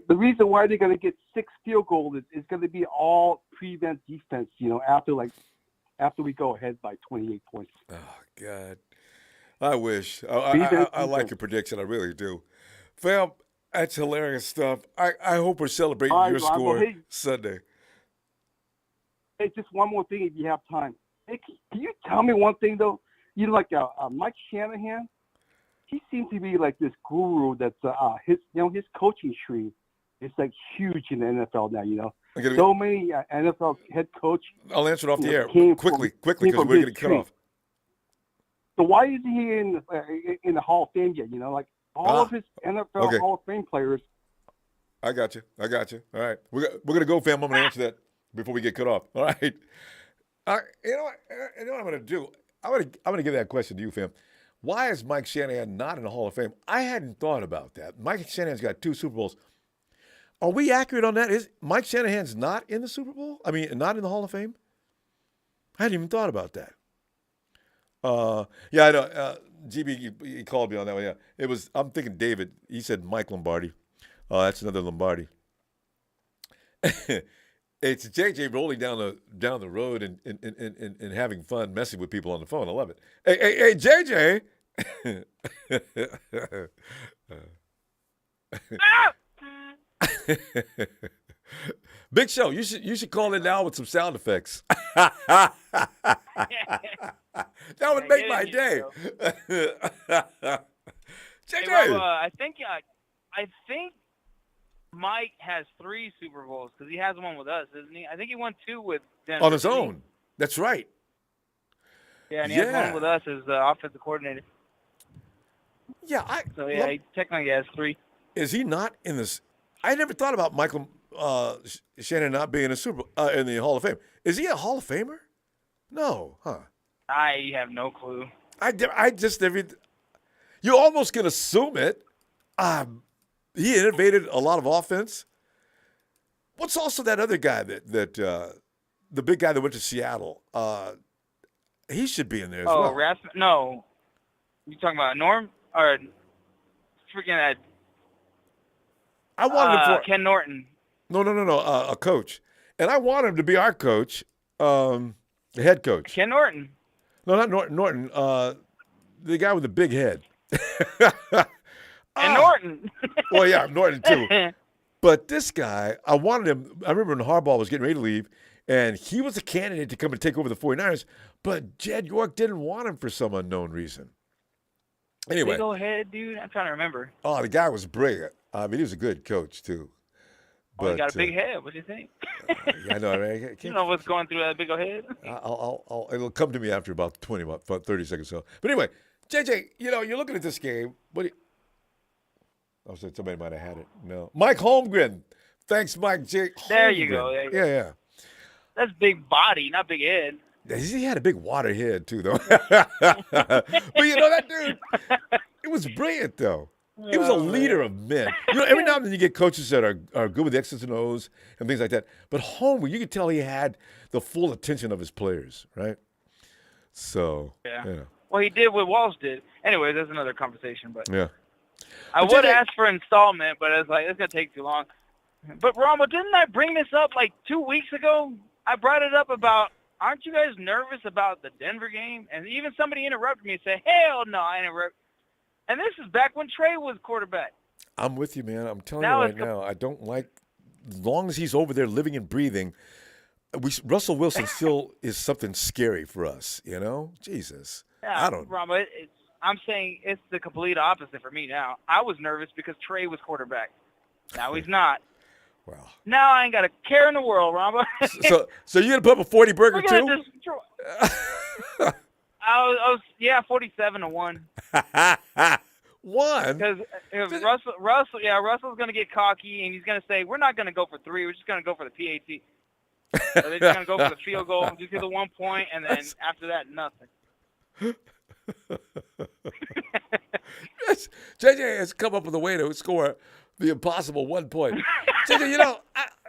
going to get 6 field goals is going to be all prevent defense. You know, after we go ahead by 28 points. Oh God, I wish. I like your prediction. I really do, fam. That's hilarious stuff. I hope we're celebrating your score Sunday. Hey, just one more thing, if you have time. Hey, can you tell me one thing though? You know, like Mike Shanahan. He seems to be like this guru that's his coaching tree is like huge in the NFL now. You know, so many NFL head coach. I'll answer it off the air quickly because we're getting cut off. So why is he in the Hall of Fame yet? You know, like all of his NFL Hall of Fame players. I got you. All right, we're gonna go, fam. I'm gonna answer that before we get cut off. All right. You know what I'm gonna do? I'm gonna give that question to you, fam. Why is Mike Shanahan not in the Hall of Fame? I hadn't thought about that. Mike Shanahan's got 2 Super Bowls. Are we accurate on that? Is Mike Shanahan's not in the Super Bowl? I mean, not in the Hall of Fame? I hadn't even thought about that. Yeah, I know. GB, he called me on that one. Yeah, it was. I'm thinking David. He said Mike Lombardi. That's another Lombardi. It's JJ rolling down the road and having fun, messing with people on the phone. I love it. Hey, JJ. Big Show, you should call in now with some sound effects. That would make my day. JJ. Hey, Rob, I think Mike has 3 Super Bowls because he has one with us, isn't he? I think he won 2 with Denver. On his own. That's right. Yeah, and he has one with us as the offensive coordinator. Yeah, he technically has 3. is he not in this? I never thought about Michael Shannon not being in the Hall of Fame. Is he a Hall of Famer? No, huh? I have no clue. I just you almost can assume it. He innovated a lot of offense. What's also that other guy that the big guy that went to Seattle? He should be in there as well. Oh, no. You talking about Norm or freaking that? I wanted him for Ken Norton. No, a coach, and I want him to be our coach, the head coach. Ken Norton. No, not Norton. Norton, the guy with the big head. And Norton. Well, yeah, Norton too. But this guy, I wanted him. I remember when Harbaugh was getting ready to leave, and he was a candidate to come and take over the 49ers, but Jed York didn't want him for some unknown reason. Anyway. Big old head, dude. I'm trying to remember. Oh, the guy was brilliant. I mean, he was a good coach, too. But, he got a big head. What do you think? I know, right? You know what's going through that big old head? It'll come to me after about 30 seconds or so. But anyway, JJ, you're looking at this game. Somebody might have had it. No. Mike Holmgren. Thanks, Mike. There you go. Yeah. That's big body, not big head. He had a big water head, too, though. But that dude, it was brilliant, though. He was a leader of men. Every now and then you get coaches that are good with X's and O's and things like that. But Homer, you could tell he had the full attention of his players, right? So, yeah. Well, he did what Walsh did. Anyway, that's another conversation. But yeah, I would ask for installment, but it's like it's gonna take too long. But Ronbo, didn't I bring this up like 2 weeks ago? I brought it up about, aren't you guys nervous about the Denver game? And even somebody interrupted me and said, hell no, I interrupted. And this is back when Trey was quarterback. I'm with you, man. I'm telling you right now, I don't like, as long as he's over there living and breathing, Russell Wilson still is something scary for us, Jesus. Yeah, I don't know. Ronbo, I'm saying it's the complete opposite for me now. I was nervous because Trey was quarterback. Now he's not. Wow. Now I ain't got a care in the world, Ronbo. so you gonna put up a 40 burger too? I was 47-1. One? Because Russell's gonna get cocky and he's gonna say, we're not gonna go for 3, we're just gonna go for the PAT. So they're just gonna go for the field goal, just get the 1 point, and then after that, nothing. JJ has come up with a way to score the impossible 1 point. JJ,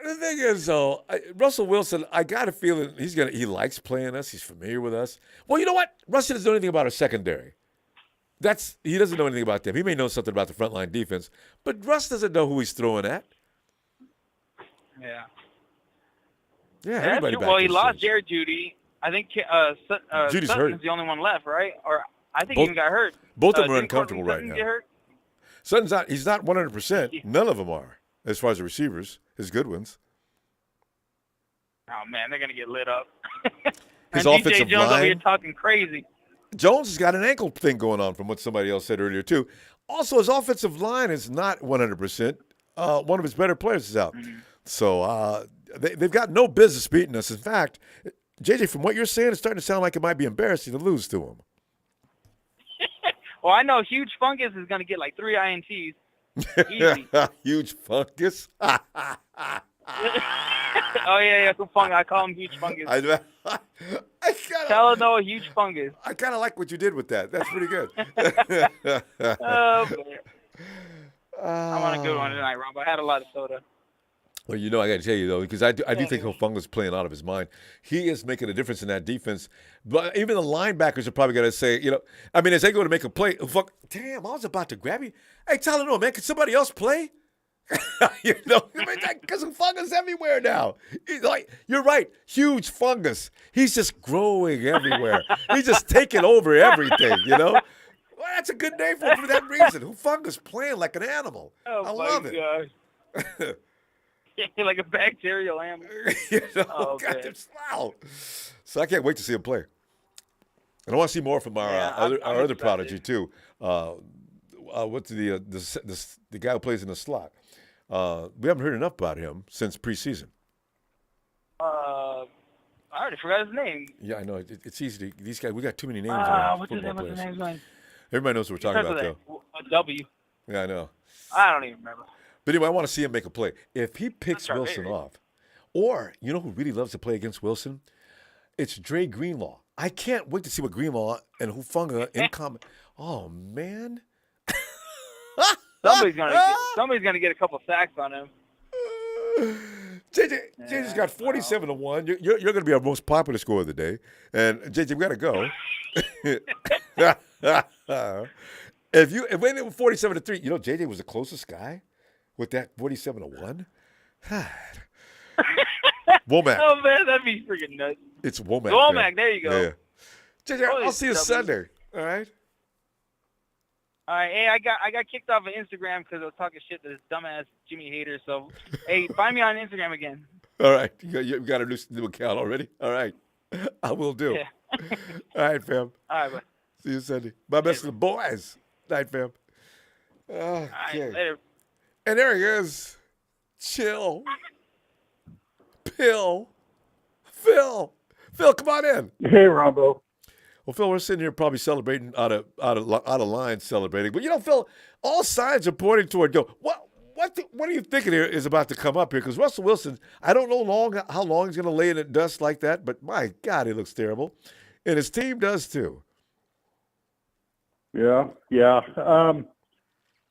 the thing is, though, Russell Wilson, I got a feeling he likes playing us. He's familiar with us. Well, you know what? Russell doesn't know anything about our secondary. He doesn't know anything about them. He may know something about the frontline defense, but Russ doesn't know who he's throwing at. Yeah. Yeah, everybody back well, he this lost stage. Jared Judy. I think Judy's Sutton's hurt. the only one left, right? Or I think he even got hurt. Both of them are didn't uncomfortable right Sutton now. get hurt? Sutton's not. He's not 100%. None of them are, as far as the receivers, his good ones. Oh man, they're gonna get lit up. His and offensive DJ Jones over here line. talking crazy. Jones has got an ankle thing going on, from what somebody else said earlier too. Also, his offensive line is not 100%. One of his better players is out. Mm-hmm. So they've got no business beating us. In fact, JJ, from what you're saying, it's starting to sound like it might be embarrassing to lose to him. Well, I know Huge Fungus is gonna get like 3 INTs. Easy. Huge Fungus. Oh yeah, Fungus. I call him Huge Fungus. Tell Noah Huge Fungus. I kind of like what you did with that. That's pretty good. Oh man. I'm on a good one tonight, Ron. But I had a lot of soda. Well, I got to tell you, though, because I do think Hufanga is playing out of his mind. He is making a difference in that defense. But even the linebackers are probably going to say, as they go to make a play, damn, I was about to grab you. Hey, Tyler, no, man, can somebody else play? Because Hufanga's everywhere now. You're right, huge fungus. He's just growing everywhere. He's just taking over everything, Well, that's a good name for him for that reason. Hufanga's playing like an animal. I love it. Gosh. Like a bacterial animal. Wow. So I can't wait to see him play. And I want to see more from our other prodigy too. What's the guy who plays in the slot? We haven't heard enough about him since preseason. I already forgot his name. Yeah, I know. It's easy to these guys. We got too many names. What's his name? Everybody knows what we're talking about, though. A W. Yeah, I know. I don't even remember. But anyway, I want to see him make a play. If he picks That's Wilson right. off, or you know who really loves to play against Wilson? It's Dre Greenlaw. I can't wait to see what Greenlaw and Hufunga in common. Oh man. Somebody's gonna get a couple sacks on him. JJ's got 47-1. You're going to be our most popular scorer of the day. And JJ, we got to go. if we ended with 47-3, you know, JJ was the closest guy with that 47-1. Womack. Oh man, that'd be freaking nuts. It's Womack. Womack, there you go. Yeah. JJ, I'll see you Sunday. All right. All right, hey, I got kicked off of Instagram because I was talking shit to this dumbass Jimmy Hater. So, hey, find me on Instagram again. All right, you got a new account already. All right, I will do. Yeah. All right, fam. All right, bye. See you Sunday. My best to the boys. Night, fam. Okay. All right, later. And there he is. Chill. Phil, come on in. Hey, Ronbo. Well, Phil, we're sitting here probably celebrating out of line celebrating, but you know, Phil, all signs are pointing toward what are you thinking here is about to come up here? Because Russell Wilson, I don't know how long he's going to lay in the dust like that, but my God, he looks terrible, and his team does too. Yeah.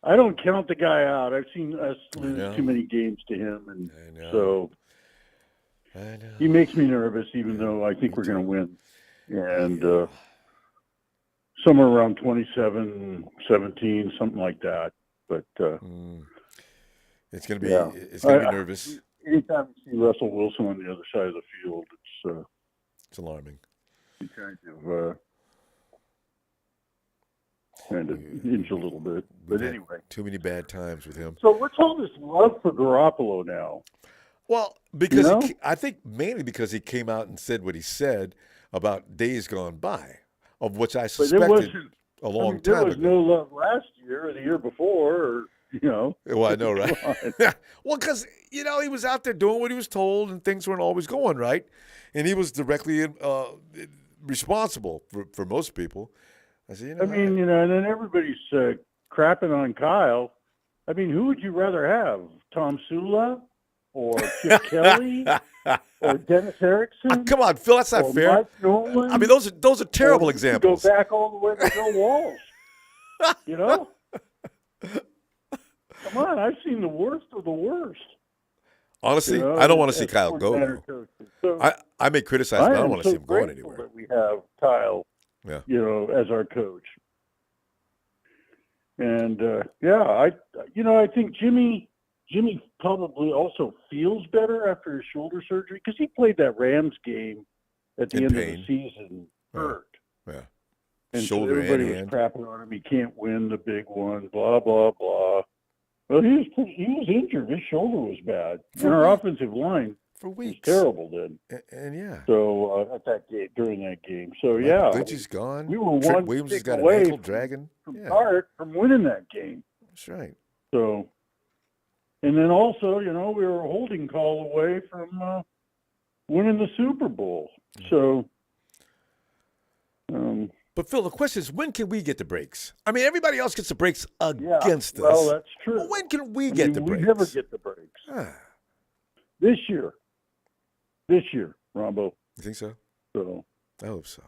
I don't count the guy out. I've seen us lose too many games to him, and so he makes me nervous, even though I think we're going to win. And somewhere around 27-17, something like that. But it's going to be it's going to be nervous. Anytime you see Russell Wilson on the other side of the field, it's alarming. You kind of hinge a little bit. But anyway, too many bad times with him. So what's all this love for Garoppolo now? Well, because I think mainly because he came out and said what he said about days gone by, of which I suspected a long time ago. There was no love last year or the year before, or, Well, I know, right? Well, because, he was out there doing what he was told, and things weren't always going right. And he was directly responsible for most people. I said, and then everybody's crapping on Kyle. I mean, who would you rather have? Tom Sula? Or Chip Kelly, or Dennis Erickson. Come on, Phil, that's not fair. Mike Nolan, I mean, those are terrible examples. Go back all the way to Bill Walsh. Come on, I've seen the worst of the worst. Honestly, I don't want to see Kyle go. So, I may criticize, but I don't want to see him going anywhere. That we have Kyle, as our coach. And I think Jimmy probably also feels better after his shoulder surgery because he played that Rams game at the end of the season hurt. Yeah. And Shoulder so everybody was crapping on him. He can't win the big one, blah, blah, blah. Well, he was injured. His shoulder was bad. And our offensive line for weeks was terrible then. And So at that game, during that game. So Glitchy's gone. We were Trent one Williams has stick got an away ankle dragging. from winning that game. That's right. So, and then also, we were a holding call away from winning the Super Bowl. So, but Phil, the question is, when can we get the breaks? I mean, everybody else gets the breaks against us. Well, that's true. Well, when can we get the breaks? We never get the breaks. This year, Ronbo. You think so? So I hope so.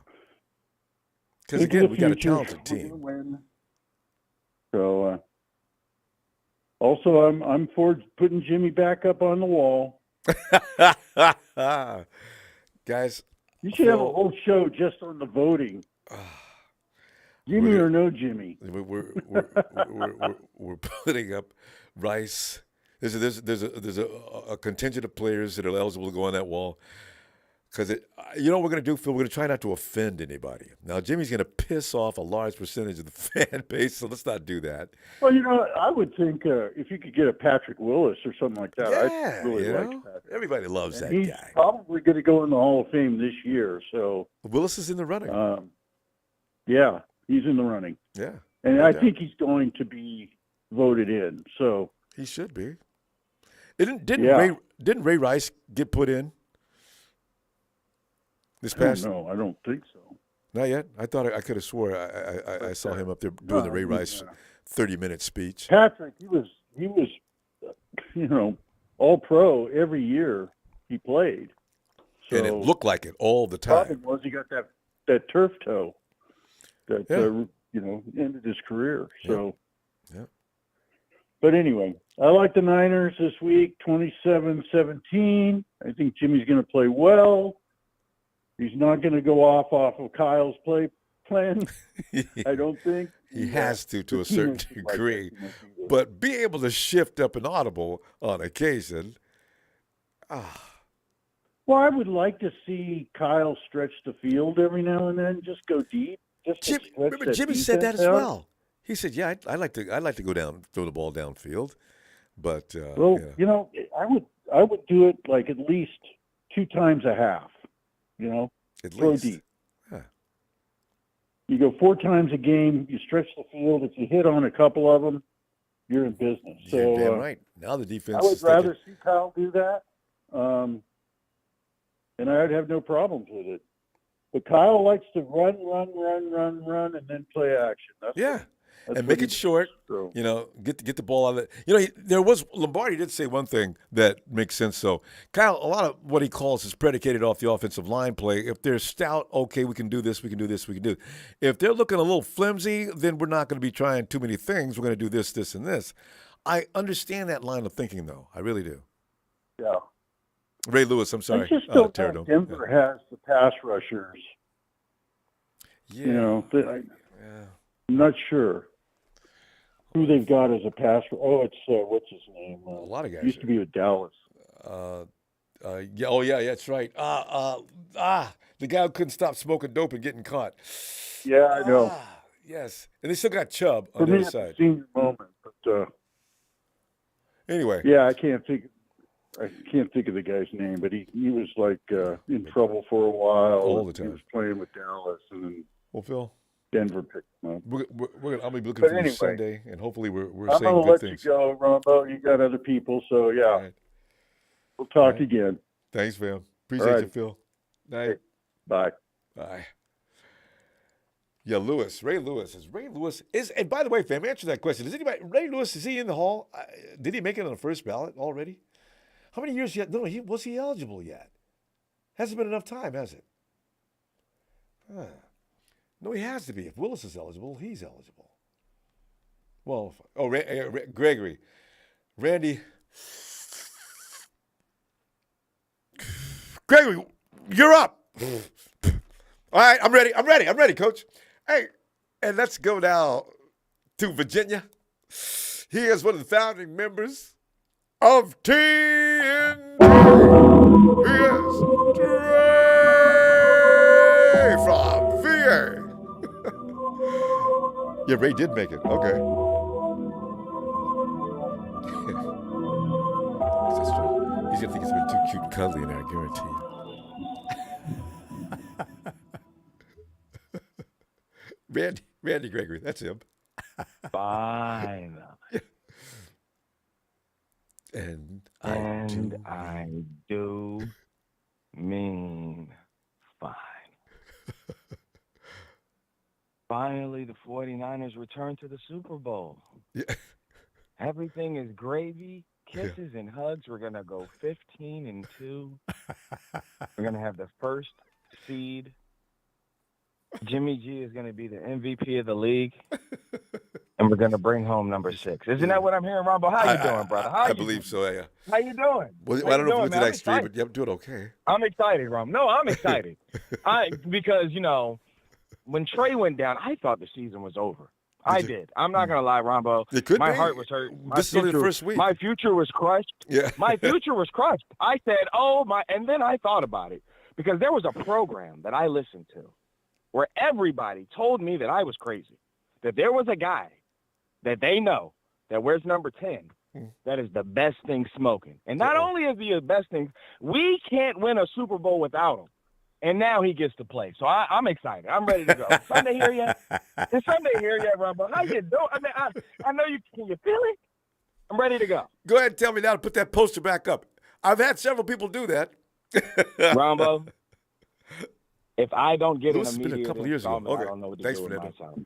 Because again, we got a talented team. Win. So, also, I'm for putting Jimmy back up on the wall. Guys, you should have a whole show just on the voting. Jimmy or no Jimmy? We're putting up Rice. There's a contingent of players that are eligible to go on that wall. Because what we're going to do, Phil? We're going to try not to offend anybody. Now, Jimmy's going to piss off a large percentage of the fan base, so let's not do that. Well, I would think if you could get a Patrick Willis or something like that, I'd really like Patrick. Everybody loves that he's guy. Probably going to go in the Hall of Fame this year. So Willis is in the running. Yeah, he's in the running. Yeah, and I think he's going to be voted in. So he should be. Didn't Ray Rice get put in? This past? No, I don't think so. Not yet. I thought I could have swore I saw him up there doing the Ray Rice 30-minute speech. Patrick, he was, all pro every year he played. So And it looked like it all the the problem time. was he got that turf toe that ended his career. So, But anyway, I like the Niners this week, 27-17. I think Jimmy's going to play well. He's not going to go off of Kyle's play plan. I don't think He has to a certain degree, but be able to shift up an audible on occasion. Well, I would like to see Kyle stretch the field every now and then, just go deep. Remember, Jimmy said that as well. He said, "Yeah, I'd like to go down, throw the ball downfield." But I would do it like at least 2 times a half. At throw least. deep. You go 4 times a game. You stretch the field. If you hit on a couple of them, you're in business. You're So damn right. Now the defense. I would is taking- rather see Kyle do that, and I'd have no problems with it. But Kyle likes to run, and then play action. That's and what make it short. So. Get the ball out of it. There was Lombardi did say one thing that makes sense. So Kyle, a lot of what he calls is predicated off the offensive line play. If they're stout, okay, we can do this, we can do this, we can do. If they're looking a little flimsy, then we're not going to be trying too many things. We're going to do this, this, and this. I understand that line of thinking, though. I really do. Yeah. Ray Lewis, I'm sorry. I just don't Terradome. know if Denver has the pass rushers. I'm not sure who they've got as a pass. It's what's his name? A lot of guys used to be with Dallas. That's right. The guy who couldn't stop smoking dope and getting caught. Yeah, I know. Yes, and they still got Chubb For on me, the other it's a side. senior moment, but anyway. Yeah, I can't think of the guy's name, but he was like in trouble for a while. All the time. He was playing with Dallas, and then Phil, Denver picked him up. I'll be looking But for you anyway, Sunday, and hopefully we're I'm saying gonna good let things. you go, Ronbo. You got other people, so yeah. We'll talk again. Thanks, fam. Appreciate All you, Phil. Night. Bye. Bye. Yeah, Ray Lewis is, and by the way, fam, answer that question. Ray Lewis, is he in the hall? Did he make it on the first ballot already? How many years yet? No, was he eligible yet? Hasn't been enough time, has it? No, he has to be. If Willis is eligible, he's eligible. Well, Gregory. Randy. Gregory, you're up. All right, I'm ready, Coach. Hey, and let's go now to Virginia. He is one of the founding members of TNT. He is Trey from VA. Yeah, Ray did make it. Okay. That's true. He's going to think it's been too cute and cuddly in there, I guarantee you. Randy Gregory, that's him. Fine. And I do mean fine. Finally, the 49ers return to the Super Bowl. Yeah. Everything is gravy, kisses and hugs. We're going to go 15-2. We're going to have the first seed. Jimmy G is going to be the MVP of the league. And we're going to bring home number 6. Isn't that what I'm hearing, Ronbo? How you doing, brother? I believe so, yeah. How you doing? Well, I don't know if we went to that extreme, but you're doing okay. I'm excited, Rom. No, I'm excited. Because, when Trey went down, I thought the season was over. I did. I'm not going to lie, Ronbo. My heart was hurt. This is only the first week. My future was crushed. Yeah. My future was crushed. I said, and then I thought about it. Because there was a program that I listened to where everybody told me that I was crazy. That there was a guy that they know that wears number 10 that is the best thing smoking. And not only is he the best thing, we can't win a Super Bowl without him. And now he gets to play. So I'm excited. I'm ready to go. Sunday here yet? Is Sunday here yet, Rumble? How you doing? I mean, I know you. Can you feel it? I'm ready to go. Go ahead and tell me now to put that poster back up. I've had several people do that. Rumble, if I don't get This an has been immediate a couple of years ago. installment, Okay. I don't know what to Thanks do for with that. myself.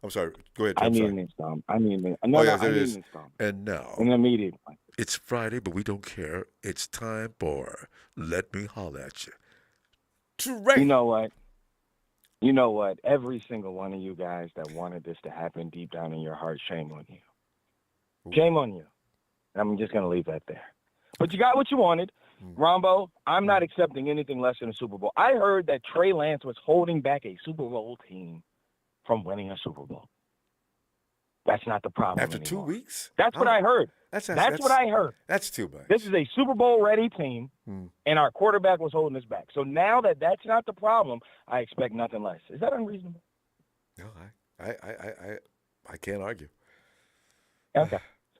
I'm sorry. Go ahead, Tim. I need Sorry. an installment. I need an no, Oh, no, yes, I it need is. an installment. And now, An immediate one. it's Friday, but we don't care. It's time for Let Me Holler at You. Trey. You know what? You know what? Every single one of you guys that wanted this to happen deep down in your heart, shame on you. Shame on you. And I'm just going to leave that there. But you got what you wanted. Ronbo, I'm not accepting anything less than a Super Bowl. I heard that Trey Lance was holding back a Super Bowl team from winning a Super Bowl. That's not the problem After anymore. 2 weeks? That's what I heard. That's what I heard. That's too much. This is a Super Bowl ready team, and our quarterback was holding us back. So now that that's not the problem, I expect nothing less. Is that unreasonable? No, I can't argue. Okay.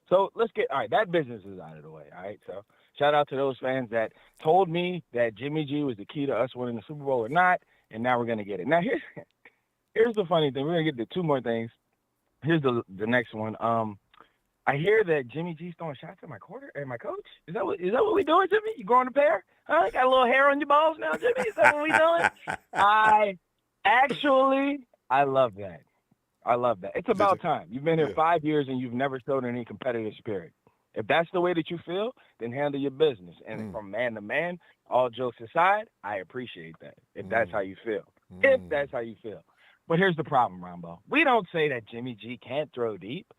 So let's get all right. That business is out of the way. All right. So shout out to those fans that told me that Jimmy G was the key to us winning the Super Bowl or not, and now we're gonna get it. Now here's the funny thing. We're gonna get to two more things. Here's the next one. I hear that Jimmy G's throwing shots at my coach. Is that what we doing, Jimmy? You growing a pair? Huh? Got a little hair on your balls now, Jimmy? Is that what we doing? I love that. I love that. It's about time. You've been here 5 years and you've never shown any competitive spirit. If that's the way that you feel, then handle your business. And from man to man, all jokes aside, I appreciate that. If that's how you feel. If that's how you feel. But here's the problem, Ronbo. We don't say that Jimmy G can't throw deep.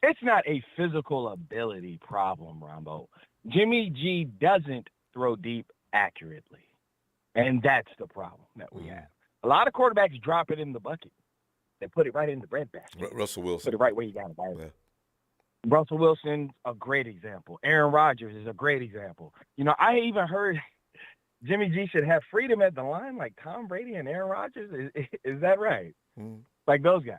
It's not a physical ability problem, Ronbo. Jimmy G doesn't throw deep accurately. And that's the problem that we have. A lot of quarterbacks drop it in the bucket. They put it right in the breadbasket. Russell Wilson. Put it right where you got it. Right? Yeah. Russell Wilson's a great example. Aaron Rodgers is a great example. You know, I even heard Jimmy G should have freedom at the line like Tom Brady and Aaron Rodgers. Is that right? Like those guys.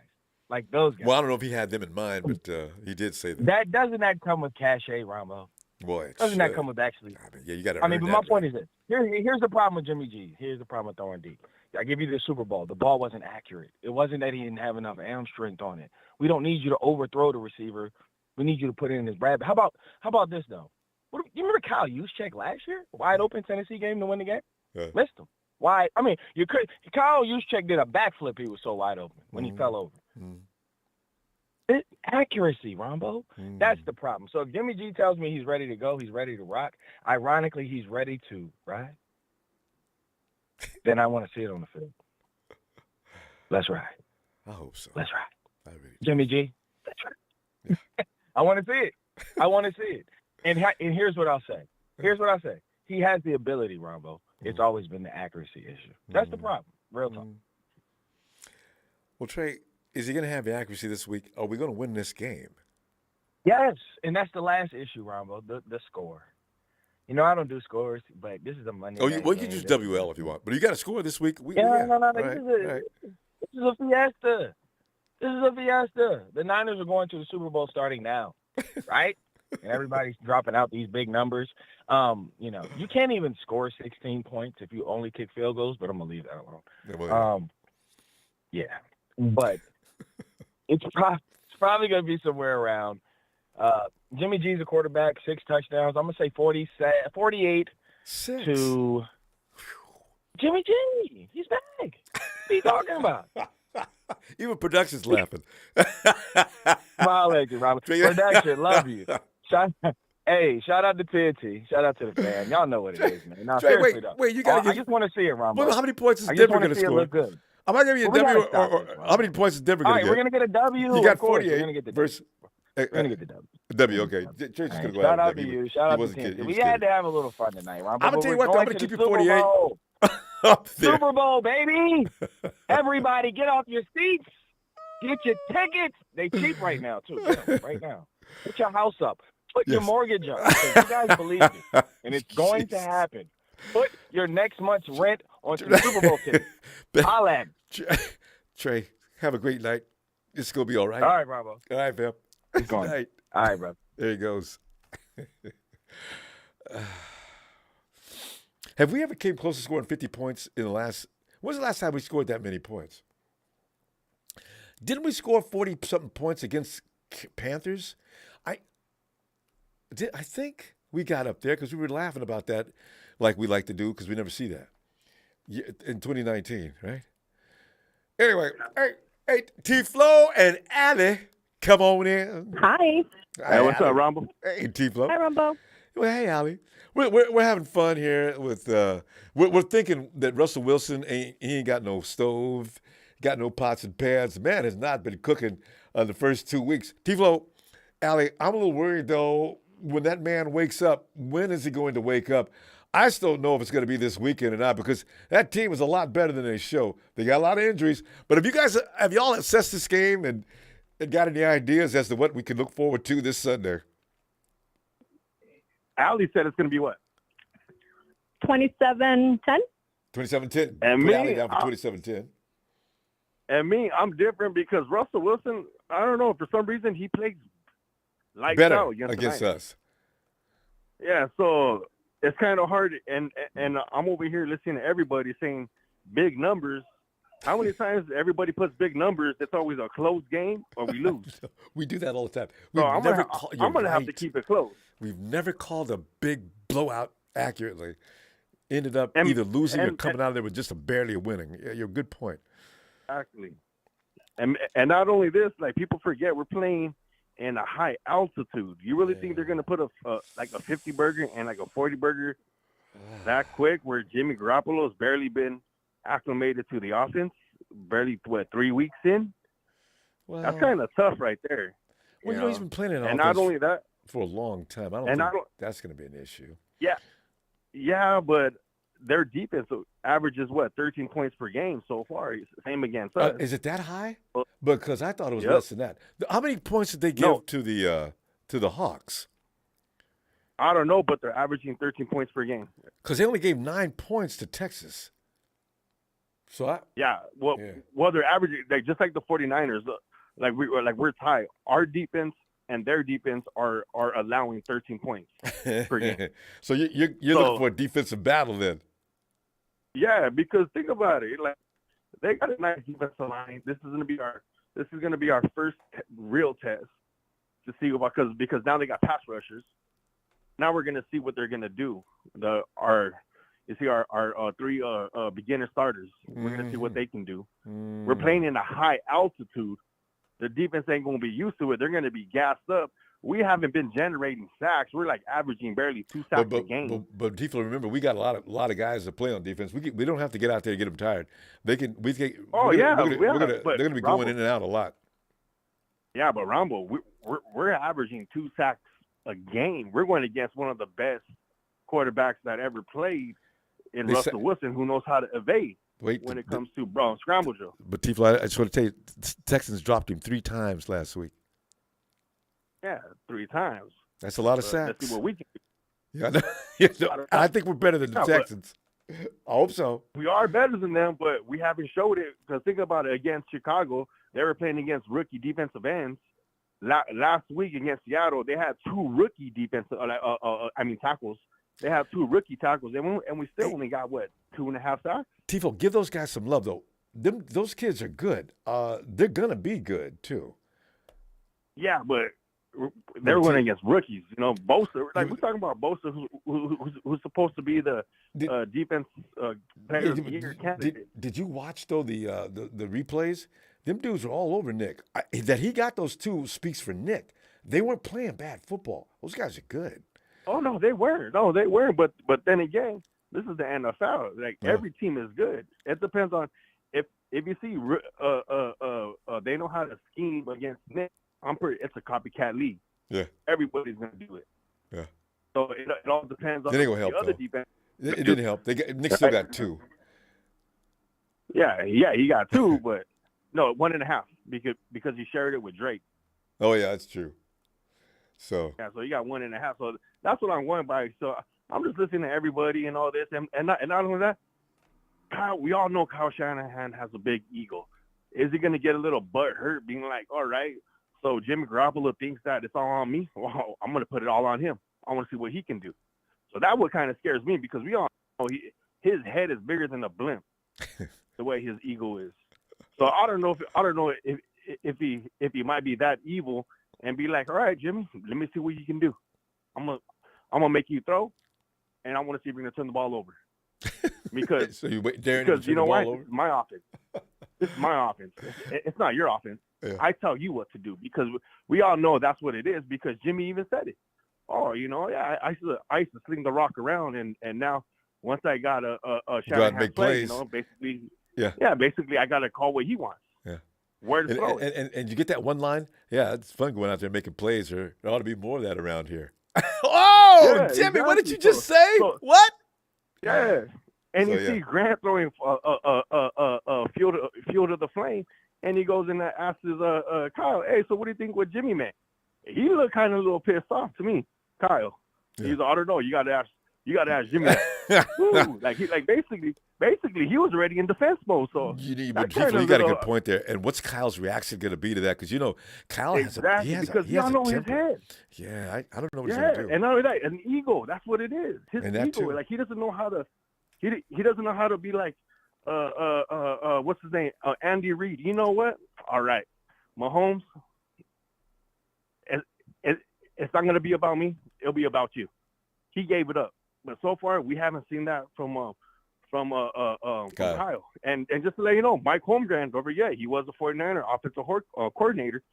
Well, I don't know if he had them in mind, but he did say that. Doesn't that come with cachet, Rambo? Boy, doesn't that come with actually? Yeah, you got to. But my point is this. Here's the problem with Jimmy G. Here's the problem with throwing deep. I give you the Super Bowl. The ball wasn't accurate. It wasn't that he didn't have enough arm strength on it. We don't need you to overthrow the receiver. We need you to put it in his grab. How about this though? You remember Kyle Juszczyk last year? Wide open Tennessee game to win the game. Missed him. Why? I mean, Kyle Juszczyk did a backflip. He was so wide open when he fell over. Accuracy, Ronbo. That's the problem. So if Jimmy G tells me he's ready to go, he's ready to rock. Ironically, he's ready to ride. Then I want to see it on the field. Let's ride. I hope so. Let's ride. Really Jimmy G. Let's ride. Yeah. I want to see it. I want to see it. And here's what I'll say. He has the ability, Ronbo. It's always been the accuracy issue. That's the problem. Real talk. Well, Trey, is he going to have the accuracy this week? Are we going to win this game? Yes, and that's the last issue, Ronbo, the score. You know, I don't do scores, but this is a Monday night you game. can use WL if you want. But you got to score this week. No. This is a fiesta. This is a fiesta. The Niners are going to the Super Bowl starting now, right? And everybody's dropping out these big numbers. You know, you can't even score 16 points if you only kick field goals, but I'm going to leave that alone. Yeah. But it's probably going to be somewhere around Jimmy G's a quarterback, 6 touchdowns. I'm going to say 48 to Jimmy G. He's back. What are you talking about? Even production's laughing. Smile at you, Robert. Production, love you. Shout out to TNT. Shout out to the fan. Y'all know what it is, man. Now, Trey, seriously, wait, you got to I just want to see it, Rambo. Well, how many points is Denver going to score? Look good. Am I giving you a W or how many points is Denver going to get? All right, we're going to get a W. You got 48. 48. We're going to get the W. We're going to get the W. W, okay. Trey's just going to go Shout out out to you. Shout out to TNT. We had to have a little fun tonight, Rambo. I'm going to tell you what, I'm going to keep you 48. Super Bowl, baby. Everybody get off your seats. Get your tickets. They cheap right now, too. Right now. Put your house up. Put your mortgage up. You guys believe it. And it's going to happen. Put your next month's rent on some Super Bowl tickets. Holla at me. Trey, have a great night. It's going to be all right. All right, Bravo. All right, fam. It's going. Night. All right, bro. There he goes. Have we ever came close to scoring 50 points in the last – when's the last time we scored that many points? Didn't we score 40-something points against Panthers? I think we got up there because we were laughing about that like we like to do because we never see that in 2019, right? Anyway, hey, Hey, T-Flo and Allie, come on in. Hi. Hey, what's up, Allie. Ronbo? Hey, T-Flo. Hi, Ronbo. Well, hey, Allie. We're having fun here with we're thinking that Russell Wilson he ain't got no stove, got no pots and pans. The man has not been cooking the first 2 weeks. T-Flo, Allie, I'm a little worried though. When that man wakes up, when is he going to wake up? I still don't know if it's going to be this weekend or not because that team is a lot better than they show. They got a lot of injuries. But have y'all assessed this game and got any ideas as to what we can look forward to this Sunday? Allie said it's going to be what? 27-10? 27-10. And Put me, Allie down for 27-10. And me, I'm different because Russell Wilson, I don't know, for some reason he plays lights Better out against tonight. us. Yeah, so it's kind of hard. And I'm over here listening to everybody saying big numbers. How many times everybody puts big numbers, it's always a close game or we lose. We do that all the time. So I'm going to have to keep it close. We've never called a big blowout accurately. Ended up either losing or coming out of there with just barely winning. Yeah, you're a good point. Exactly. And not only this, like people forget we're playing in a high altitude. You really think they're going to put like a 50 burger and like a 40 burger that quick where Jimmy Garoppolo has barely been acclimated to the offense, barely, 3 weeks in? Well, that's kind of tough right there. Well, he's been playing in offense not only that, for a long time. I don't think that's going to be an issue. Yeah, but their defense averages, 13 points per game so far. It's the same against us. Is it that high? Because I thought it was less than that. How many points did they give to the Hawks? I don't know, but they're averaging 13 points per game. Because they only gave 9 points to Texas. So they're averaging just like the 49ers. We're tied. Our defense and their defense are allowing 13 points per game. So you're looking for a defensive battle then? Yeah, because think about it. Like they got a nice defensive line. This is going to be our first real test to see because now they got pass rushers. Now we're going to see what they're going to do. Our three beginner starters. We're going to see what they can do. We're playing in a high altitude. The defense ain't going to be used to it. They're going to be gassed up. We haven't been generating sacks. We're like averaging barely 2 sacks a game. But Tifo, remember, we got a lot of guys that play on defense. We don't have to get out there and get them tired. They're going to be going in and out a lot. Yeah, but Ronbo, we're averaging 2 sacks a game. We're going against one of the best quarterbacks that ever played in Russell Wilson, who knows how to evade. When it comes to scramble drill. But Tifo, I just want to tell you, the Texans dropped him 3 times last week. Yeah, 3 times. That's a lot of sacks. Let's see what we can do. Yeah, I think we're better than the Texans. I hope so. We are better than them, but we haven't showed it. Because think about it, against Chicago, they were playing against rookie defensive ends. Last week against Seattle, they had 2 rookie tackles. They have 2 rookie tackles, and we still only got 2.5 sacks. Tifo, give those guys some love though. Those kids are good. They're gonna be good too. Yeah, but they're running against rookies. You know, Bosa. Like we're talking about Bosa, who's supposed to be the defense player of the year candidate. Did you watch though the replays? Them dudes are all over Nick. That he got those 2 speaks for Nick. They weren't playing bad football. Those guys are good. Oh no, they weren't. No, they weren't. But then again, this is the NFL. Like every team is good. It depends on if you see they know how to scheme against Nick. It's a copycat league. Yeah, everybody's gonna do it. Yeah. So it all depends on the other defense. It didn't help. Nick still got 2. Yeah, he got 2, but no, 1.5 because he shared it with Drake. Oh yeah, that's true. So he got 1.5. So that's what I'm going by. So I'm just listening to everybody and all this, and not only that, we all know Kyle Shanahan has a big ego. Is he going to get a little butt hurt, being like, all right, so Jimmy Garoppolo thinks that it's all on me? Well, I'm going to put it all on him. I want to see what he can do. So that's what kind of scares me because we all know his head is bigger than a blimp, the way his ego is. So I don't know if he might be that evil and be like, all right, Jimmy, let me see what you can do. I'm gonna make you throw, and I want to see if you're gonna turn the ball over. Because so because you know why? It's my offense. This is my offense. It's not your offense. Yeah. I tell you what to do because we all know that's what it is because Jimmy even said it. Oh, I used to sling the rock around and now once I got a Shanahan make play, plays. basically, Yeah. Basically I got to call what he wants. Yeah. Where to throw it. And you get that one line? Yeah, it's fun going out there making plays. There ought to be more of that around here. Oh, Yeah, Jimmy, exactly. what did you just say? What? Yeah. And you So, see Grant throwing fuel to the flame, and he goes in and asks Kyle, hey, so what do you think what Jimmy meant? He looked kind of a little pissed off to me, Kyle. Yeah. He's like, I don't know. You got to ask Jimmy. Woo. Basically, he was already in defense mode. So you got a good point there. And what's Kyle's reaction going to be to that? Because Kyle has because y'all know his head. Yeah, I don't know what he's going to do. And not only that, an ego. That's what it is. His ego. Too. Like he doesn't know how to. He doesn't know how to be like what's his name? Andy Reid. You know what? All right, Mahomes. It's not going to be about me. It'll be about you. He gave it up, but so far we haven't seen that from Kyle. And just to let you know, Mike Holmgren over he was a 49er offensive coordinator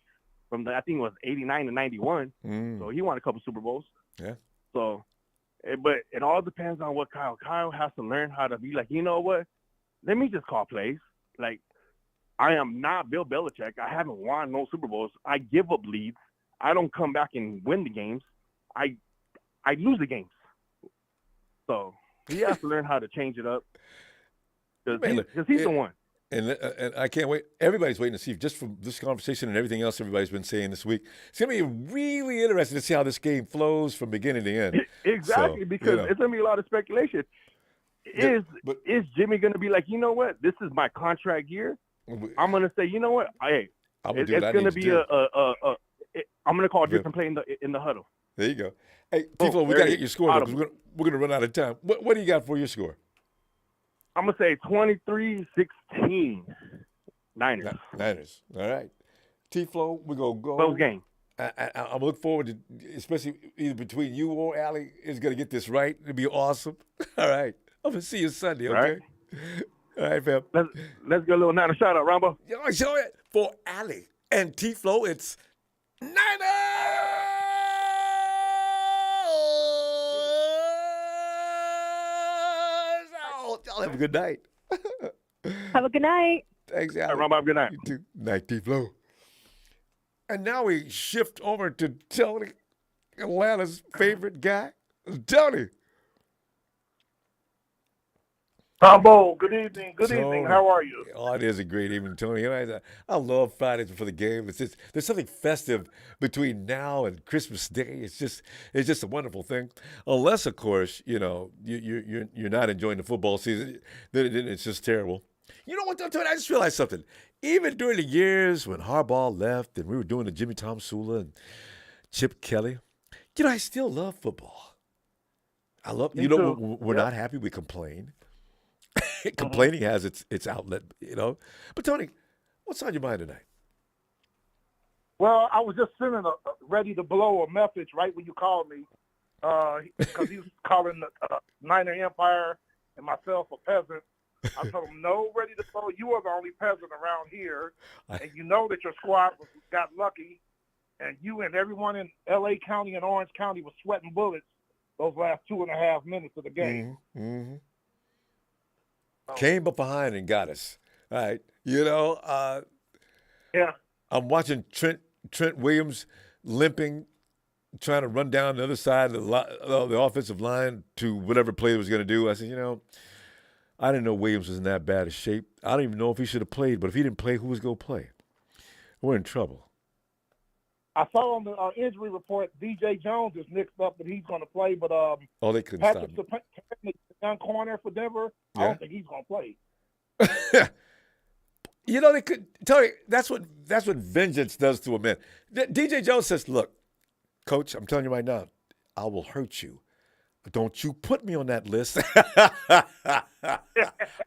from I think it was 89 to 91. So he won a couple Super Bowls. Yeah. So, but it all depends on what Kyle has to learn how to be like. You know what? Let me just call plays. Like I am not Bill Belichick. I haven't won no Super Bowls. I give up leads. I don't come back and win the games. I lose the games. So he has to learn how to change it up because he's the one. And I can't wait. Everybody's waiting to see, just from this conversation and everything else everybody's been saying this week, it's going to be really interesting to see how this game flows from beginning to end. Exactly, so, because it's going to be a lot of speculation. Is Jimmy going to be like, you know what, this is my contract year? I'm going to say, you know what, hey, it's going to be I'm going to call a different play in the huddle. There you go. Hey, Tifo, we got to get your score because we're going to run out of time. What do you got for your score? I'm going to say 23-16. Niners. Niners. All right. T-Flow, we're going to go. Close game. I look forward to, especially either between you or Allie, is going to get this right. It'll be awesome. All right. I'm going to see you Sunday, okay? All right, fam. Let's get a little Niner shout-out, Ronbo. Yo, show it for Allie and T-Flow. It's Niners! Y'all have a good night. Have a good night. Thanks, Allie. Ronbo, have a good night. You too. Night, T-Flow. And now we shift over to Tony, Atlanta's favorite guy. Tony. Ronbo, good evening. Good evening. How are you? Oh, it is a great evening, Tony. I love Fridays before the game. It's just, there's something festive between now and Christmas Day. It's just a wonderful thing. Unless, of course, you're not enjoying the football season, then it's just terrible. You know what, Tony? I just realized something. Even during the years when Harbaugh left and we were doing the Jimmy Tomsula and Chip Kelly, I still love football. I love. We're not happy. We complain. Complaining has its outlet, But Tony, what's on your mind tonight? Well, I was just sending ready to blow a message right when you called me, because he was calling the Niner Empire and myself a peasant. I told him, no, ready to blow. You are the only peasant around here, and you know that your squad got lucky, and you and everyone in L.A. County and Orange County was sweating bullets those last 2.5 minutes of the game. Mm-hmm. Came up behind and got us. All right. Yeah. I'm watching Trent Williams limping, trying to run down the other side of the offensive line to whatever play he was going to do. I said, I didn't know Williams was in that bad a shape. I don't even know if he should have played, but if he didn't play, who was going to play? We're in trouble. I saw on the injury report, DJ Jones is mixed up, but he's going to play. But they couldn't stop him. Patrick, young corner for Denver, I don't think he's going to play. They could tell you that's what vengeance does to a man. DJ Jones says, "Look, Coach, I'm telling you right now, I will hurt you. But don't you put me on that list.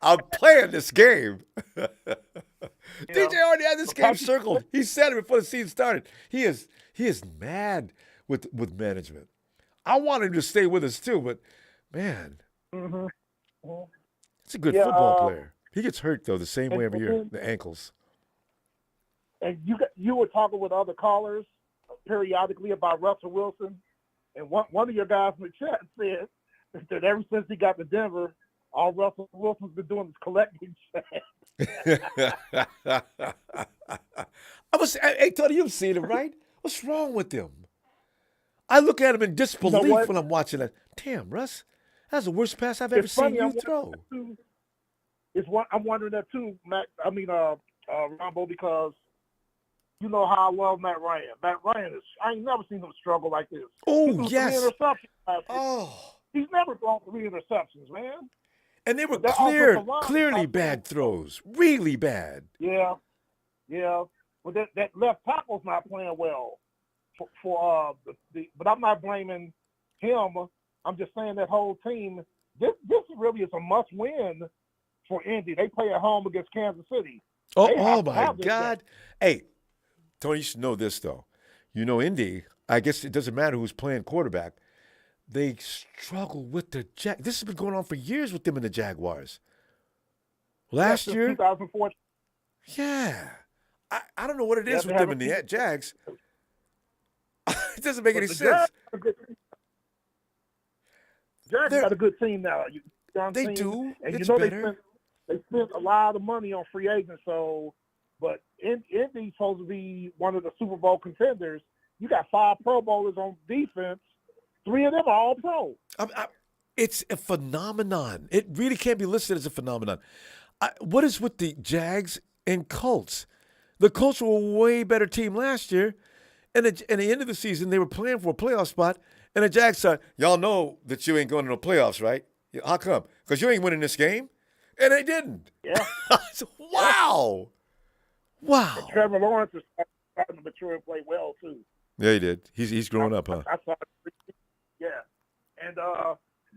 I'm playing this game." DJ already had this game circled. He said it before the season started. He is mad with management. I want him to stay with us too, but man, it's a good football player. He gets hurt though the same way every year. The ankles. And you were talking with other callers periodically about Russell Wilson, and one of your guys in the chat said that ever since he got to Denver, all Russell Wilson's been doing is collecting checks. Hey, Tony, you've seen him, right? What's wrong with him? I look at him in disbelief when I'm watching that. Damn, Russ, that's the worst pass I've ever seen you throw. I'm wondering that too, Matt. I mean, Ronbo, because you know how I love Matt Ryan. Matt Ryan I ain't never seen him struggle like this. Oh, yes. 3 interceptions. He's never thrown 3 interceptions, man. And they were clearly bad throws, really bad. Yeah. But that left tackle's not playing well. But I'm not blaming him. I'm just saying that whole team. This really is a must-win for Indy. They play at home against Kansas City. Oh my God! Hey, Tony, you should know this though. You know, Indy. I guess it doesn't matter who's playing quarterback. They struggle with the Jag. This has been going on for years with them and the Jaguars. Last year, 2014. Yeah, I don't know what it is with them and the Jags. It doesn't make any sense. Jags got a good team now. They do. And it's better. They spent a lot of money on free agents. But Indy's supposed to be one of the Super Bowl contenders. You got 5 Pro Bowlers on defense. 3 of them are all pro. It's a phenomenon. It really can't be listed as a phenomenon. What is with the Jags and Colts? The Colts were a way better team last year. And at the end of the season, they were playing for a playoff spot. And the Jags said, y'all know that you ain't going to no playoffs, right? How come? Because you ain't winning this game. And they didn't. Yeah. Wow. And Trevor Lawrence is starting to mature and play well, too. Yeah, he did. He's growing up, huh? I saw it. Yeah. And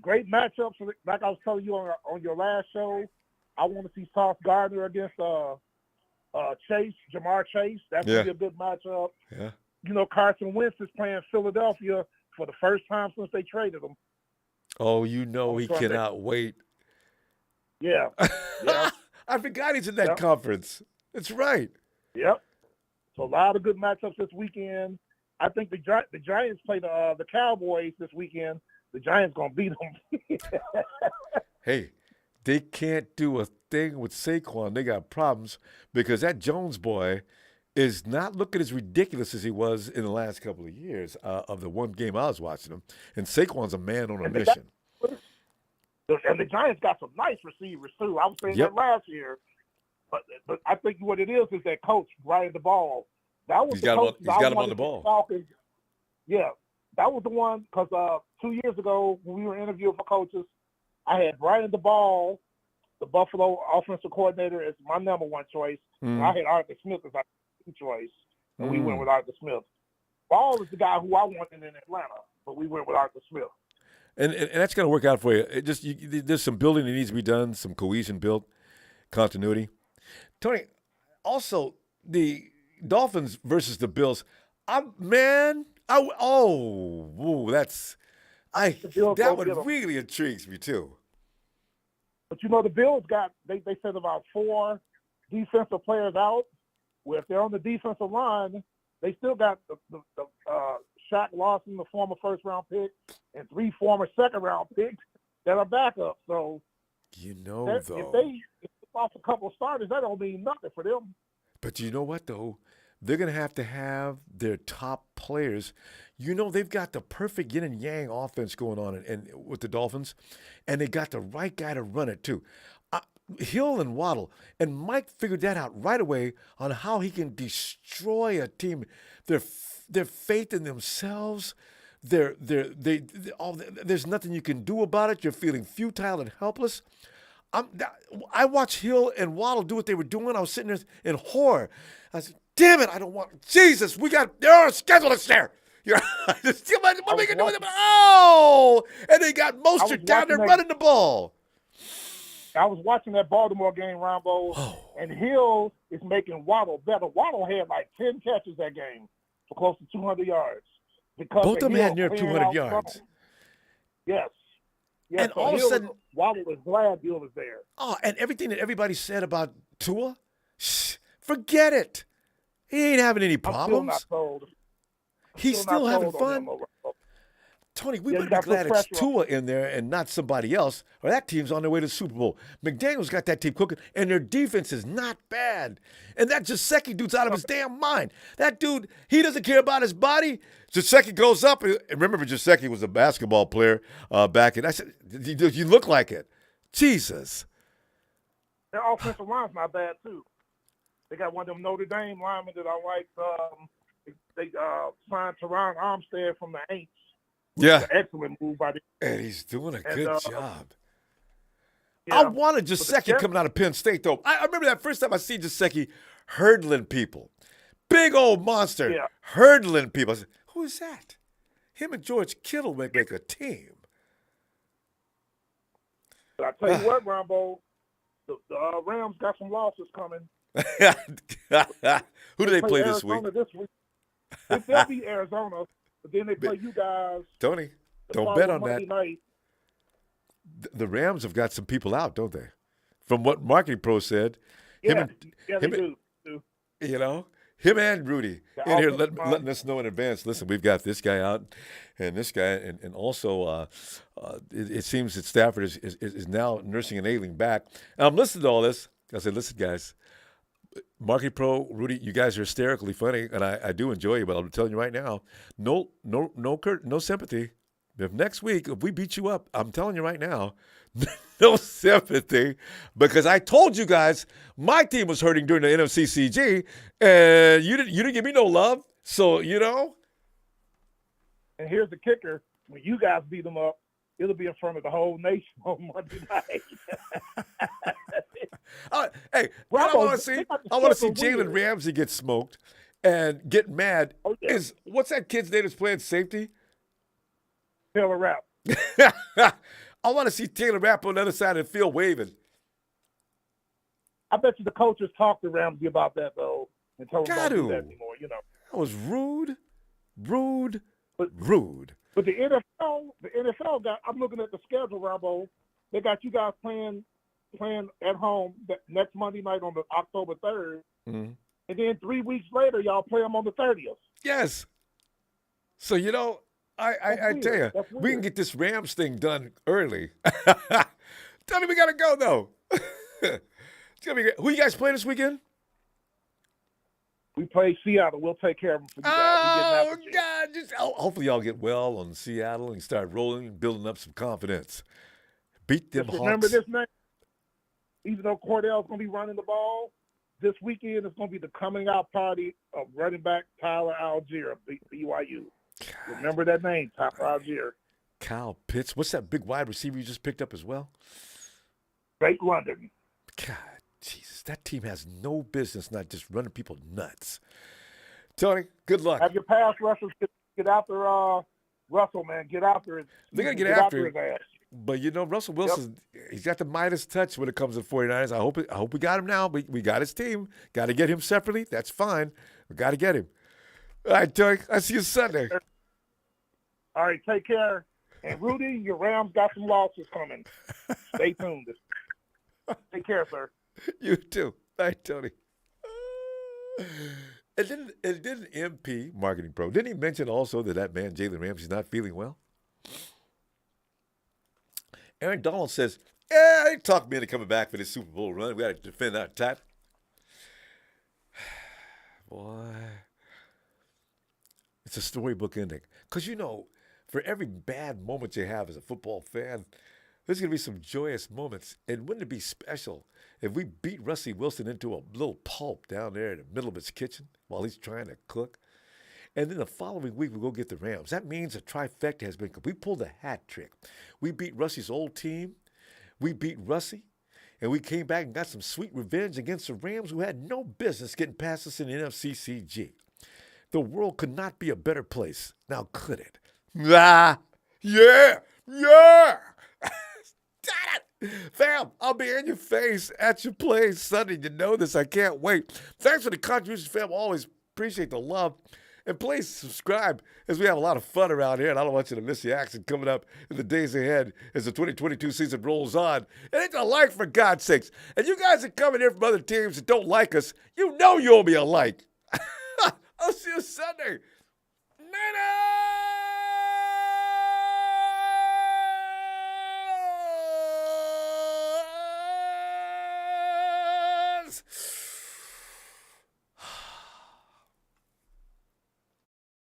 great matchups. Like I was telling you on your last show, I want to see Sauce Gardner against Jamar Chase. That's going to be a good matchup. Yeah. You know, Carson Wentz is playing Philadelphia for the first time since they traded him. Oh, you know he cannot wait. Yeah. I forgot he's in that conference. That's right. Yep. So a lot of good matchups this weekend. I think the Giants play the Cowboys this weekend. The Giants going to beat them. Hey, they can't do a thing with Saquon. They got problems because that Jones boy is not looking as ridiculous as he was in the last couple of years of the one game I was watching him. And Saquon's a man on a mission. And the Giants got some nice receivers, too. I was saying that last year. But I think what it is that coach, Brian DeBall. That was he's got him on the ball. Falcons. Yeah, that was the one because 2 years ago when we were interviewing for coaches, I had Brian DeBall, the Buffalo offensive coordinator, as my number 1 choice. And I had Arthur Smith as our 2nd choice, and we went with Arthur Smith. Ball is the guy who I wanted in Atlanta, but we went with Arthur Smith. And that's going to work out for you. There's some building that needs to be done, some cohesion built, continuity. Tony, also the Dolphins versus the Bills. That really intrigues me too. But you know, the Bills they sent about 4 defensive players out. Where if they're on the defensive line, they still got the Shaq Lawson, the former first-round pick, and 3 former second-round picks that are backup. So if they lost a couple of starters, that don't mean nothing for them. But you know what though? They're going to have their top players. You know, they've got the perfect yin and yang offense going on and with the Dolphins, and they got the right guy to run it too. Hill and Waddle, and Mike figured that out right away on how he can destroy a team. Their faith in themselves, there's nothing you can do about it. You're feeling futile and helpless. I watched Hill and Waddle do what they were doing. I was sitting there in horror. I said, damn it, I don't want Jesus. There are schedulers there. What are we going to do with them? Oh! And they got Mostert down there running the ball. I was watching that Baltimore game, Ronbo, and Hill is making Waddle better. Waddle had like 10 catches that game for close to 200 yards. Both of them had near 200 yards. Yes. Yeah, And so all of a sudden, Waddle was glad Hill was there. oh, and everything that everybody said about Tua, forget it. He ain't having any problems. I'm still not sold. He's still having sold on fun. him, though. Tony, we Yeah, better you be got glad some it's pressure on Tua in there and not somebody else, or that team's on their way to the Super Bowl. McDaniel's got that team cooking, and their defense is not bad. And that Gesicki dude's out of his damn mind. That dude, he doesn't care about his body. Gesicki goes up, and remember Gesicki was a basketball player back in. I said, you look like it. Jesus. Their offensive line's not bad, too. They got one of them Notre Dame linemen that I like. They signed Teron Armstead from the Aints. Yeah. Excellent move by the. And he's doing a good job. Yeah, I wanted Gesicki coming out of Penn State, though. I remember that first time I see Gesicki hurdling people. Big old monster hurdling people. I said, who is that? Him and George Kittle make a team. I tell you what, Ronbo, the Rams got some losses coming. Who do they play this week? They'll beat Arizona, but then they play you guys. Tony, don't bet on that. Night. The Rams have got some people out, don't they? From what Marketing Pro said. They do. You know, him and Rudy in here letting us know in advance, listen, we've got this guy out and this guy. And also it seems that Stafford is now nursing and ailing back. And I'm listening to all this. I said, listen, guys, Marketing Pro, Rudy, you guys are hysterically funny, and I do enjoy you, but I'm telling you right now, no sympathy. If next week, if we beat you up, I'm telling you right now, no sympathy, because I told you guys my team was hurting during the NFCCG, and you didn't give me no love. So, you know. And here's the kicker. When you guys beat them up, it'll be in front of the whole nation on Monday night. Hey, what I want to see Jalen Ramsey get smoked and get mad. Is what's that kid's name that's playing safety? Taylor Rapp. I want to see Taylor Rapp on the other side of the field waving. I bet you the coaches talked to Ramsey about that, though, and told him not to do that anymore, you know. That was rude. But the NFL got, I'm looking at the schedule, Ronbo. They got you guys playing at home next Monday night on the October 3rd. Mm-hmm. And then 3 weeks later, y'all play them on the 30th. Yes. So, you know, I tell you, we can get this Rams thing done early. Tell me we got to go, though. Who you guys playing this weekend? We play Seattle. We'll take care of them for you guys. Oh, God. Hopefully y'all get well on Seattle and start rolling and building up some confidence. Beat them Hawks. Remember this name? Even though Cordell's going to be running the ball, this weekend is going to be the coming out party of running back Tyler Algier of BYU. God. Remember that name, Tyler Algier. Kyle Pitts. What's that big wide receiver you just picked up as well? Drake London. God, Jesus. That team has no business not just running people nuts. Tony, good luck. Have your pass rushers get after Russell, man. Get after it. They're going to get after his ass. But, you know, Russell Wilson, he's got the Midas touch when it comes to 49ers. I hope we got him now. We got his team. Got to get him separately. That's fine. We got to get him. All right, Tony, I'll see you Sunday. All right, take care. And, Rudy, your Rams got some losses coming. Stay tuned. Take care, sir. You too. All right, Tony. And didn't MP, Marketing Pro, didn't he mention also that man, Jalen Ramsey's not feeling well? Aaron Donald says, they talked me into coming back for this Super Bowl run. We got to defend our title. Boy. It's a storybook ending. Because, you know, for every bad moment you have as a football fan, there's going to be some joyous moments. And wouldn't it be special if we beat Rusty Wilson into a little pulp down there in the middle of his kitchen while he's trying to cook? And then the following week, we go get the Rams. That means a trifecta has been complete. We pulled a hat trick. We beat Rusty's old team. We beat Rusty. And we came back and got some sweet revenge against the Rams, who had no business getting past us in the NFCCG. The world could not be a better place. Now, could it? Yeah. Fam, I'll be in your face at your place Sunday. You know this. I can't wait. Thanks for the contributions, fam. Always appreciate the love. And please subscribe as we have a lot of fun around here. And I don't want you to miss the action coming up in the days ahead as the 2022 season rolls on. And it's a like, for God's sakes. And you guys that come in here from other teams that don't like us, you know you owe me a like. I'll see you Sunday. Night.